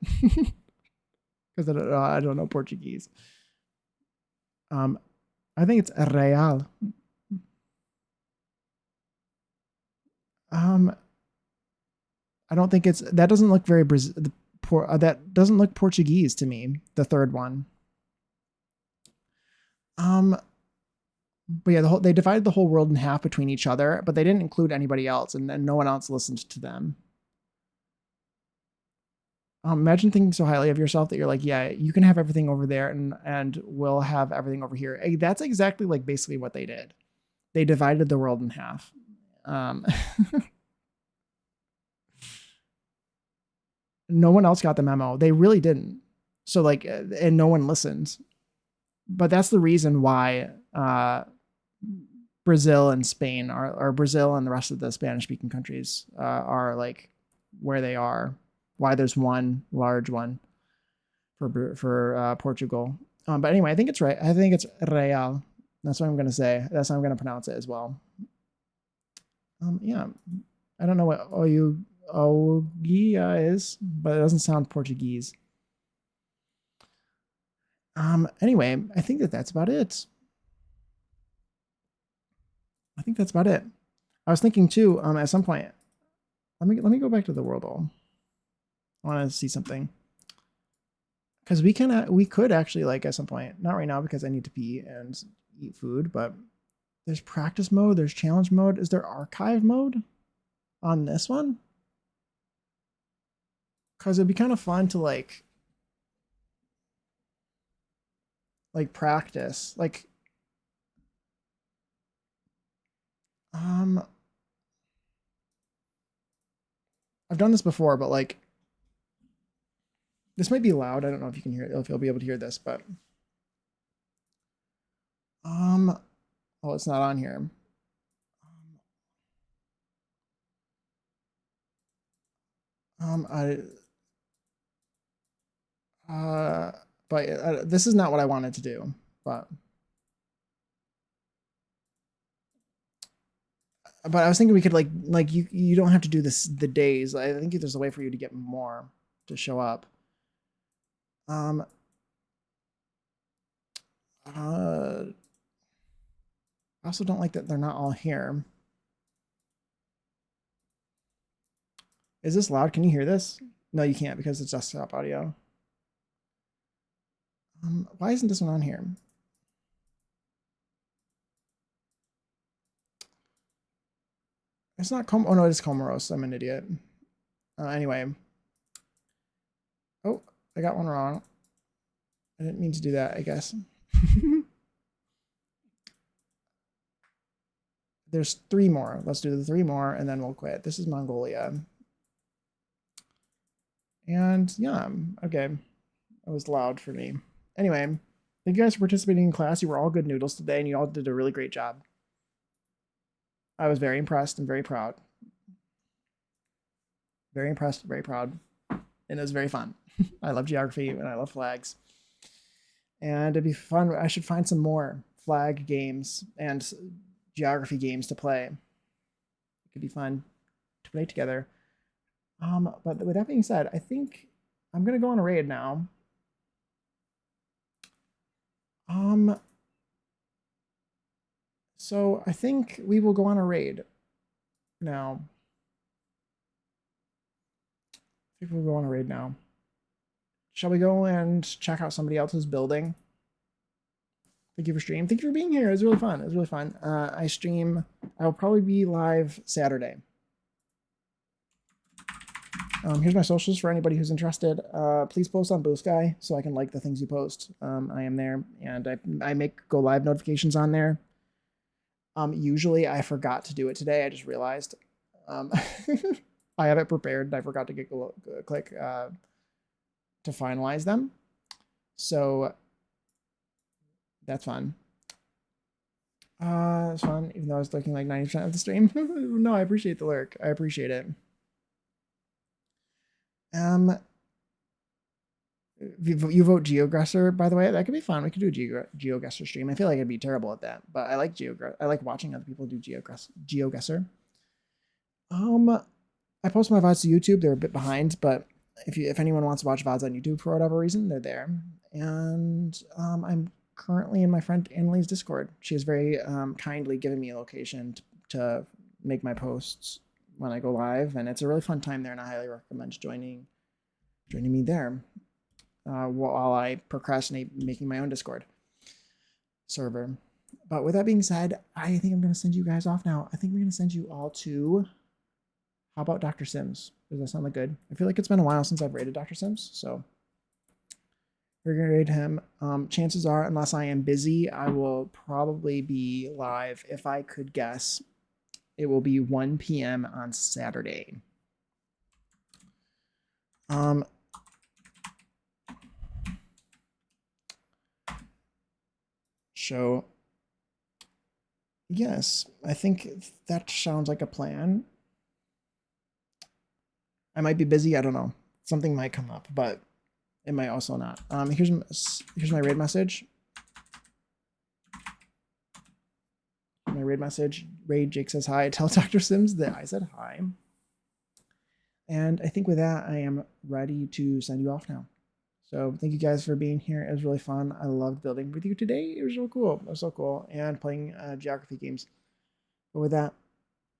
Because I don't know Portuguese. I think it's Real. I don't think it's that doesn't look very that doesn't look Portuguese to me. The third one. But yeah, they divided the whole world in half between each other, but they didn't include anybody else, and no one else listened to them. Imagine thinking so highly of yourself that you're like, yeah, you can have everything over there, and we'll have everything over here. That's exactly like basically what they did. They divided the world in half. No one else got the memo. They really didn't. So like, and no one listened. But that's the reason why Brazil and Spain or Brazil and the rest of the Spanish speaking countries are like where they are. Why there's one large one for Portugal. But anyway, I think it's right. I think it's real. That's what I'm gonna say. That's how I'm gonna pronounce it as well. Yeah, I don't know what Ogia is, but it doesn't sound Portuguese. Anyway, I think that's about it. I think that's about it. I was thinking too, at some point, let me go back to the world all. I want to see something. Because we could actually, like, at some point, not right now because I need to pee and eat food, but there's practice mode, there's challenge mode. Is there archive mode on this one? Because it'd be kind of fun to like practice. Like, I've done this before, but like, this might be loud. I don't know if you can hear it, if you'll be able to hear this, but oh, it's not on here. But this is not what I wanted to do, but I was thinking we could like you don't have to do this the days. I think there's a way for you to get more to show up. I also don't like that they're not all here. Is this loud? Can you hear this? No, you can't because it's desktop audio. Why isn't this one on here? It's not oh no, it is Comoros. I'm an idiot. Anyway. Oh, I got one wrong. I didn't mean to do that, I guess. There's 3 more. Let's do the 3 more and then we'll quit. This is Mongolia. And yeah, okay. It was loud for me. Anyway, thank you guys for participating in class. You were all good noodles today and you all did a really great job. I was very impressed and very proud. Very impressed, very proud. And it was very fun. I love geography and I love flags. And it'd be fun. I should find some more flag games and geography games to play. It could be fun to play together. But with that being said, I think I'm gonna go on a raid now. So I think we will go on a raid now. I think we'll go on a raid now. Shall we go and check out somebody else's building? Thank you for streaming. Thank you for being here. It was really fun. It was really fun. I stream. I'll probably be live Saturday. Here's my socials for anybody who's interested. Please post on Blue Sky so I can like the things you post. I am there, and I make go live notifications on there. Usually I forgot to do it today. I just realized. I have it prepared and I forgot to click to finalize them. So that's fun. It's fun, even though I was looking like 90% of the stream. No, I appreciate the lurk. I appreciate it. You vote GeoGuessr, by the way. That could be fun. We could do a GeoGuessr stream. I feel like I'd be terrible at that, but I like I like watching other people do GeoGuessr. I post my VODs to YouTube. They're a bit behind, but if anyone wants to watch VODs on YouTube for whatever reason, they're there. And I'm currently in my friend Annalie's Discord. She has very kindly given me a location to make my posts when I go live, and it's a really fun time there, and I highly recommend joining me there while I procrastinate making my own Discord server. But with that being said, I think I'm going to send you guys off now. I think we're going to send you all to, how about Dr. Sims? Does that sound like good? I feel like it's been a while since I've rated Dr. Sims, so we're going to rate him. Chances are, unless I am busy, I will probably be live. If I could guess, it will be 1 p.m. on Saturday. So, yes, I think that sounds like a plan. I might be busy. I don't know. Something might come up, but it might also not. Here's my raid message. My raid message. Raid Jake says hi. Tell Dr. Sims that I said hi. And I think with that, I am ready to send you off now. So thank you guys for being here. It was really fun. I loved building with you today. It was so cool. It was so cool. And playing geography games. But with that,